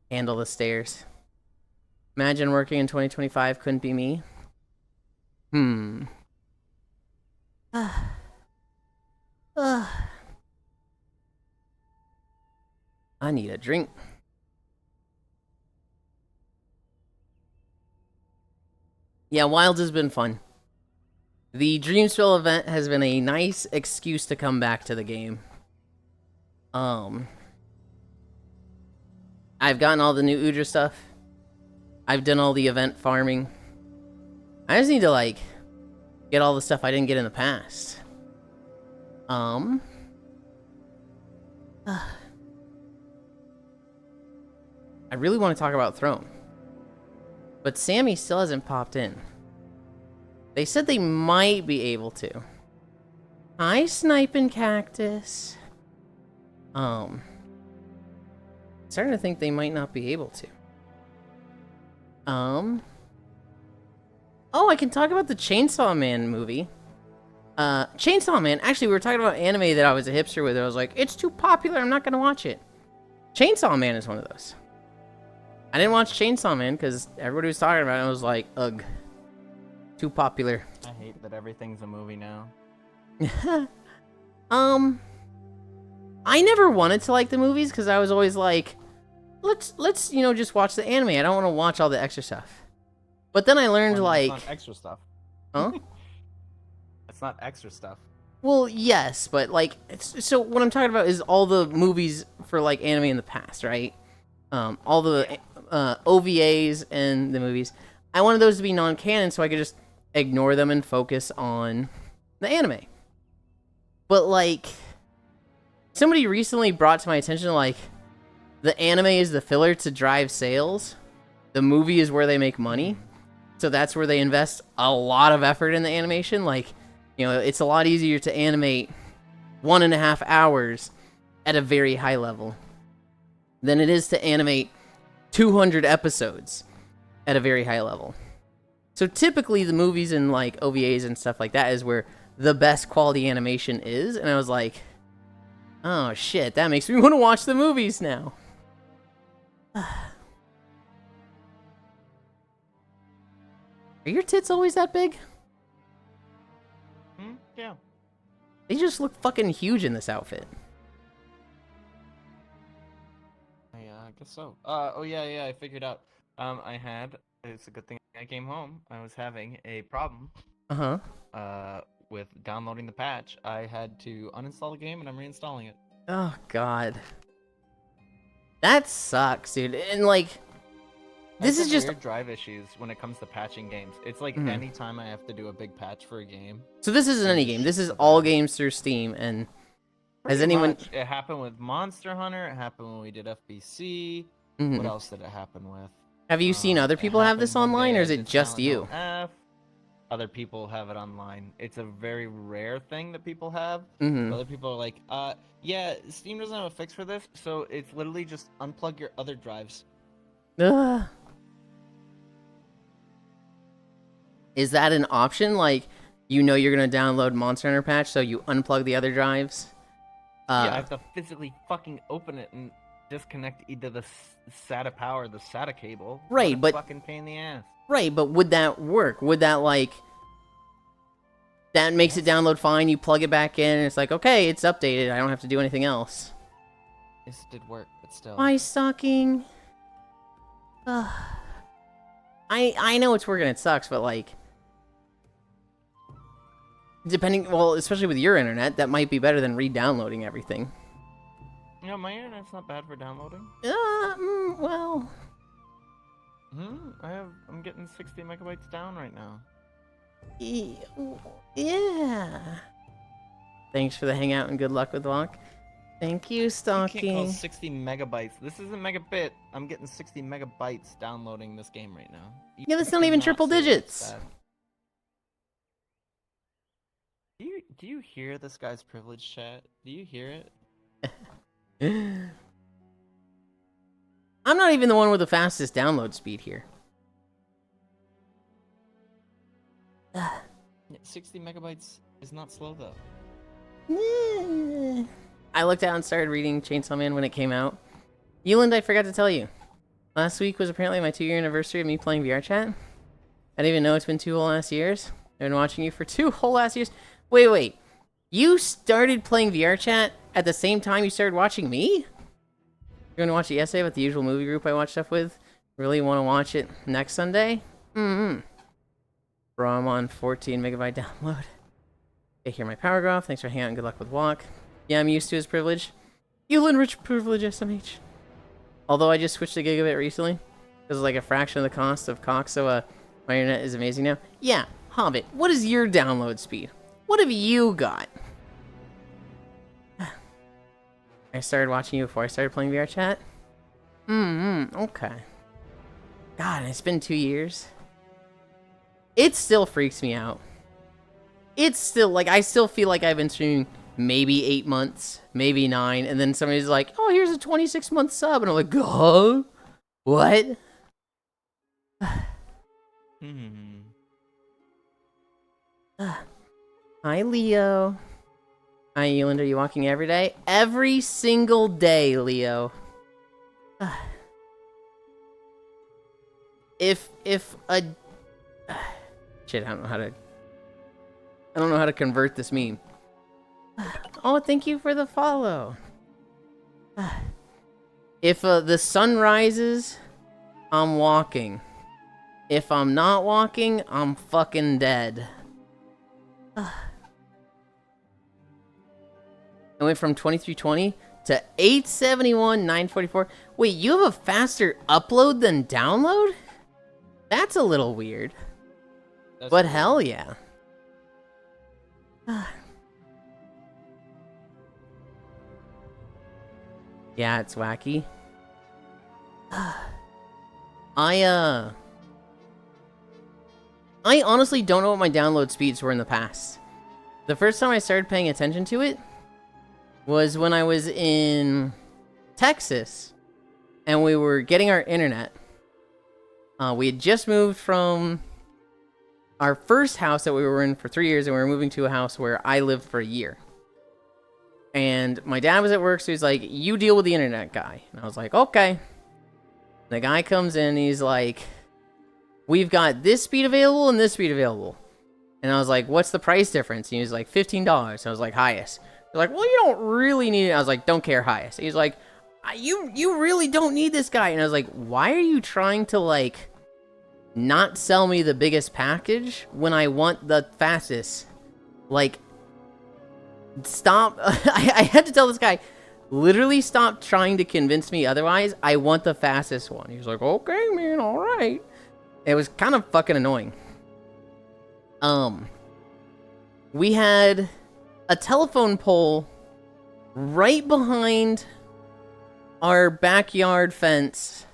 handle the stairs. Imagine working in 2025 couldn't be me. Hmm. I need a drink. Yeah, Wilds has been fun. The Dreamsville event has been a nice excuse to come back to the game. I've gotten all the new Udra stuff. I've done all the event farming. I just need to, like, get all the stuff I didn't get in the past. I really want to talk about Throne. But Sammy still hasn't popped in. They said they might be able to. Hi, Sniping Cactus. Starting to think they might not be able to. Oh, I can talk about the Chainsaw Man movie. Chainsaw Man, actually, we were talking about anime that I was a hipster with. I was like, it's too popular, I'm not gonna watch it. Chainsaw Man is one of those. I didn't watch Chainsaw Man because everybody was talking about it and I was like, ugh. Too popular. I hate that everything's a movie now. I never wanted to like the movies because I was always like, let's just watch the anime. I don't want to watch all the extra stuff. But then I learned Well, like, it's not extra stuff. huh? It's not extra stuff. Well, yes, but like, so what I'm talking about is all the movies for like anime in the past, right? All the OVAs and the movies. I wanted those to be non-canon so I could just ignore them and focus on the anime. But like, somebody recently brought to my attention like, the anime is the filler to drive sales. The movie is where they make money. So that's where they invest a lot of effort in the animation. Like, it's a lot easier to animate 1.5 hours at a very high level than it is to animate 200 episodes at a very high level. So typically the movies and like OVAs and stuff like that is where the best quality animation is. And I was like, oh shit, that makes me want to watch the movies now. Are your tits always that big? Yeah. They just look fucking huge in this outfit. I guess so. Oh yeah, I figured out. It's a good thing I came home. I was having a problem. With downloading the patch. I had to uninstall the game and I'm reinstalling it. Oh god. That sucks, dude. And like, this is just weird drive issues when it comes to patching games. It's like anytime I have to do a big patch for a game. So this isn't any game. This is all games through Steam. And has anyone? It happened with Monster Hunter. It happened when we did FBC. What else did it happen with? Have you seen other people have this online, or is it just you? Other people have it online. It's a very rare thing that people have. Other people are like, yeah, Steam doesn't have a fix for this, so it's literally just unplug your other drives. Is that an option? Like, you're gonna download Monster Hunter patch, so you unplug the other drives? Yeah, I have to physically fucking open it and disconnect either the SATA power or the SATA cable. Right, but fucking pain in the ass. Right, but would that work? Would that like that makes it download fine? You plug it back in, and it's like, okay, it's updated. I don't have to do anything else. This did work, but still. Why stalking? I know it's working. It sucks, but like, especially with your internet, that might be better than re-downloading everything. My internet's not bad for downloading. Well. I'm getting 60 megabytes down right now. Yeah. Thanks for the hangout and good luck with Walk. Thank you, You stalking. can't call 60 megabytes. This isn't megabit. I'm getting 60 megabytes downloading this game right now. Yeah, that's not even triple digits. Do you hear this guy's privilege chat? Do you hear it? I'm not even the one with the fastest download speed here. 60 megabytes is not slow though. I looked out and started reading Chainsaw Man when it came out. Yulind, I forgot to tell you. Last week was apparently my 2-year anniversary of me playing VR chat. I didn't even know it's been 2 whole ass years. I've been watching you for 2 whole ass years. Wait. You started playing VR chat at the same time you started watching me? You're gonna watch the essay about the usual movie group I watch stuff with? Really want to watch it next Sunday? Bro, I'm on 14 megabyte download. Okay, here my power graph. Thanks for hanging out and good luck with walk. Yeah, I'm used to his privilege. Yulind rich privilege, SMH. Although I just switched to gigabit recently. Because it's like a fraction of the cost of Cox, so my internet is amazing now. Yeah, Hobbit, what is your download speed? What have you got? I started watching you before I started playing VR chat? Okay. God, it's been 2 years. It still freaks me out. It's still, like, I still feel like I've been streaming maybe 8 months, maybe 9, and then somebody's like, oh, here's a 26-month sub, and I'm like, oh, what? Hi, Leo. Hi, Yulind, are you walking every day? Every single day, Leo. If a... Shit, I don't know how to convert this meme. Oh, thank you for the follow. If the sun rises, I'm walking. If I'm not walking, I'm fucking dead. I went from 2320 to 871, 944. Wait, you have a faster upload than download? That's a little weird. But hell yeah. Yeah, it's wacky. I honestly don't know what my download speeds were in the past. The first time I started paying attention to it was when I was in Texas and we were getting our internet. We had just moved from our first house that we were in for 3 years, and we were moving to a house where I lived for a year. And my dad was at work, so he's like, you deal with the internet guy. And I was like, okay. The guy comes in, he's like, we've got this speed available and this speed available. And I was like, what's the price difference? And he was like, $15. I was like, highest. He's like, well, you don't really need it. I was like, don't care, highest. He's like, you really don't need this guy. And I was like, why are you trying to, like, not sell me the biggest package when I want the fastest? Like, stop. I had to tell this guy, literally stop trying to convince me otherwise. I want the fastest one. He was like, okay, man, all right. It was kind of fucking annoying. We had a telephone pole right behind our backyard fence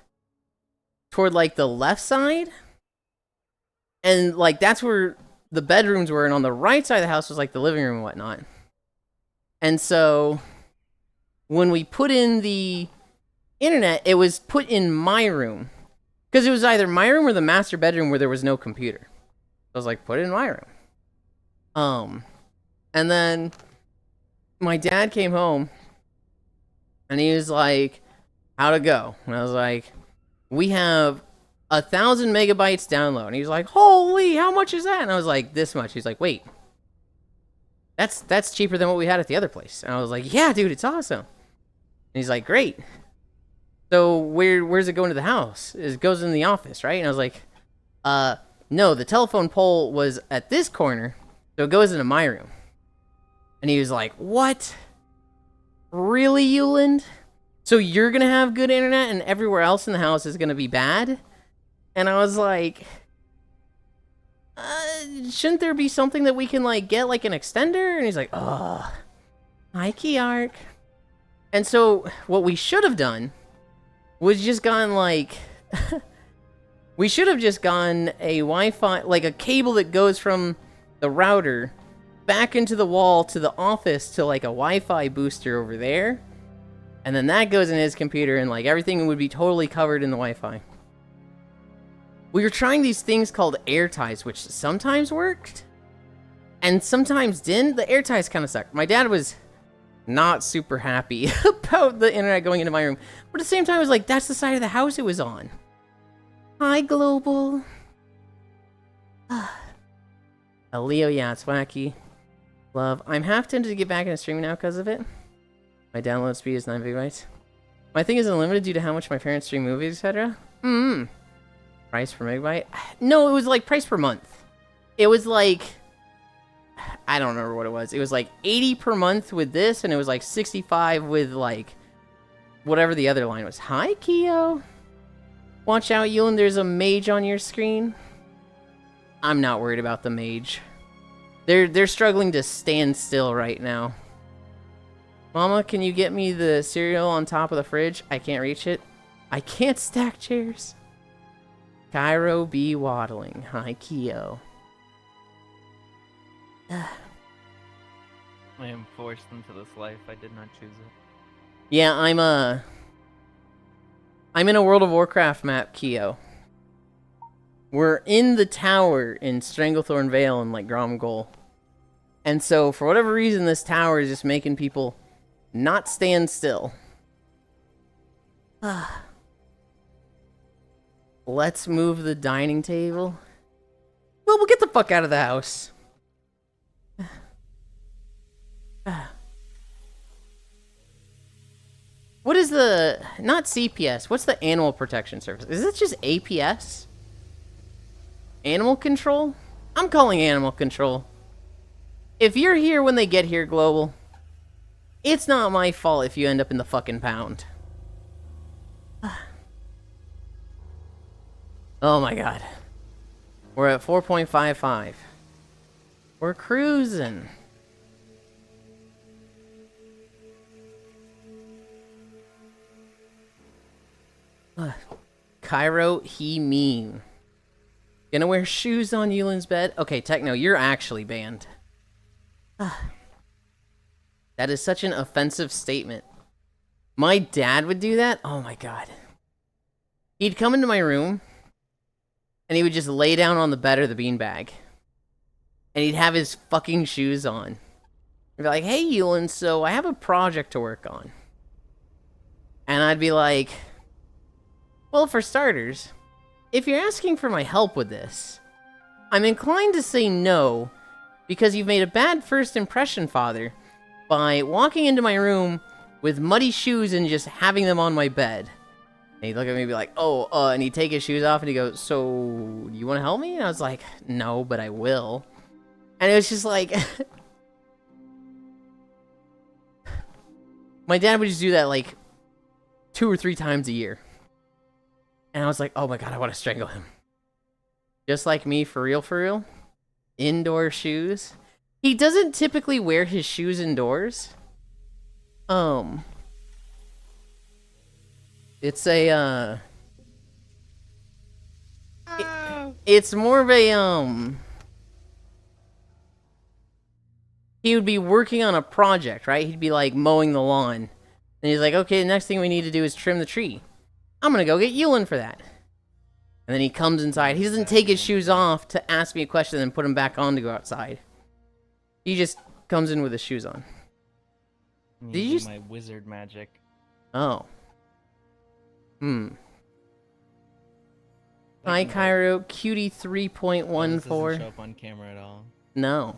toward, like, the left side. And, like, that's where the bedrooms were, and on the right side of the house was, like, the living room and whatnot. And so when we put in the internet, it was put in my room. Because it was either my room or the master bedroom where there was no computer. I was like, put it in my room. And then my dad came home and he was like, how'd it go? And I was like, we have 1,000 megabytes download. And he was like, holy, how much is that? And I was like, this much. He's like, wait, that's cheaper than what we had at the other place. And I was like, yeah, dude, it's awesome. And he's like, great. So where's it going to the house? It goes in the office, right? And I was like, no, the telephone pole was at this corner, so it goes into my room. And he was like, what? Really, Yulind? So you're gonna have good internet and everywhere else in the house is gonna be bad? And I was like, shouldn't there be something that we can, like, get, like, an extender? And he's like, oh, hi, Kiark. And so what we should have done was just gone, like, we should have just gone a Wi-Fi, like a cable that goes from the router back into the wall to the office to, like, a Wi-Fi booster over there. And then that goes in his computer and, like, everything would be totally covered in the Wi-Fi. We were trying these things called air ties, which sometimes worked and sometimes didn't. The air ties kind of sucked. My dad was not super happy about the internet going into my room. But at the same time, I was like, that's the side of the house it was on. Hi, Global. Leo, yeah, it's wacky. Love. I'm half tempted to get back into streaming now because of it. My download speed is 9 gigabytes. My thing is unlimited due to how much my parents stream movies, etc. Price per megabyte? No, it was like price per month. It was like... I don't remember what it was. It was like 80 per month with this, and it was like 65 with like... whatever the other line was. Hi, Keo. Watch out, Yulind, there's a mage on your screen. I'm not worried about the mage. They're struggling to stand still right now. Mama, can you get me the cereal on top of the fridge? I can't reach it. I can't stack chairs. Cairo B. Waddling. Hi, Keo. I am forced into this life. I did not choose it. Yeah, I'm in a World of Warcraft map, Keo. We're in the tower in Stranglethorn Vale and like Gromgol. And so, for whatever reason, this tower is just making people not stand still. Let's move the dining table. Well, we'll get the fuck out of the house. What is the... not CPS. What's the Animal Protection Service? Is it just APS? Animal Control? I'm calling Animal Control. If you're here when they get here, Global, it's not my fault if you end up in the fucking pound. Oh my god. We're at 4.55. We're cruising. Cairo, he mean. Gonna wear shoes on Yulind's bed? Okay, Techno, you're actually banned. That is such an offensive statement. My dad would do that? Oh my god. He'd come into my room, and he would just lay down on the bed or the beanbag. And he'd have his fucking shoes on. He'd be like, hey, Yulind, so I have a project to work on. And I'd be like, well, for starters, if you're asking for my help with this, I'm inclined to say no, because you've made a bad first impression, Father, by walking into my room with muddy shoes and just having them on my bed. And he'd look at me and be like, oh, and he'd take his shoes off and he'd go, so, you want to help me? And I was like, no, but I will. And it was just like... my dad would just do that like 2 or 3 times a year. And I was like, oh my god, I want to strangle him. Just like me, for real, for real. Indoor shoes. He doesn't typically wear his shoes indoors. It's a, it's more of a, he would be working on a project, right? He'd be like mowing the lawn. And he's like, okay, the next thing we need to do is trim the tree. I'm gonna go get Yulind for that. And then he comes inside. He doesn't take his shoes off to ask me a question and then put them back on to go outside. He just comes in with his shoes on. Did you use my wizard magic? Oh. Hi, Cairo. Cutie 3.14. This doesn't show up on camera at all. No.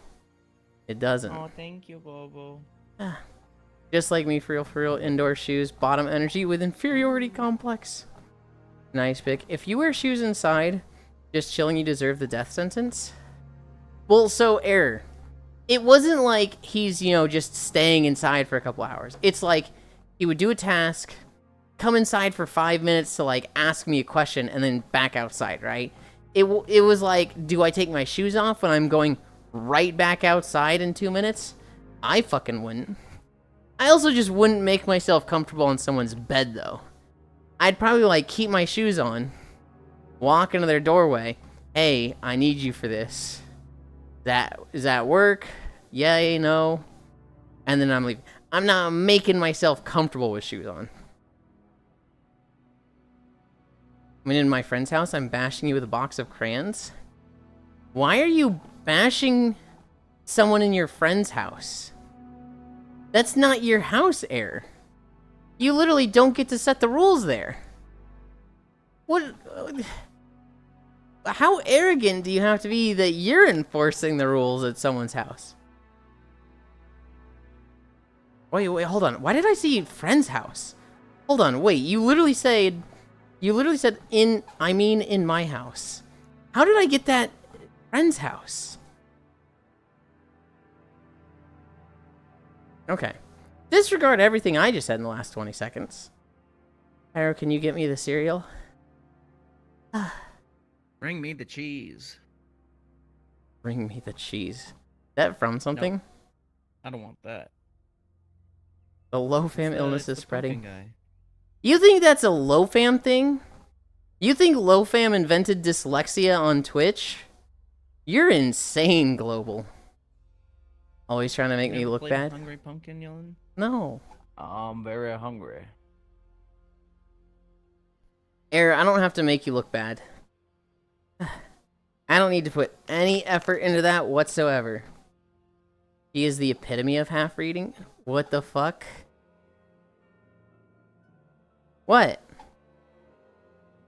It doesn't. Oh, thank you, Bobo. Just like me, for real, indoor shoes, bottom energy with inferiority complex. Nice pick. If you wear shoes inside, just chilling, you deserve the death sentence. Well, so, error. It wasn't like he's, you know, just staying inside for a couple hours. It's like he would do a task, come inside for 5 minutes to, like, ask me a question, and then back outside, right? It was like, do I take my shoes off when I'm going right back outside in 2 minutes? I fucking wouldn't. I also just wouldn't make myself comfortable on someone's bed, though. I'd probably, like, keep my shoes on, walk into their doorway. Hey, I need you for this. Is that work? Yay, no. And then I'm leaving. I'm not making myself comfortable with shoes on. When in my friend's house, I'm bashing you with a box of crayons. Why are you bashing someone in your friend's house? That's not your house, Air. You literally don't get to set the rules there. What? How arrogant do you have to be that you're enforcing the rules at someone's house? Wait, hold on. Why did I see friend's house? Hold on, wait. You literally said in my house. How did I get that friend's house? Okay. Disregard everything I just said in the last 20 seconds. Arrow, can you get me the cereal? Bring me the cheese. Bring me the cheese. Is that from something? No, I don't want that. The low fam illness It's is the pumpkin spreading. guy. You think that's a low fam thing? You think low fam invented dyslexia on Twitch? You're insane, Global. Always trying to make me You ever look played bad? Hungry Pumpkin, Yulind? No. I'm very hungry. Air, I don't have to make you look bad. I don't need to put any effort into that whatsoever. He is the epitome of half-reading? What the fuck? What?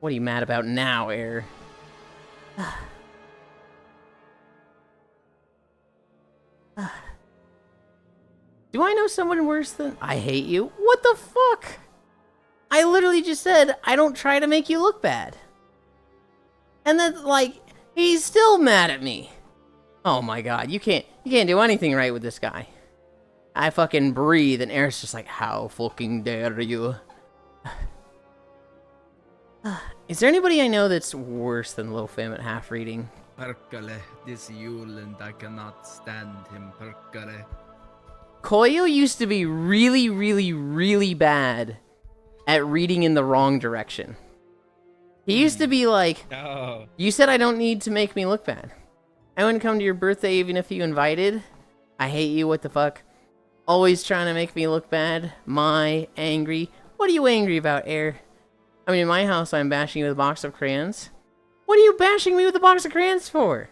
What are you mad about now, Air? Do I know someone worse than... I hate you? What the fuck? I literally just said, I don't try to make you look bad. And then, like, he's still mad at me. Oh my god, you can't do anything right with this guy. I fucking breathe and Air's just like, how fucking dare you? Is there anybody I know that's worse than Low Fam at half reading? Perkele, this Yulind, I cannot stand him. Perkele. Koyo used to be really, really, really bad at reading in the wrong direction. He used to be like, Oh. you said I don't need to make me look bad. I wouldn't come to your birthday even if you invited. I hate you, what the fuck? Always trying to make me look bad. My angry. What are you angry about, Air? I mean, in my house, I'm bashing you with a box of crayons. What are you bashing me with a box of crayons for?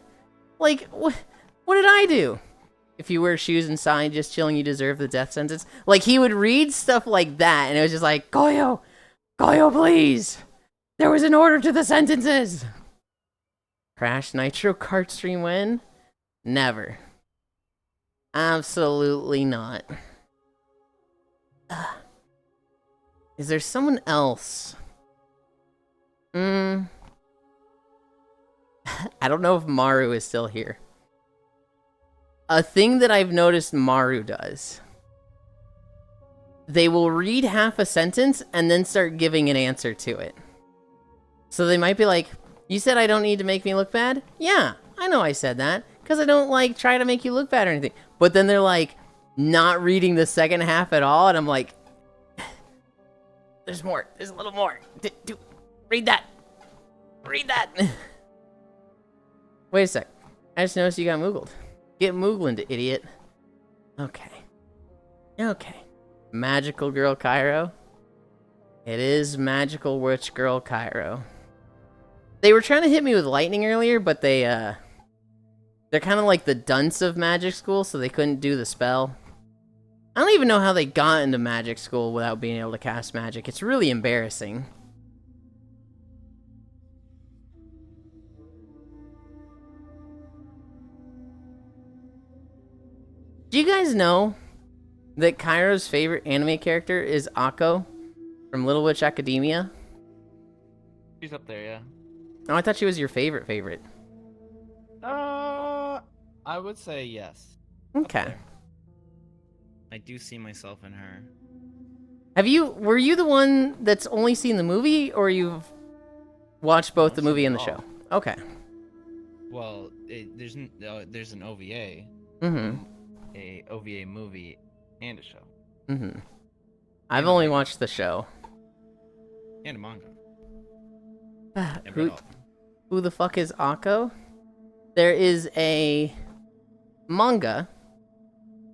Like, what did I do? If you wear shoes inside, just chilling, you deserve the death sentence. Like, he would read stuff like that, and it was just like, Koyo, please. There was an order to the sentences. Crash Nitro Kart stream when? Never. Absolutely not. Is there someone else? I don't know if Maru is still here. A thing that I've noticed Maru does. They will read half a sentence and then start giving an answer to it. So they might be like, you said I don't need to make me look bad? Yeah, I know I said that. Because I don't, like, try to make you look bad or anything. But then they're, like, not reading the second half at all. And I'm like, there's more. There's a little more. Read that. Read that. Wait a sec. I just noticed you got moogled. Get Mooglin, idiot. Okay. Okay. Magical Girl Cairo. It is Magical Witch Girl Cairo. They were trying to hit me with lightning earlier, but they're kind of like the dunce of magic school, so they couldn't do the spell. I don't even know how they got into magic school without being able to cast magic. It's really embarrassing. Do you guys know that Cairo's favorite anime character is Akko from Little Witch Academia? She's up there, yeah. Oh, I thought she was your favorite. I would say yes. Okay. I do see myself in her. Were you the one that's only seen the movie, or you've watched both the movie and the show? Okay. Well, there's an OVA. Mm-hmm. A OVA movie and a show. Mm-hmm. I've only watched the show. And a manga. Who the fuck is Akko? There is a manga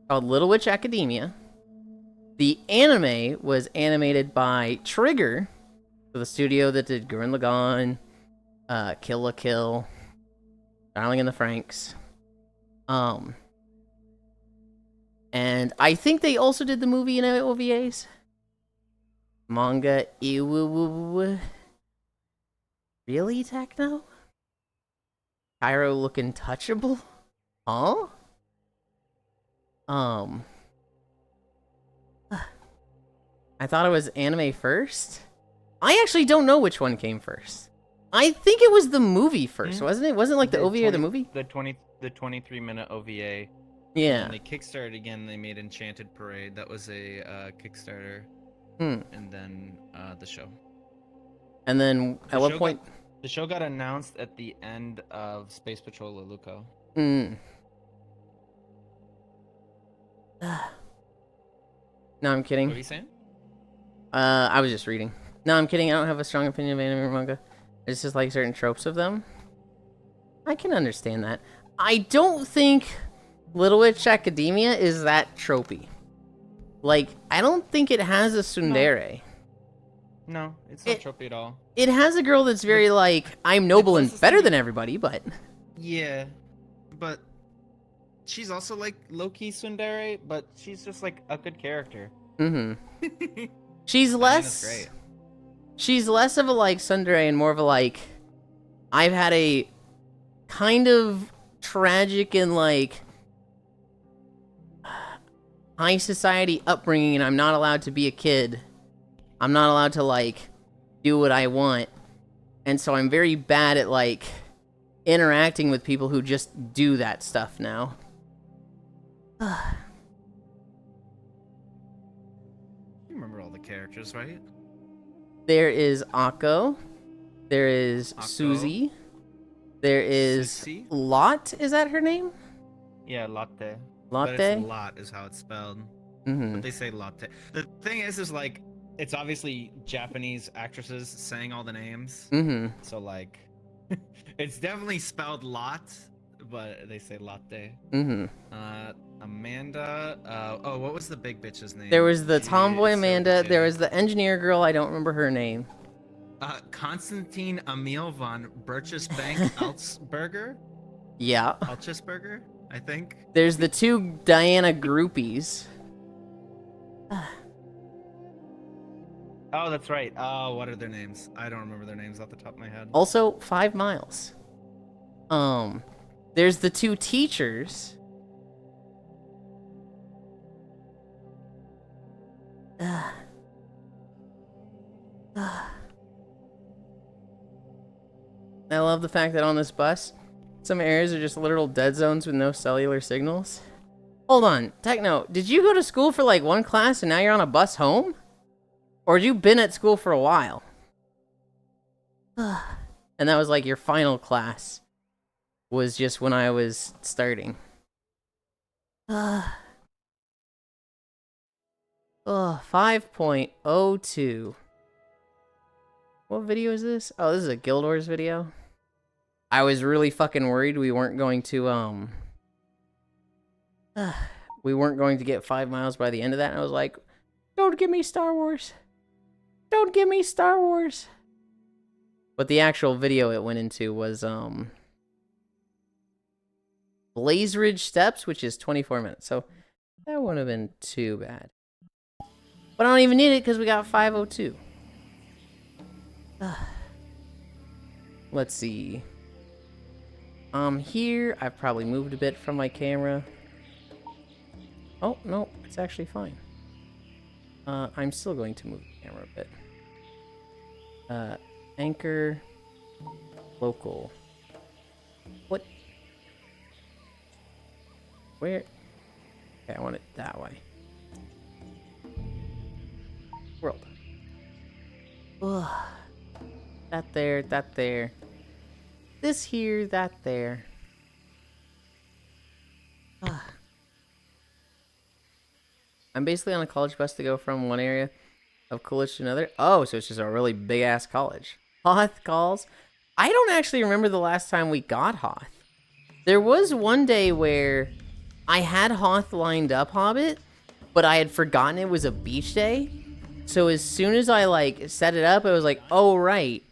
called Little Witch Academia. The anime was animated by Trigger, the studio that did Gurren Lagann, Kill la Kill, Darling in the Franxx. And I think they also did the movie in OVAs. Manga. Really, Techno? Cairo looking touchable? Huh? I thought it was anime first. I actually don't know which one came first. I think it was the movie first, wasn't it? Wasn't like the OVA or the movie? The 23-minute OVA. Yeah. And they kickstarted again. They made Enchanted Parade. That was a Kickstarter. Hmm. And then the show. And then at what point? The show got announced at the end of Space Patrol Luluco. Hmm. No, I'm kidding. What were you saying? I was just reading. No, I'm kidding. I don't have a strong opinion of anime or manga. It's just like certain tropes of them. I can understand that. I don't think Little Witch Academia is that tropey. Like, I don't think it has a tsundere. No, it's not tropey at all. It has a girl that's very like, I'm noble and better than everybody, but... Yeah, but she's also like low-key tsundere, but she's just like a good character. Mm-hmm. She's less... Great. She's less of a like tsundere and more of a like, I've had a kind of tragic and like high society upbringing and I'm not allowed to be a kid. I'm not allowed to like do what I want. And so I'm very bad at like interacting with people who just do that stuff now. You remember all the characters, right? There is Akko. There is Suzy. There is Suzy? Lot. Is that her name? Yeah, latte. Latte? But it's lot is how it's spelled. Mm-hmm. But they say latte. The thing is like, It's obviously Japanese actresses. saying all the names. Mm-hmm. So like, It's definitely spelled lot. but they say latte. Mm-hmm. Amanda. Oh, what was the big bitch's name? There was the She tomboy is so Amanda. There cute. was the engineer girl. I don't remember her name. Konstantin Emil von Birchesbank Altsberger? Yeah. Altsberger, I think. There's the two Diana groupies. Oh, that's right. Oh, what are their names? I don't remember their names off the top of my head. Also, 5 Miles. There's the two teachers. I love the fact that on this bus, some areas are just literal dead zones with no cellular signals. Hold on, Techno, did you go to school for like one class and now you're on a bus home? Or have you been at school for a while? And that was like your final class. Was just when I was starting. 5.02. What video is this? Oh, this is a Guild Wars video. I was really fucking worried we weren't going to, we weren't going to get 5 miles by the end of that. And I was like, don't give me Star Wars. Don't give me Star Wars. But the actual video it went into was, Blaze Ridge Steps, which is 24 minutes. So that wouldn't have been too bad. But I don't even need it because we got 502. Let's see. Here, I've probably moved a bit from my camera. Oh, no, it's actually fine. I'm still going to move the camera a bit. Anchor. Local. What? Where? Okay, I want it that way. World. Ugh. That there, that there. This here, that there. Ugh. I'm basically on a college bus to go from one area of college to another. Oh, so it's just a really big ass college. Hoth calls. I don't actually remember the last time we got Hoth. There was one day where I had Hoth lined up, Hobbit, but I had forgotten it was a beach day. So as soon as I like set it up, I was like, oh right,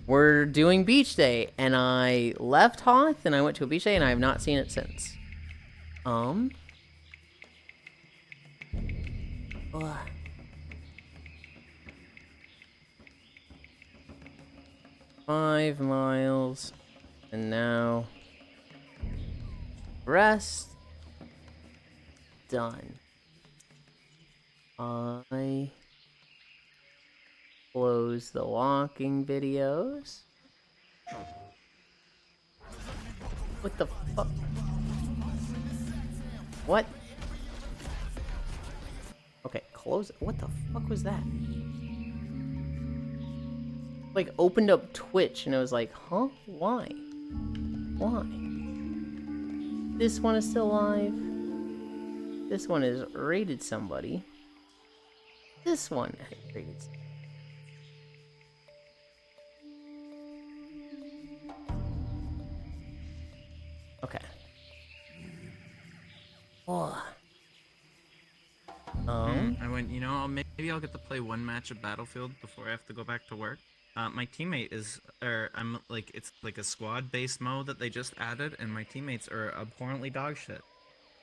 we're doing beach day. And I left Hoth and I went to a beach day and I have not seen it since. Ugh. 5 miles. And now... rest. Done. I... close the walking videos. What the fuck? What? Okay, close it. What the fuck was that? Like, opened up Twitch and I was like, huh? Why? Why? This one is still live. This one is rated somebody. This one rated somebody. Okay. Oh. I went, you know, maybe I'll get to play one match of Battlefield before I have to go back to work. My teammate is, I'm like, it's like a squad-based mode that they just added, and my teammates are abhorrently dog shit.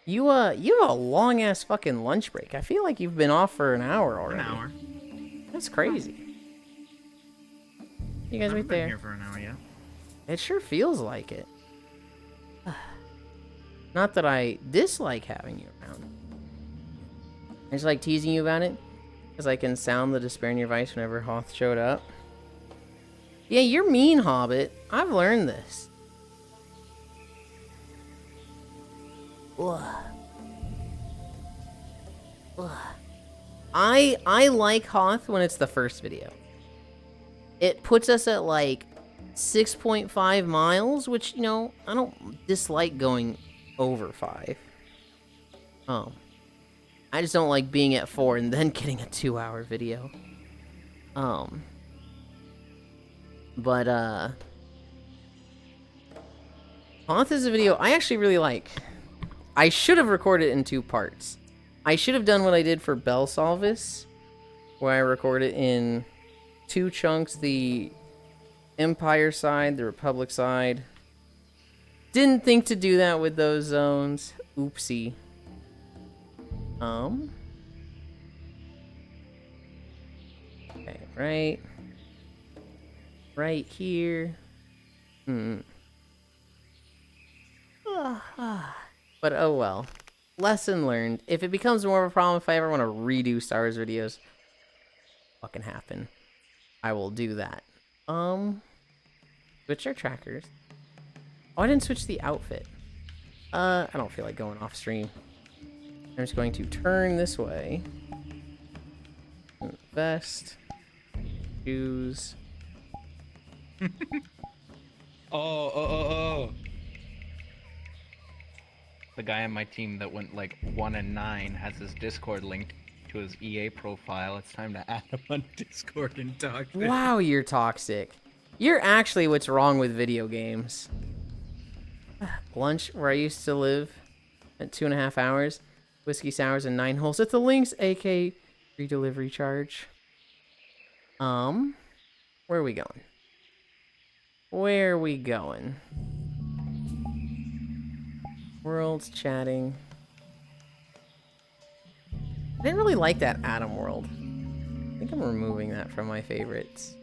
You have a long ass fucking lunch break. I feel like you've been off for an hour already. An hour. That's crazy. You guys I've right been there. here for an hour, yeah. It sure feels like it. Not that I dislike having you around. I just like teasing you about it, because I can sound the despair in your voice whenever Hoth showed up. Yeah, you're mean, Hobbit. I've learned this. Ugh. Ugh. I like Hoth when it's the first video. It puts us at like 6.5 miles, which, you know, I don't dislike going over 5. I just don't like being at 4 and then getting a 2-hour video. But Hoth is a video I actually really like. I should have recorded it in 2 parts. I should have done what I did for Bell Salvis, where I recorded in 2 chunks, the Empire side, the Republic side. Didn't think to do that with those zones. Oopsie. Okay, right here. But oh well. Lesson learned. If it becomes more of a problem, if I ever want to redo Star Wars videos, fucking happen. I will do that. Switch our trackers. Oh, I didn't switch the outfit. I don't feel like going off stream. I'm just going to turn this way. Vest. Shoes. Oh. The guy on my team that went like 1 and 9 has his Discord linked to his EA profile. It's time to add him on Discord and talk to him. Wow, you're toxic. You're actually what's wrong with video games. Lunch, where I used to live, at 2.5 hours. Whiskey sours and 9 holes at the links, AK free delivery charge. Where are we going? Where are we going? World's chatting. I didn't really like that Atom World. I think I'm removing that from my favorites.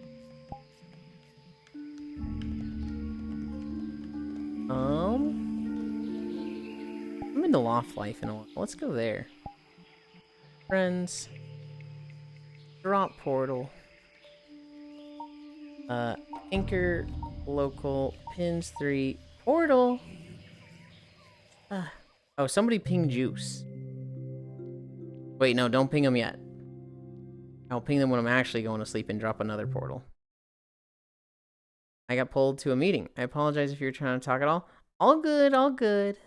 I'm into Loft Life in a while. Let's go there. Friends. Drop portal. Anchor local pins 3 portal. Oh, somebody ping Juice. Wait, no, don't ping him yet. I'll ping them when I'm actually going to sleep and drop another portal. I got pulled to a meeting. I apologize if you're trying to talk at all. All good, all good.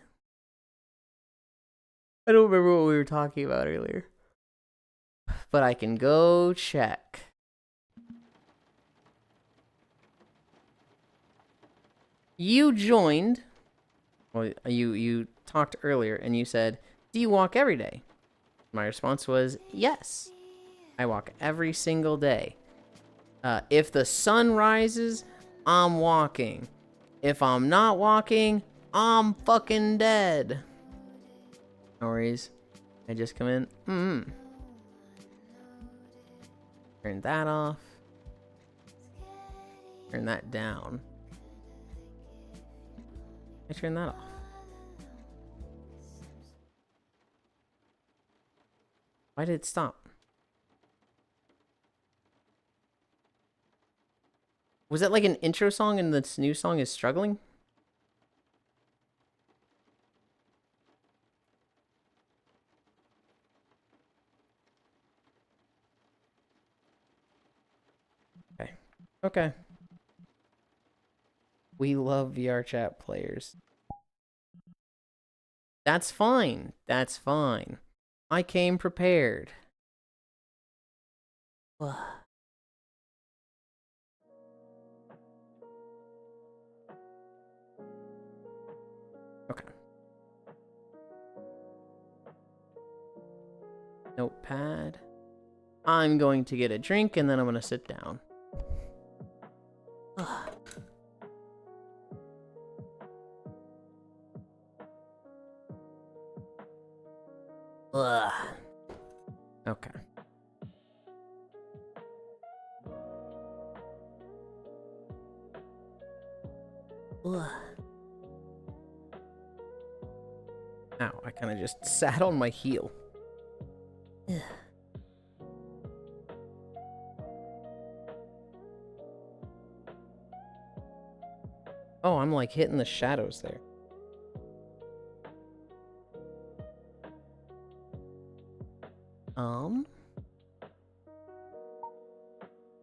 I don't remember what we were talking about earlier. But I can go check. You joined. Well, you talked earlier and you said, do you walk every day? My response was, yes. I walk every single day. If the sun rises, I'm walking. If I'm not walking, I'm fucking dead. No worries. I just come in. Turn that off. Turn that down. I turn that off. Why did it stop? Was that like an intro song and this new song is struggling? Okay. Okay. We love VR chat players. That's fine. That's fine. I came prepared. Okay. Notepad. I'm going to get a drink and then I'm going to sit down. Ugh. Okay. Ugh. Ow, I kind of just sat on my heel. Ugh. Oh, I'm like hitting the shadows there.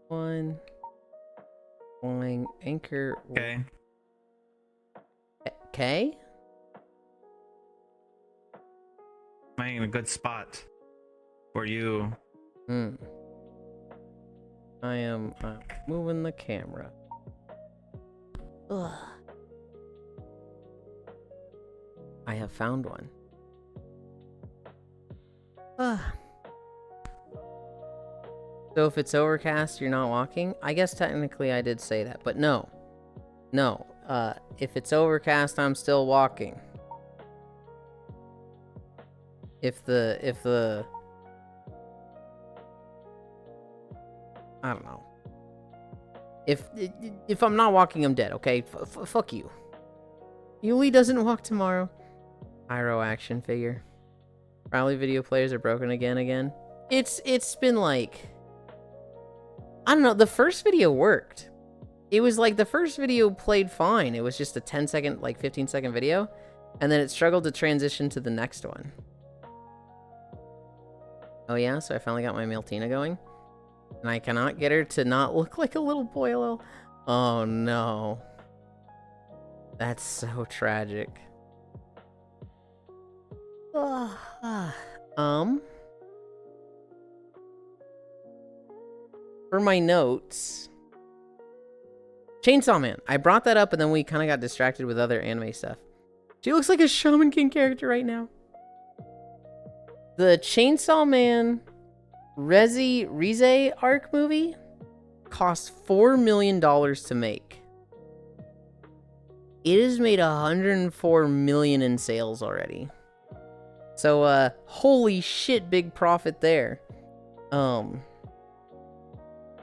One. Flying anchor. Okay. Okay? Am I in a good spot for you? I am moving the camera. Ugh. I have found one. Ugh. So if it's overcast, you're not walking? I guess technically I did say that, but no. No. If it's overcast, I'm still walking. If the I don't know. If I'm not walking, I'm dead, okay? Fuck you. Yuli doesn't walk tomorrow. Pyro action figure. Probably video players are broken again. It's been like, I don't know, the first video worked. It was like the first video played fine. It was just a 10-second, like 15-second video. And then it struggled to transition to the next one. Oh yeah, so I finally got my Miltina going. And I cannot get her to not look like a little boilo. Oh no. That's so tragic. For my notes. Chainsaw Man. I brought that up and then we kind of got distracted with other anime stuff. She looks like a Shaman King character right now. The Chainsaw Man Rize arc movie cost $4 million to make. It has made $104 million in sales already. So, holy shit, big profit there.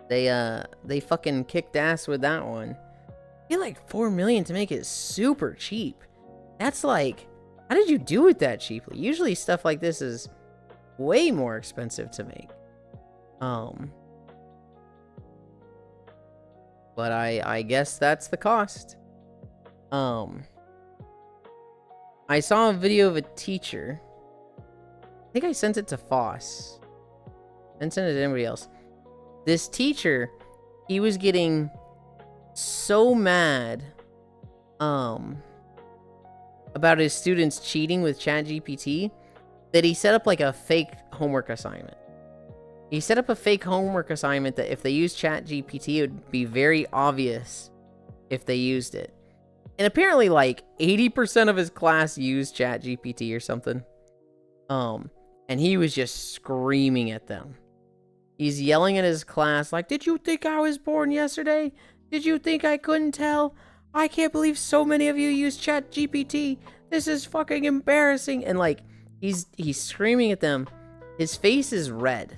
They fucking kicked ass with that one. I feel like $4 million to make it super cheap. That's like, how did you do it that cheaply? Usually stuff like this is way more expensive to make. But I guess that's the cost. I saw a video of a teacher. I think I sent it to Foss. And sent it to anybody else. This teacher, he was getting so mad about his students cheating with ChatGPT that he set up like a fake homework assignment. He set up a fake homework assignment that if they used ChatGPT, it would be very obvious if they used it. And apparently like 80% of his class used ChatGPT or something. And he was just screaming at them. He's yelling at his class like, did you think I was born yesterday? Did you think I couldn't tell? I can't believe so many of you use ChatGPT. This is fucking embarrassing. And like, he's screaming at them. His face is red.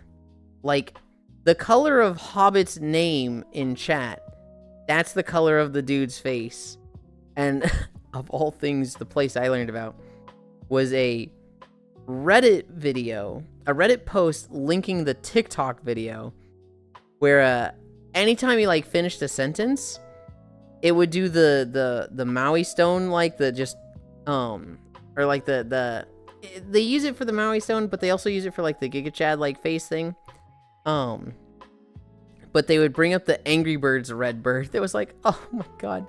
Like, the color of Hobbit's name in chat, that's the color of the dude's face. And of all things, the place I learned about was a Reddit video, a Reddit post linking the TikTok video, where anytime you like finished a sentence, it would do the Maui stone, like the just or like the they use it for the Maui stone, but they also use it for like the Giga Chad like face thing. But they would bring up the Angry Birds red bird. It was like, oh my god,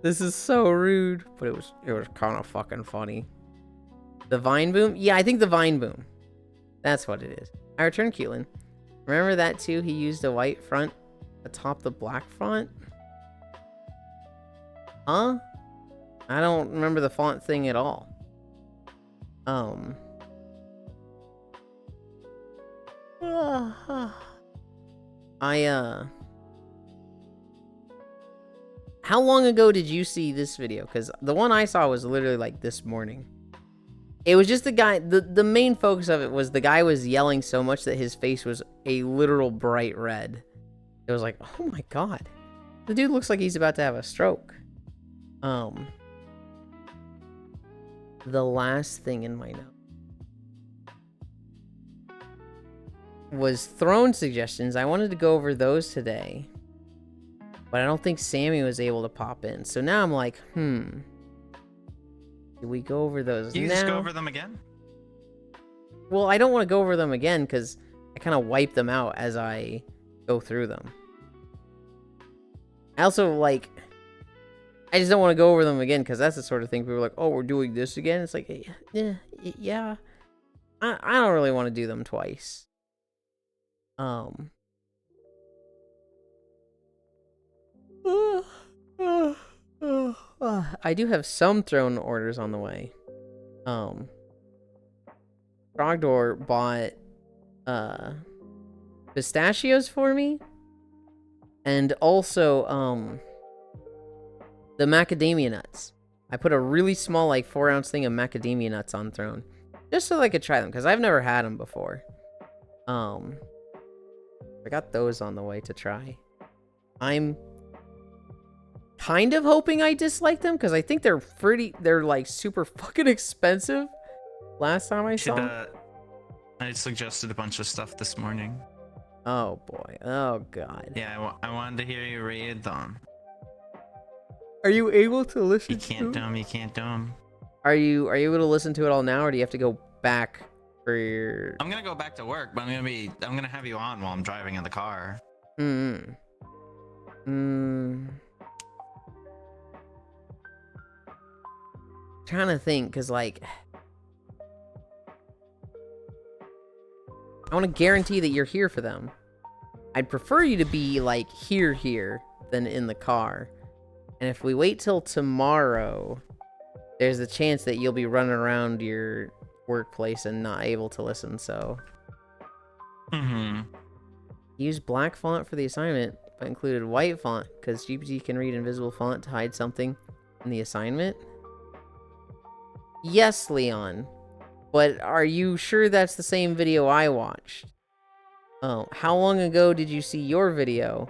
this is so rude, but it was kind of fucking funny. The Vine Boom? Yeah, I think the Vine Boom. That's what it is. I returned Yulind. Remember that too? He used a white front atop the black font? Huh? I don't remember the font thing at all. How long ago did you see this video? Because the one I saw was literally like this morning. It was just the guy, the main focus of it was the guy was yelling so much that his face was a literal bright red. It was like, oh my god. The dude looks like he's about to have a stroke. The last thing in my note was throne suggestions. I wanted to go over those today, but I don't think Sammy was able to pop in. So now I'm like, do we go over those now? You just go over them again? Well, I don't want to go over them again because I kind of wipe them out as I go through them. I also, like, I just don't want to go over them again because that's the sort of thing people are like, oh, we're doing this again? It's like, yeah. I don't really want to do them twice. I do have some throne orders on the way. Frogdoor bought pistachios for me, and also the macadamia nuts. I put a really small, like 4-ounce thing of macadamia nuts on throne, just so I could try them because I've never had them before. I got those on the way to try. I'm kind of hoping I dislike them because I think they're like super fucking expensive. Last time I saw them. I suggested a bunch of stuff this morning. Oh boy. Oh god. Yeah, I wanted to hear you read them. Are you able to listen You can't do them, you can't do them. Are you able to listen to it all now, or do you have to go back for your... I'm gonna go back to work, but I'm gonna have you on while I'm driving in the car. Trying to think, because like I want to guarantee that you're here for them. I'd prefer you to be like here than in the car. And if we wait till tomorrow, there's a chance that you'll be running around your workplace and not able to listen, so. Use black font for the assignment, but included white font, because GPT can read invisible font to hide something in the assignment. Yes, Leon. But are you sure that's the same video I watched? Oh, how long ago did you see your video?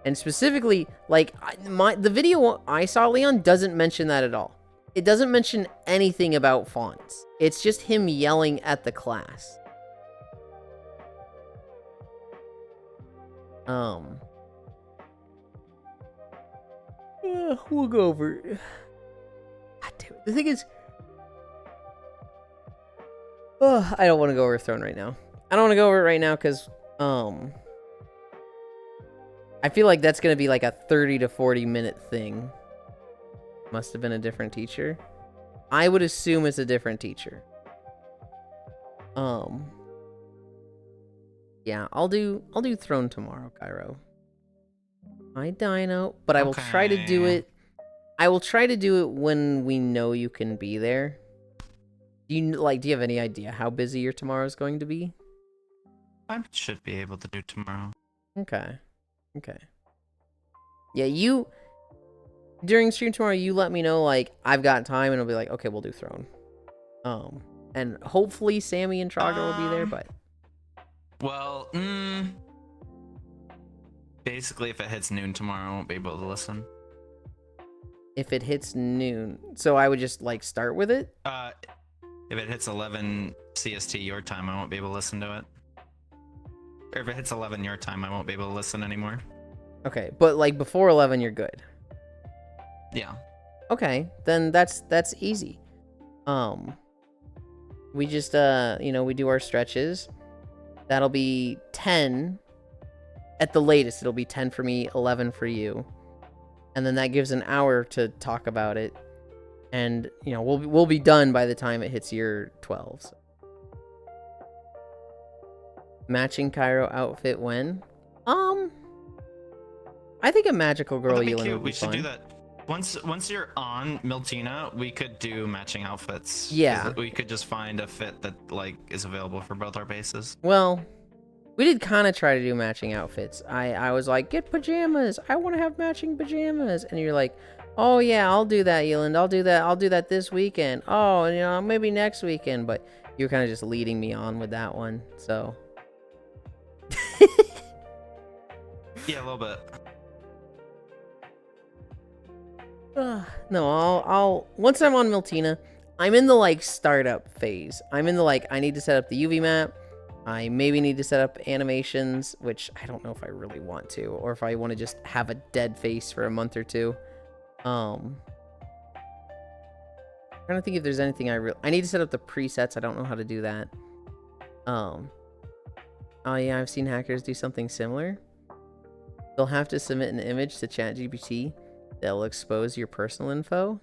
And specifically, like, the video I saw, Leon, doesn't mention that at all. It doesn't mention anything about fonts. It's just him yelling at the class. We'll go over. God damn it. The thing is, I don't want to go over Throne right now. I don't want to go over it right now because, I feel like that's going to be like a 30 to 40 minute thing. Must have been a different teacher. I would assume it's a different teacher. Yeah, I'll do Throne tomorrow, Cairo. Hi, Dino. But I will try to do it. I will try to do it when we know you can be there. Do you have any idea how busy your tomorrow is going to be? I should be able to do tomorrow. Okay. Yeah, during stream tomorrow, you let me know, like, I've got time, and I'll be like, okay, we'll do Throne. And hopefully Sammy and Trogger will be there, but... Well, Basically, if it hits noon tomorrow, I won't be able to listen. If it hits noon, so I would just like start with it. If it hits 11 CST your time, I won't be able to listen to it. Or if it hits 11 your time, I won't be able to listen anymore. Okay, but like before 11, you're good. Yeah. Okay, then that's easy. We just we do our stretches. That'll be 10 at the latest. It'll be 10 for me, 11 for you. And then that gives an hour to talk about it. And, we'll be done by the time it hits your 12. So. Matching Cairo outfit when? I think a magical girl That'd be Yulind cute. would be We should fun. do that. Once you're on Miltina, we could do matching outfits. 'Cause Yeah. we could just find a fit that like is available for both our bases. Well, we did kind of try to do matching outfits. I was like, get pajamas. I want to have matching pajamas. And you're like, oh yeah, I'll do that, Yulind. I'll do that this weekend. Oh, maybe next weekend. But you're kind of just leading me on with that one. So. Yeah, a little bit. No, I'll once I'm on Miltina, I'm in the like startup phase. I'm in the like I need to set up the UV map. I maybe need to set up animations, which I don't know if I really want to, or if I want to just have a dead face for a month or two. I'm trying to think if there's anything I need to set up the presets. I don't know how to do that. Oh yeah, I've seen hackers do something similar. They'll have to submit an image to ChatGPT. They'll expose your personal info.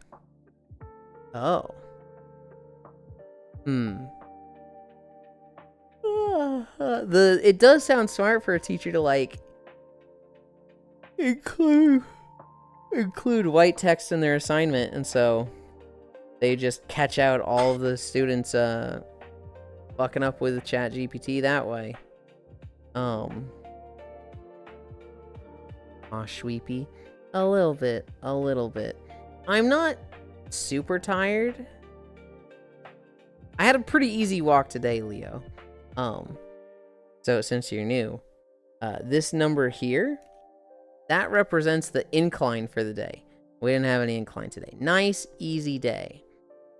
Oh. It does sound smart for a teacher to like include white text in their assignment, and so they just catch out all of the students fucking up with ChatGPT that way. Sweepy. A little bit. I'm not super tired. I had a pretty easy walk today, Leo. So since you're new, this number here, that represents the incline for the day. We didn't have any incline today. Nice, easy day.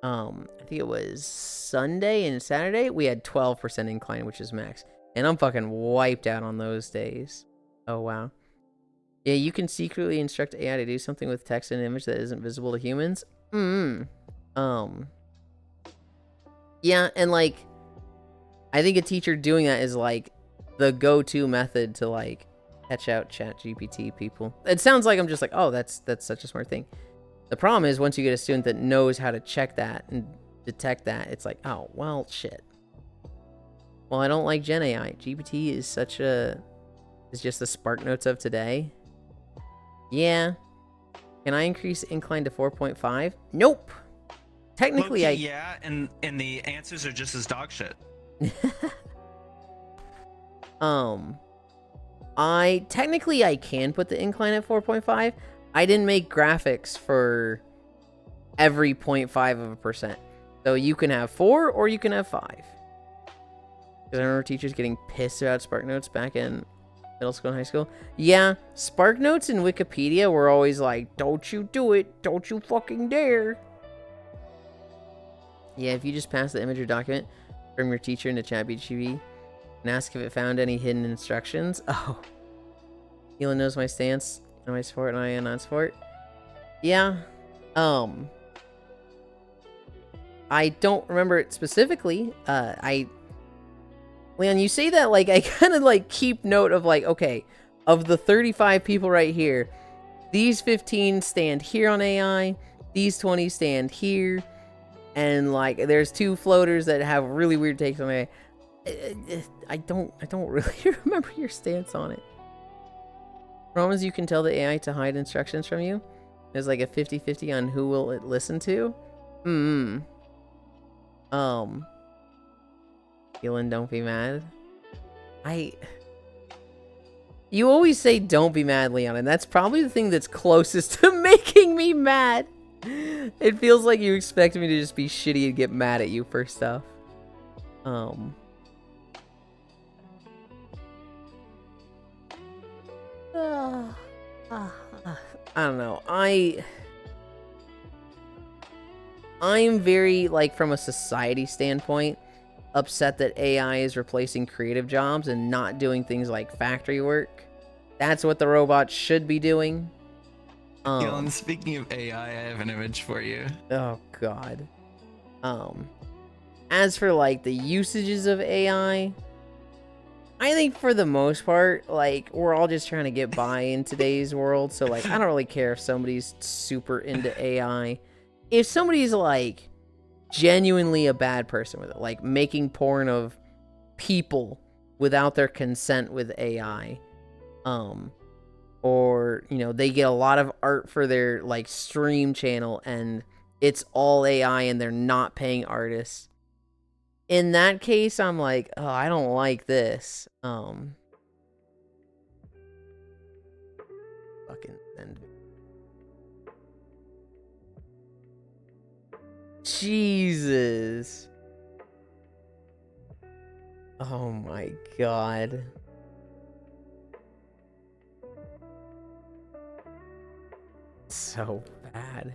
I think it was Sunday and Saturday. We had 12% incline, which is max. And I'm fucking wiped out on those days. Oh, wow. Yeah, you can secretly instruct AI to do something with text and image that isn't visible to humans. Yeah, and like, I think a teacher doing that is like the go-to method to like catch out ChatGPT people. It sounds like I'm just like, oh, that's such a smart thing. The problem is once you get a student that knows how to check that and detect that, it's like, oh, well, shit. Well, I don't like Gen AI. GPT is just the Spark Notes of today. Yeah. Can I increase incline to 4.5? Nope. Technically, yeah, and the answers are just as dog shit. I can put the incline at 4.5. I didn't make graphics for every 0.5%. So you can have 4 or you can have 5. Because I remember teachers getting pissed about Spark Notes back in middle school and high school. Yeah, Spark Notes and Wikipedia were always like, don't you do it. Don't you fucking dare. Yeah, if you just pass the image or document from your teacher into ChatGPT and ask if it found any hidden instructions. Oh. Yulind knows my stance and my support and I am not support. Yeah. I don't remember it specifically. Leon, you say that like I kind of like keep note of like, okay, of the 35 people right here, these 15 stand here on AI, these 20 stand here, and like there's 2 floaters that have really weird takes on AI. I don't really remember your stance on it. Promise you can tell the AI to hide instructions from you. There's like a 50-50 on who will it listen to. Yulind, don't be mad. You always say don't be mad, Leon, and that's probably the thing that's closest to making me mad. It feels like you expect me to just be shitty and get mad at you for stuff. I don't know. I'm very, like, from a society standpoint, upset that AI is replacing creative jobs and not doing things like factory work. That's what the robots should be doing. Yulind, speaking of AI, I have an image for you. Oh God. As for like the usages of AI, I think for the most part, like, we're all just trying to get by in today's world. So like, I don't really care if somebody's super into AI. If somebody's like genuinely a bad person with it, like making porn of people without their consent with AI, or, you know, they get a lot of art for their like stream channel and it's all AI and they're not paying artists. In that case, I'm like, oh, I don't like this. Fucking send me. Jesus. Oh my God. So bad.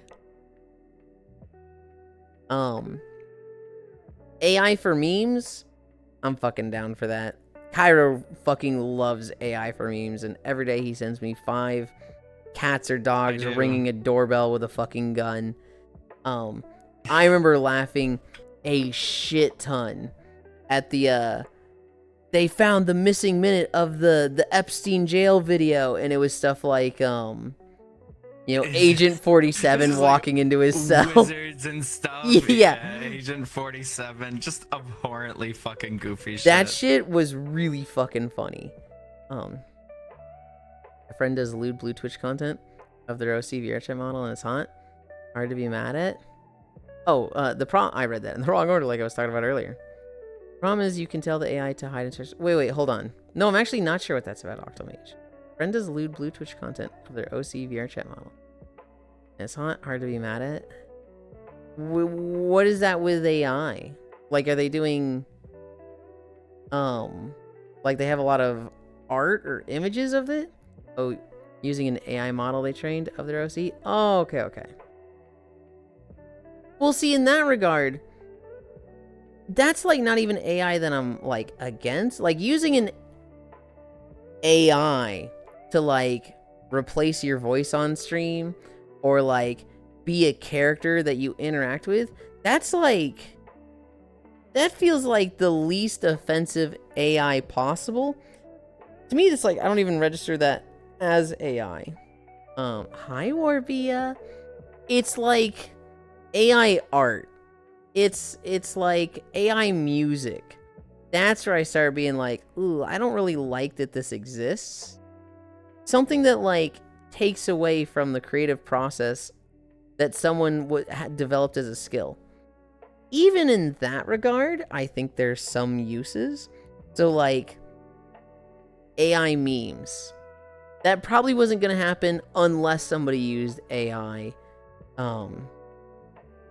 AI for memes, I'm fucking down for that. Cairo fucking loves AI for memes, and every day he sends me 5 cats or dogs ringing a doorbell with a fucking gun. I remember laughing a shit ton at the they found the missing minute of the Epstein jail video, and it was stuff like you know, Agent 47 walking into his cell. Wizards and stuff. Yeah. Agent 47. Just abhorrently fucking goofy shit. That shit was really fucking funny. My friend does lewd blue Twitch content of their OC VRChat model, and it's hot. Hard to be mad at. Oh, I read that in the wrong order like I was talking about earlier. Problem is you can tell the AI to hide in search. Wait, hold on. No, I'm actually not sure what that's about, Octomage. Friend does lewd blue Twitch content of their OC VRChat model. And it's hard to be mad at. What is that with AI? Like, are they doing, like they have a lot of art or images of it? Oh, using an AI model they trained of their OC? Oh, okay. Well, see, in that regard, that's like not even AI that I'm like against. Like using an AI to like replace your voice on stream or like be a character that you interact with, that's like, that feels like the least offensive AI possible. To me, it's like, I don't even register that as AI. Hi Warbia. It's like AI art. It's like AI music. That's where I started being like, ooh, I don't really like that this exists. Something that like takes away from the creative process that someone had developed as a skill. Even in that regard, I think there's some uses. So like AI memes. That probably wasn't going to happen unless somebody used AI.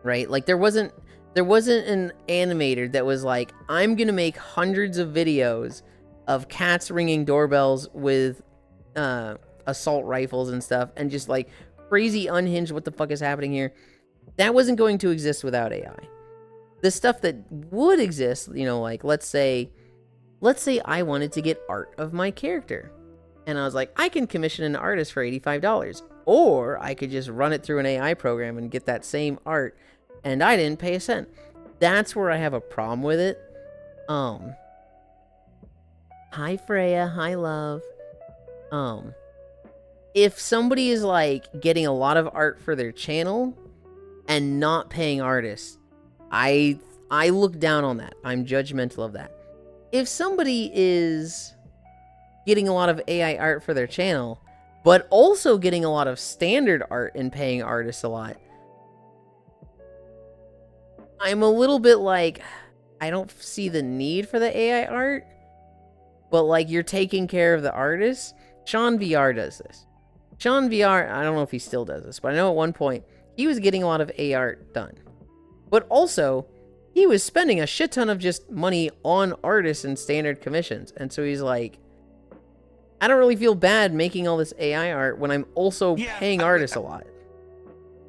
Right? Like there wasn't an animator that was like, I'm going to make hundreds of videos of cats ringing doorbells with assault rifles and stuff and just like crazy unhinged what the fuck is happening here. That wasn't going to exist without AI. The stuff that would exist, you know, like let's say I wanted to get art of my character. And I was like, I can commission an artist for $85. Or I could just run it through an AI program and get that same art. And I didn't pay a cent. That's where I have a problem with it. Hi Freya, hi love. If somebody is like getting a lot of art for their channel and not paying artists, I look down on that. I'm judgmental of that. If somebody is getting a lot of AI art for their channel, but also getting a lot of standard art and paying artists a lot, I'm a little bit like, I don't see the need for the AI art, but like you're taking care of the artists. Sean VR does this. Sean VR, I don't know if he still does this, but I know at one point he was getting a lot of AI art done. But also, he was spending a shit ton of just money on artists and standard commissions. And so he's like, I don't really feel bad making all this AI art when I'm also paying artists a lot.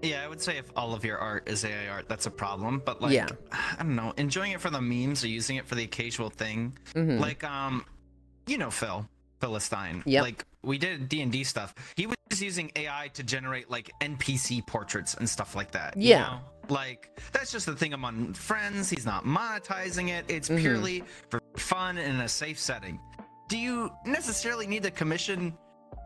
Yeah, I would say if all of your art is AI art, that's a problem. But like, Yeah. I don't know, enjoying it for the memes or using it for the occasional thing, like you know Philistine. Yep. Like we did D&D stuff. He was using AI to generate like NPC portraits and stuff like that. Yeah. You know? Like that's just the thing among friends. He's not monetizing it. It's purely for fun and in a safe setting. Do you necessarily need to commission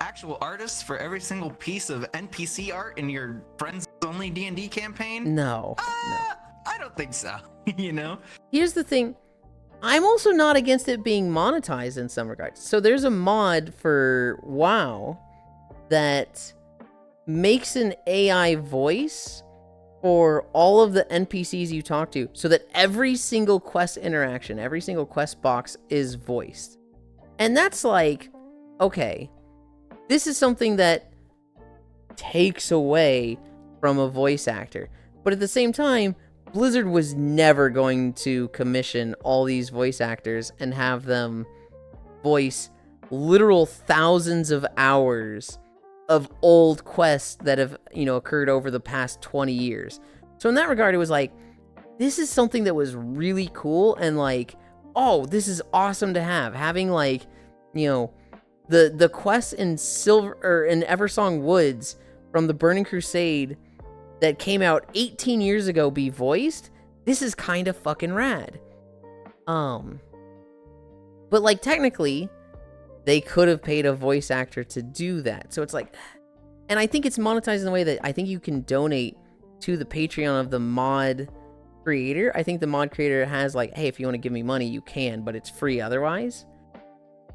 actual artists for every single piece of NPC art in your friends only D&D campaign? No. I don't think so. You know? Here's the thing. I'm also not against it being monetized in some regards. So there's a mod for WoW that makes an AI voice for all of the NPCs you talk to, so that every single quest interaction, every single quest box is voiced. And that's like, okay, this is something that takes away from a voice actor. But at the same time, Blizzard was never going to commission all these voice actors and have them voice literal thousands of hours of old quests that have, occurred over the past 20 years. So in that regard, it was like, this is something that was really cool and like, oh, this is awesome to have. Having like, the quests in Eversong Woods from the Burning Crusade that came out 18 years ago be voiced. This is kind of fucking rad. But like technically, they could have paid a voice actor to do that. So it's like, and I think it's monetized in the way that I think you can donate to the Patreon of the mod creator. I think the mod creator has like, hey, if you want to give me money, you can, but it's free otherwise.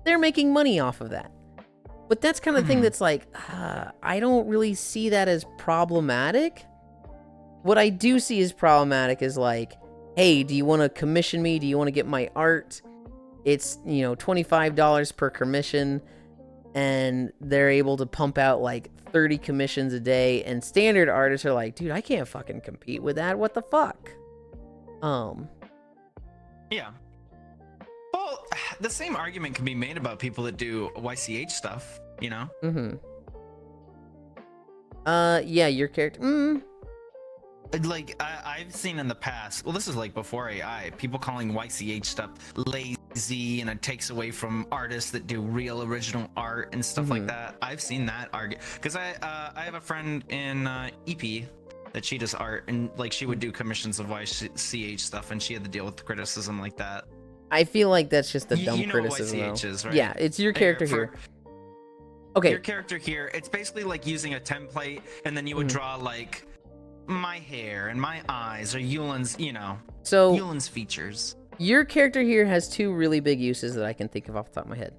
They're making money off of that. But that's kind of the thing that's like, I don't really see that as problematic. What I do see as problematic is like, hey, do you want to commission me? Do you want to get my art? It's, $25 per commission, and they're able to pump out like 30 commissions a day, and standard artists are like, dude, I can't fucking compete with that. What the fuck? Yeah. Well, the same argument can be made about people that do YCH stuff, you know? Yeah, your character. Like, I've seen in the past, well, this is like before AI, people calling YCH stuff lazy and it takes away from artists that do real original art and stuff like that. I've seen that argument. Because I have a friend in EP that she does art, and like she would do commissions of YCH stuff, and she had to deal with criticism like that. I feel like that's just a dumb you know criticism. What YCH is, right? Yeah, it's your character here. Okay. Your character here, it's basically like using a template, and then you would draw like my hair and my eyes, or Yulind's, so Yulind's features. Your character here has two really big uses that I can think of off the top of my head.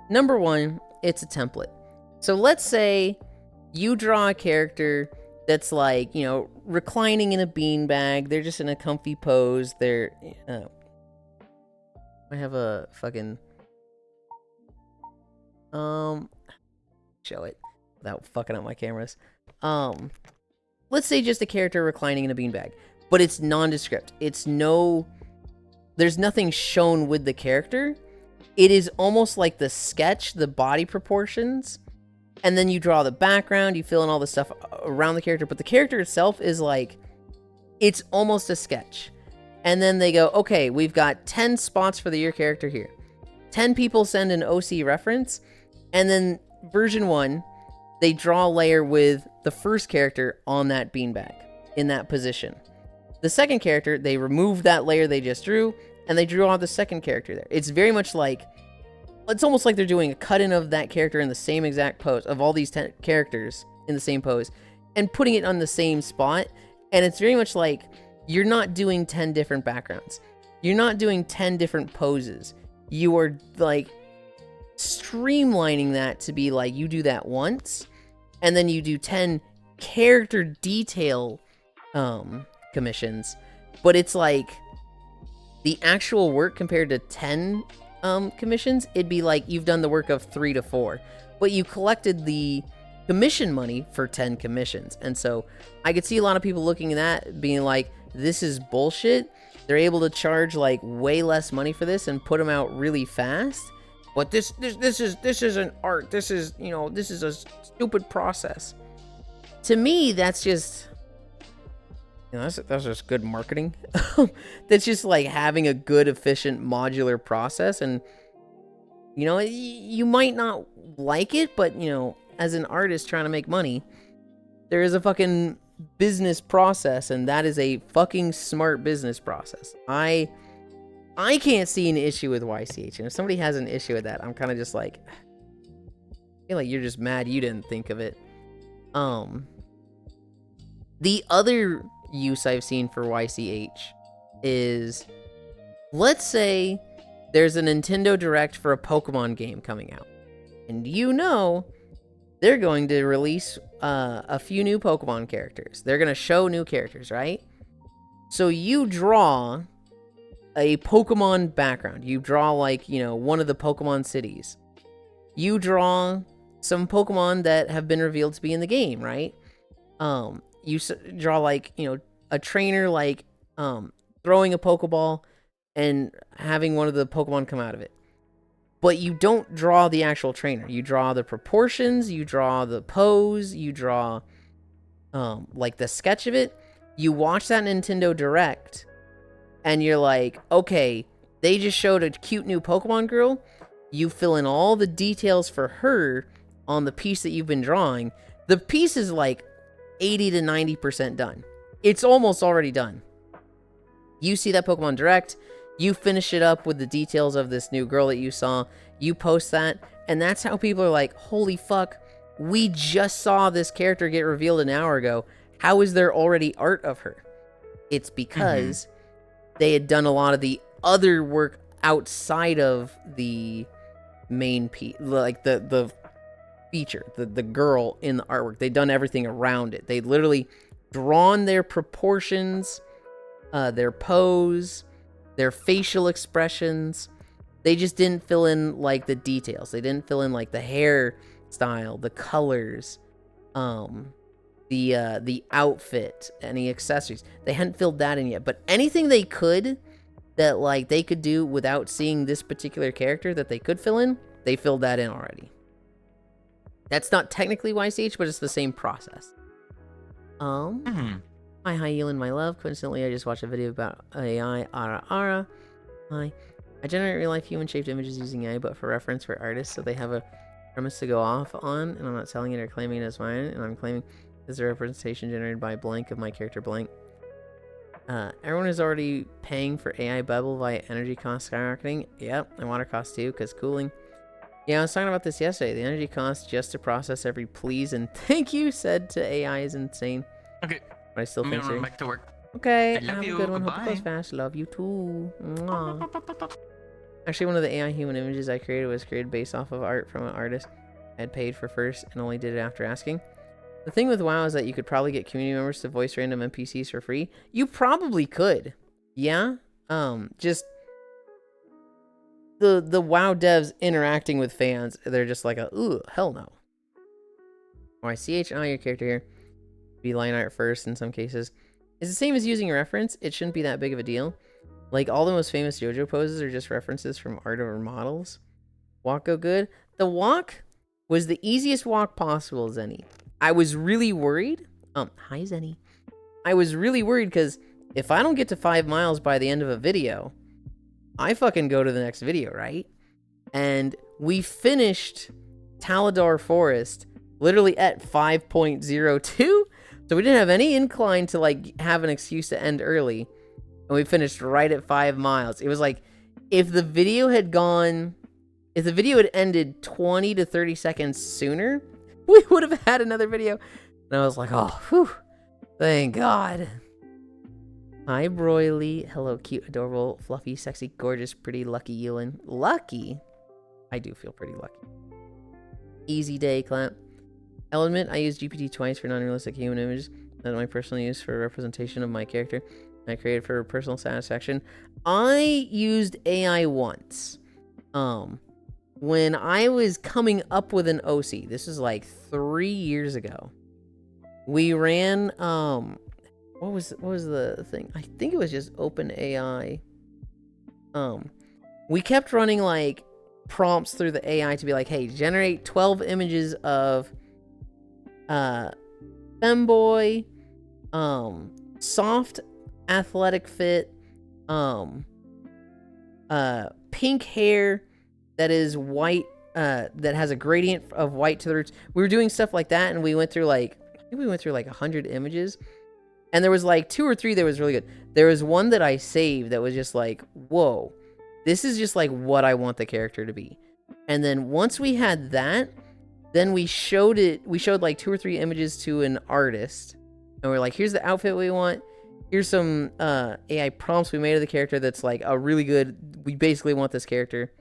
Number one, it's a template. So let's say you draw a character that's like, reclining in a beanbag. They're just in a comfy pose. They're, I have a fucking, show it without fucking up my cameras. Let's say just a character reclining in a beanbag, but it's nondescript. There's nothing shown with the character. It is almost like the sketch, the body proportions, and then you draw the background, you fill in all the stuff around the character, but the character itself is like, it's almost a sketch. And then they go, okay, we've got 10 spots for your character here. 10 people send an OC reference, and then version 1, they draw a layer with the first character on that beanbag in that position. The second character, they remove that layer they just drew, and they drew on the second character there. It's very much like, it's almost like they're doing a cut-in of that character in the same exact pose, of all these 10 characters in the same pose, and putting it on the same spot. And it's very much like, you're not doing 10 different backgrounds. You're not doing 10 different poses. You are like streamlining that to be like, you do that once, and then you do 10 character detail commissions, but it's like the actual work compared to 10 commissions, it'd be like you've done the work of 3 to 4, but you collected the commission money for 10 commissions. And so I could see a lot of people looking at that being like, this is bullshit. They're able to charge like way less money for this and put them out really fast. but this isn't art. This is, you know, this is a stupid process. To me, that's just, you know, that's just good marketing. That's just like having a good, efficient, modular process. And, you know, you might not like it, but, you know, as an artist trying to make money, there is a fucking business process, and that is a fucking smart business process. I can't see an issue with YCH, and if somebody has an issue with that, I'm kind of just like, I feel like you're just mad you didn't think of it. The other use I've seen for YCH is, let's say there's a Nintendo Direct for a Pokemon game coming out, and you know they're going to release a few new Pokemon characters. They're going to show new characters, right? So you draw a Pokemon background. You draw, like, you know, one of the Pokemon cities. You draw some Pokemon that have been revealed to be in the game, right? You draw, like, you know, a trainer, like, throwing a Pokeball and having one of the Pokemon come out of it. But you don't draw the actual trainer. You draw the proportions, you draw the pose, you draw, like, the sketch of it. You watch that Nintendo Direct, and you're like, okay, they just showed a cute new Pokemon girl. You fill in all the details for her on the piece that you've been drawing. The piece is like 80 to 90% done. It's almost already done. You see that Pokemon Direct, you finish it up with the details of this new girl that you saw, you post that, and that's how people are like, holy fuck, we just saw this character get revealed an hour ago. How is there already art of her? It's because they had done a lot of the other work outside of the main piece, like the feature, the girl in the artwork. They'd done everything around it. They'd literally drawn their proportions, their pose, their facial expressions. They just didn't fill in, like, the details. They didn't fill in, like, the hair style, the colors, the outfit, any accessories. They hadn't filled that in yet. But anything they could that, like, they could do without seeing this particular character that they could fill in, they filled that in already. That's not technically YCH, but it's the same process. Hi, Yulind, my love. Coincidentally, I just watched a video about AI, Ara. Hi. I generate real-life human-shaped images using AI, but for reference for artists, so they have a premise to go off on, and I'm not selling it or claiming it as mine, and I'm claiming this is a representation generated by blank of my character blank. Everyone is already paying for AI bubble via energy cost skyrocketing. Yep, and water costs too, because cooling. Yeah, I was talking about this yesterday. The energy cost just to process every please and thank you said to AI is insane. Okay. But I still think so. Back to work. Okay, I love have you. a good one. Bye-bye. Hope it goes fast. Love you too. Mwah. Actually, one of the AI human images I created was created based off of art from an artist I had paid for first and only did it after asking. The thing with WoW is that you could probably get community members to voice random NPCs for free. You probably could. Yeah? Just the WoW devs interacting with fans, they're just like, ooh, hell no. YCH, your character here. Be line art first in some cases. It's the same as using a reference. It shouldn't be that big of a deal. Like, all the most famous JoJo poses are just references from art or models. Walk go good. The walk was the easiest walk possible, Zenny. I was really worried. Hi, Zenny. I was really worried because if I don't get to 5 miles by the end of a video, I fucking go to the next video, right? And we finished Taladar Forest literally at 5.02. So we didn't have any incline to, like, have an excuse to end early. And we finished right at 5 miles. It was like, if the video had ended 20 to 30 seconds sooner, we would have had another video. And I was like, oh, whew, thank God. Hi, Broily. Hello, cute, adorable, fluffy, sexy, gorgeous, pretty, lucky Yulind. Lucky? I do feel pretty lucky. Easy day, clap. I'll admit I used GPT twice for non-realistic human images that my personal use for representation of my character. I created for personal satisfaction. I used AI once. When I was coming up with an OC, this is like 3 years ago. We ran what was the thing? I think it was just OpenAI. We kept running like prompts through the AI to be like, hey, generate 12 images of femboy, soft athletic fit, pink hair that is white, that has a gradient of white to the roots. We were doing stuff like that, and we went through like, I think we went through like 100 images, and there was like 2 or 3 that was really good. There was one that I saved that was just like, whoa, this is just like what I want the character to be. And then once we had that, then we showed like 2 or 3 images to an artist, and we're like, here's the outfit we want. Here's some AI prompts we made of the character that's like a really good, we basically want this character.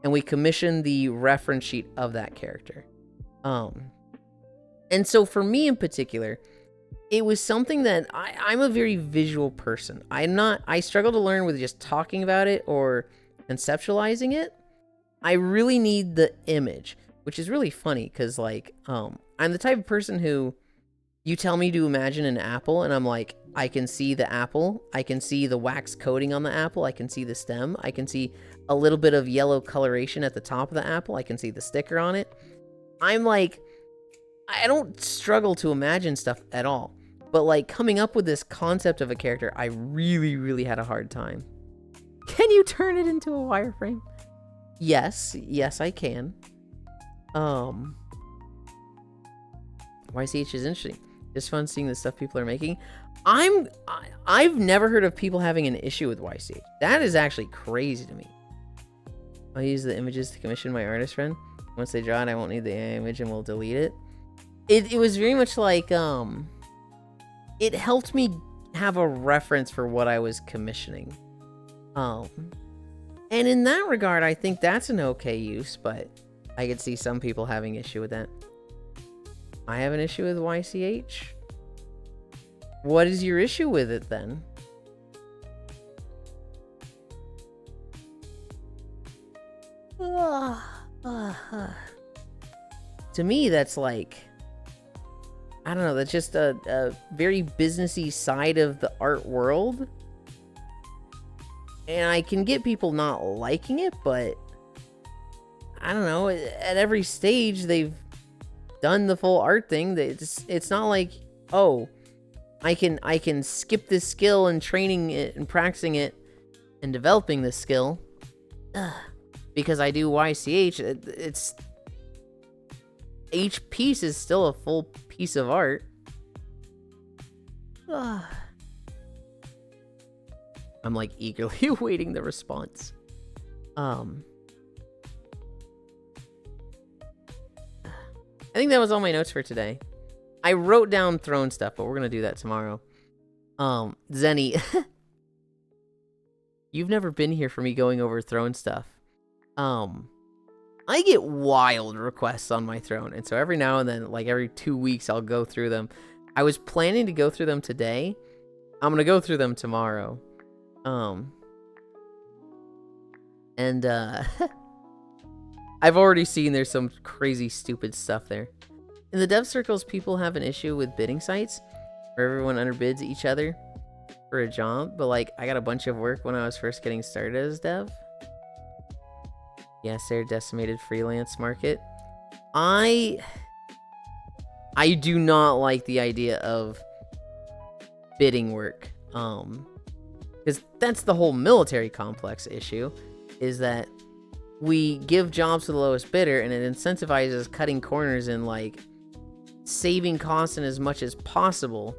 And we commissioned the reference sheet of that character. And so for me in particular, it was something that I'm a very visual person. I struggle to learn with just talking about it or conceptualizing it. I really need the image, which is really funny because like, I'm the type of person who, you tell me to imagine an apple and I'm like, I can see the apple. I can see the wax coating on the apple. I can see the stem. I can see a little bit of yellow coloration at the top of the apple. I can see the sticker on it. I'm like, I don't struggle to imagine stuff at all. But like coming up with this concept of a character, I really, really had a hard time. Can you turn it into a wireframe? Yes, I can. YCH is interesting. Just fun seeing the stuff people are making. I've never heard of people having an issue with YCH. That is actually crazy to me. I'll use the images to commission my artist friend. Once they draw it, I won't need the image and we'll delete it. It was very much like, it helped me have a reference for what I was commissioning. And in that regard, I think that's an okay use, but I could see some people having issue with that. I have an issue with YCH. What is your issue with it then? To me, that's like, I don't know, that's just a very businessy side of the art world. And I can get people not liking it, but I don't know, at every stage they've done the full art thing. It's not like, oh, I can skip this skill and training it and practicing it and developing this skill because I do YCH. It's each piece is still a full piece of art. I'm like eagerly awaiting the response. I think that was all my notes for today. I wrote down throne stuff, but we're gonna do that tomorrow. Zenny, you've never been here for me going over throne stuff. I get wild requests on my throne, and so every now and then, like every 2 weeks, I'll go through them. I was planning to go through them today. I'm gonna go through them tomorrow. I've already seen there's some crazy stupid stuff there. In the dev circles, people have an issue with bidding sites where everyone underbids each other for a job, but like I got a bunch of work when I was first getting started as dev. Yes, their decimated freelance market. I do not like the idea of bidding work. Because that's the whole military complex issue, is that we give jobs to the lowest bidder and it incentivizes cutting corners and like saving costs in as much as possible.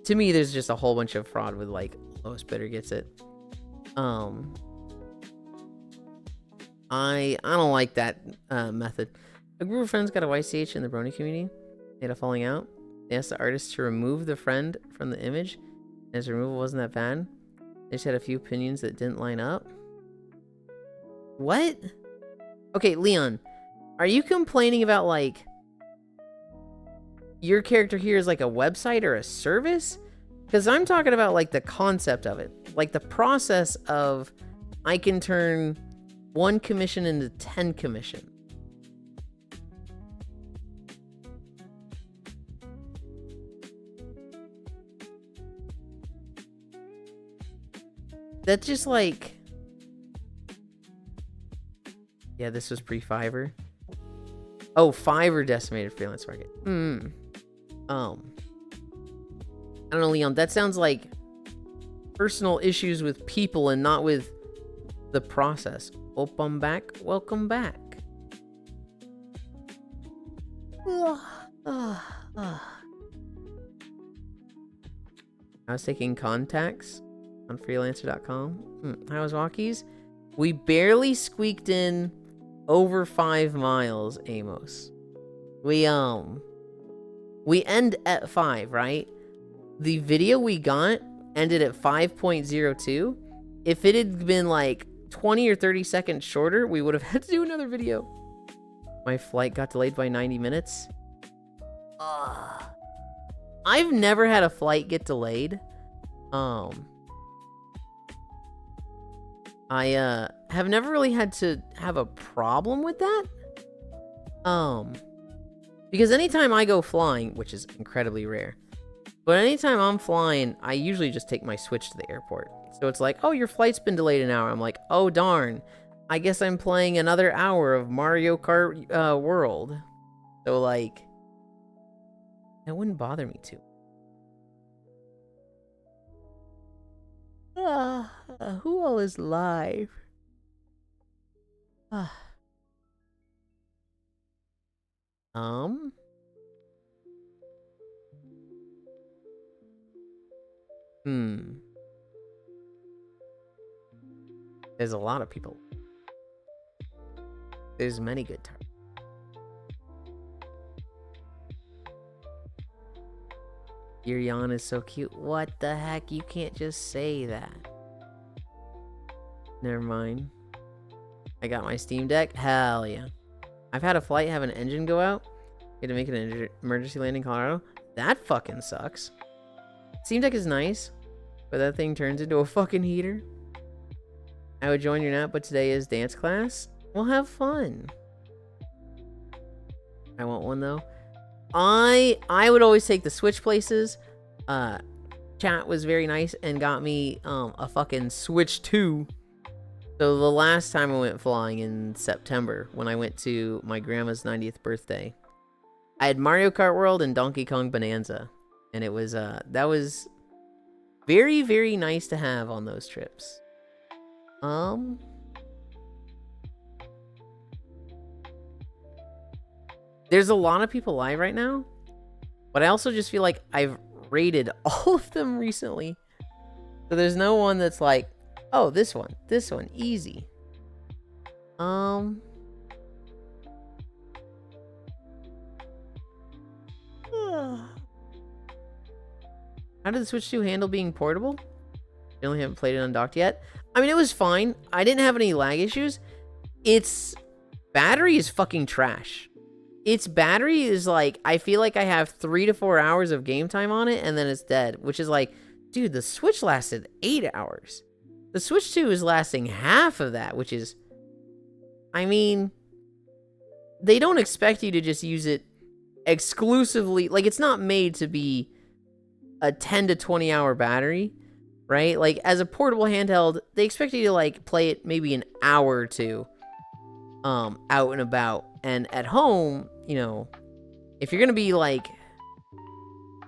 To me, there's just a whole bunch of fraud with like lowest bidder gets it. I don't like that method. A group of friends got a YCH in the Brony community. They had a falling out. They asked the artist to remove the friend from the image. And his removal wasn't that bad. They just had a few opinions that didn't line up. What? Okay, Leon, are you complaining about like your character here is like a website or a service? Because I'm talking about like the concept of it, like the process of I can turn 1 commission into 10 commission. That's just like, Yeah, this was pre-Fiverr. Oh, Fiverr decimated freelance market. I don't know, Leon. That sounds like personal issues with people and not with the process. I'm back. Welcome back. I was taking contacts on freelancer.com. How's Walkies? We barely squeaked in over 5 miles, Amos. We end at 5, right? The video we got ended at 5.02. If it had been like 20 or 30 seconds shorter, we would have had to do another video. My flight got delayed by 90 minutes. I've never had a flight get delayed. I have never really had to have a problem with that. Because anytime I go flying, which is incredibly rare, but anytime I'm flying, I usually just take my Switch to the airport. So it's like, oh, your flight's been delayed an hour. I'm like, oh, darn. I guess I'm playing another hour of Mario Kart World. So, like, that wouldn't bother me too. Who all is live? There's a lot of people. There's many good targets. Your yawn is so cute. What the heck? You can't just say that. Never mind. I got my Steam Deck. Hell yeah. I've had a flight have an engine go out. You had to make an emergency landing in Colorado. That fucking sucks. Steam Deck is nice, but that thing turns into a fucking heater. I would join your nap, but today is dance class. We'll have fun. I want one though. I would always take the Switch places. Chat was very nice and got me a fucking Switch 2. So the last time I went flying in September, when I went to my grandma's 90th birthday, I had Mario Kart World and Donkey Kong Bonanza, and it was that was very, very nice to have on those trips. There's a lot of people live right now, but I also just feel like I've rated all of them recently. So there's no one that's like, oh, this one, easy. How did the Switch 2 handle being portable? I only haven't played it undocked yet. I mean, it was fine. I didn't have any lag issues. Its battery is fucking trash. Its battery is like, I feel like I have 3 to 4 hours of game time on it, and then it's dead. Which is like, dude, the Switch lasted 8 hours. The Switch 2 is lasting half of that, which is, I mean, they don't expect you to just use it exclusively. Like, it's not made to be a 10 to 20 hour battery, right? Like, as a portable handheld, they expect you to, like, play it maybe an hour or two out and about. And at home, you know, if you're gonna be like,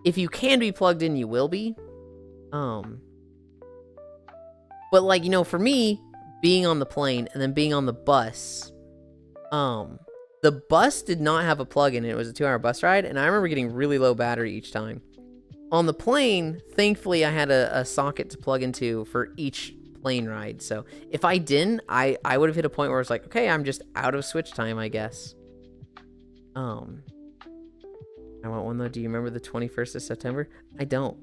if you can be plugged in, you will be. But like, you know, for me, being on the plane and then being on the bus, the bus did not have a plug-in. It was a 2-hour bus ride, and I remember getting really low battery each time. On the plane, thankfully, I had a socket to plug into for each plane ride. So if I didn't, I would have hit a point where it's like, okay, I'm just out of Switch time, I guess. I want one though. Do you remember the 21st of September? I don't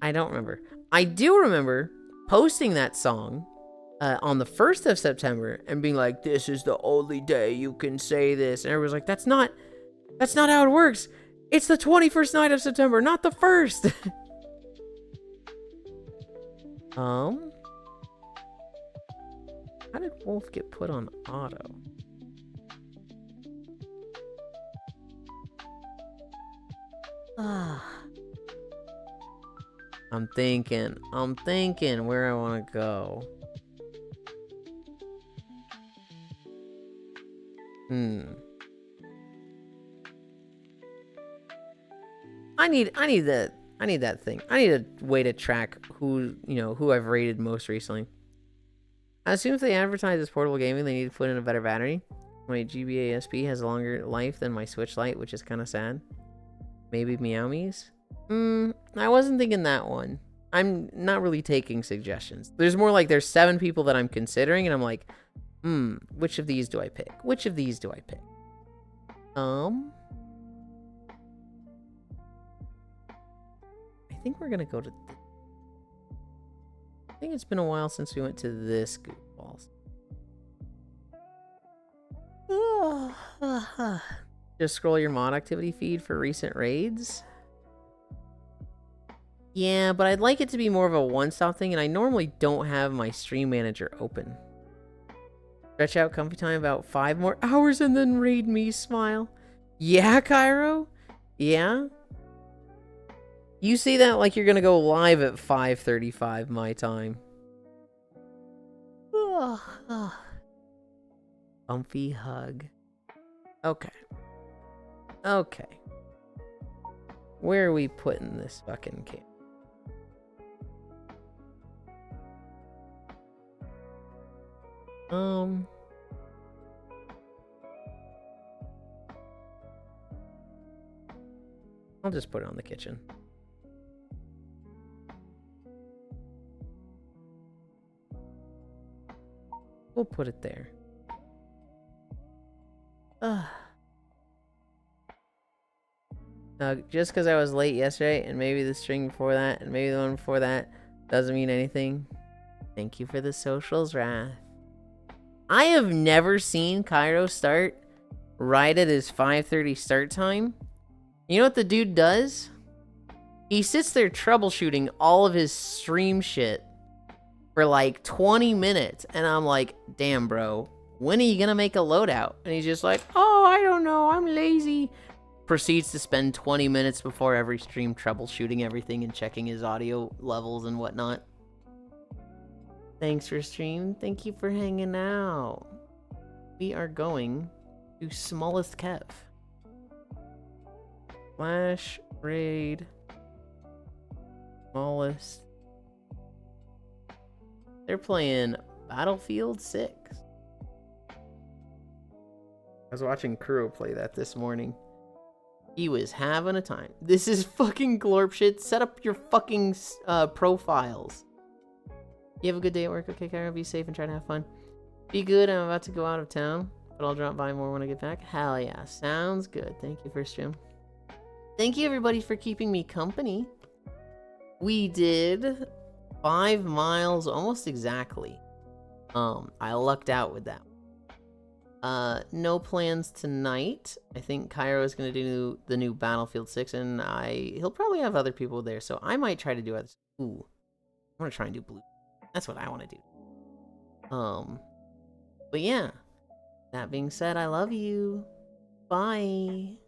remember. I do remember posting that song on the 1st of September and being like, this is the only day you can say this. And everyone's like, that's not how it works. It's the 21st night of September, not the 1st. How did Wolf get put on auto? I'm thinking where I want to go. I need that thing. I need a way to track who I've rated most recently. I assume if they advertise as portable gaming, they need to put in a better battery. My GBA SP has a longer life than my Switch Lite, which is kind of sad. Maybe Meowmies? I wasn't thinking that one. I'm not really taking suggestions. There's more like there's 7 people that I'm considering, and I'm like, which of these do I pick? Which of these do I pick? I think we're gonna go to... I think it's been a while since we went to this goofballs. Just scroll your mod activity feed for recent raids. Yeah, but I'd like it to be more of a one-stop thing, and I normally don't have my stream manager open. Stretch out comfy time about 5 more hours and then raid me, smile. Yeah, Cairo? Yeah? You say that like you're gonna go live at 5:35 my time. Comfy hug. Okay. Okay. Where are we putting this fucking camp? I'll just put it on the kitchen. We'll put it there. Now, just because I was late yesterday, and maybe the string before that, and maybe the one before that, doesn't mean anything. Thank you for the socials, Wrath. I have never seen Cairo start right at his 5:30 start time. You know what the dude does? He sits there troubleshooting all of his stream shit for like 20 minutes. And I'm like, damn, bro, when are you gonna make a loadout? And he's just like, oh, I don't know, I'm lazy. Proceeds to spend 20 minutes before every stream troubleshooting everything and checking his audio levels and whatnot. Thanks for stream. Thank you for hanging out. We are going to Smallest Kev. Flash raid. Smallest. They're playing Battlefield 6. I was watching Kuro play that this morning. He was having a time. This is fucking glorp shit. Set up your fucking profiles. You have a good day at work, okay, Kyra? Be safe and try to have fun. Be good. I'm about to go out of town, but I'll drop by more when I get back. Hell yeah. Sounds good. Thank you for stream. Thank you, everybody, for keeping me company. We did 5 miles almost exactly. I lucked out with that. No plans tonight. I think Cairo is going to do the new Battlefield 6, and he'll probably have other people there, so I might try to do it. Ooh. I'm going to try and do blue. That's what I want to do. But yeah. That being said, I love you. Bye.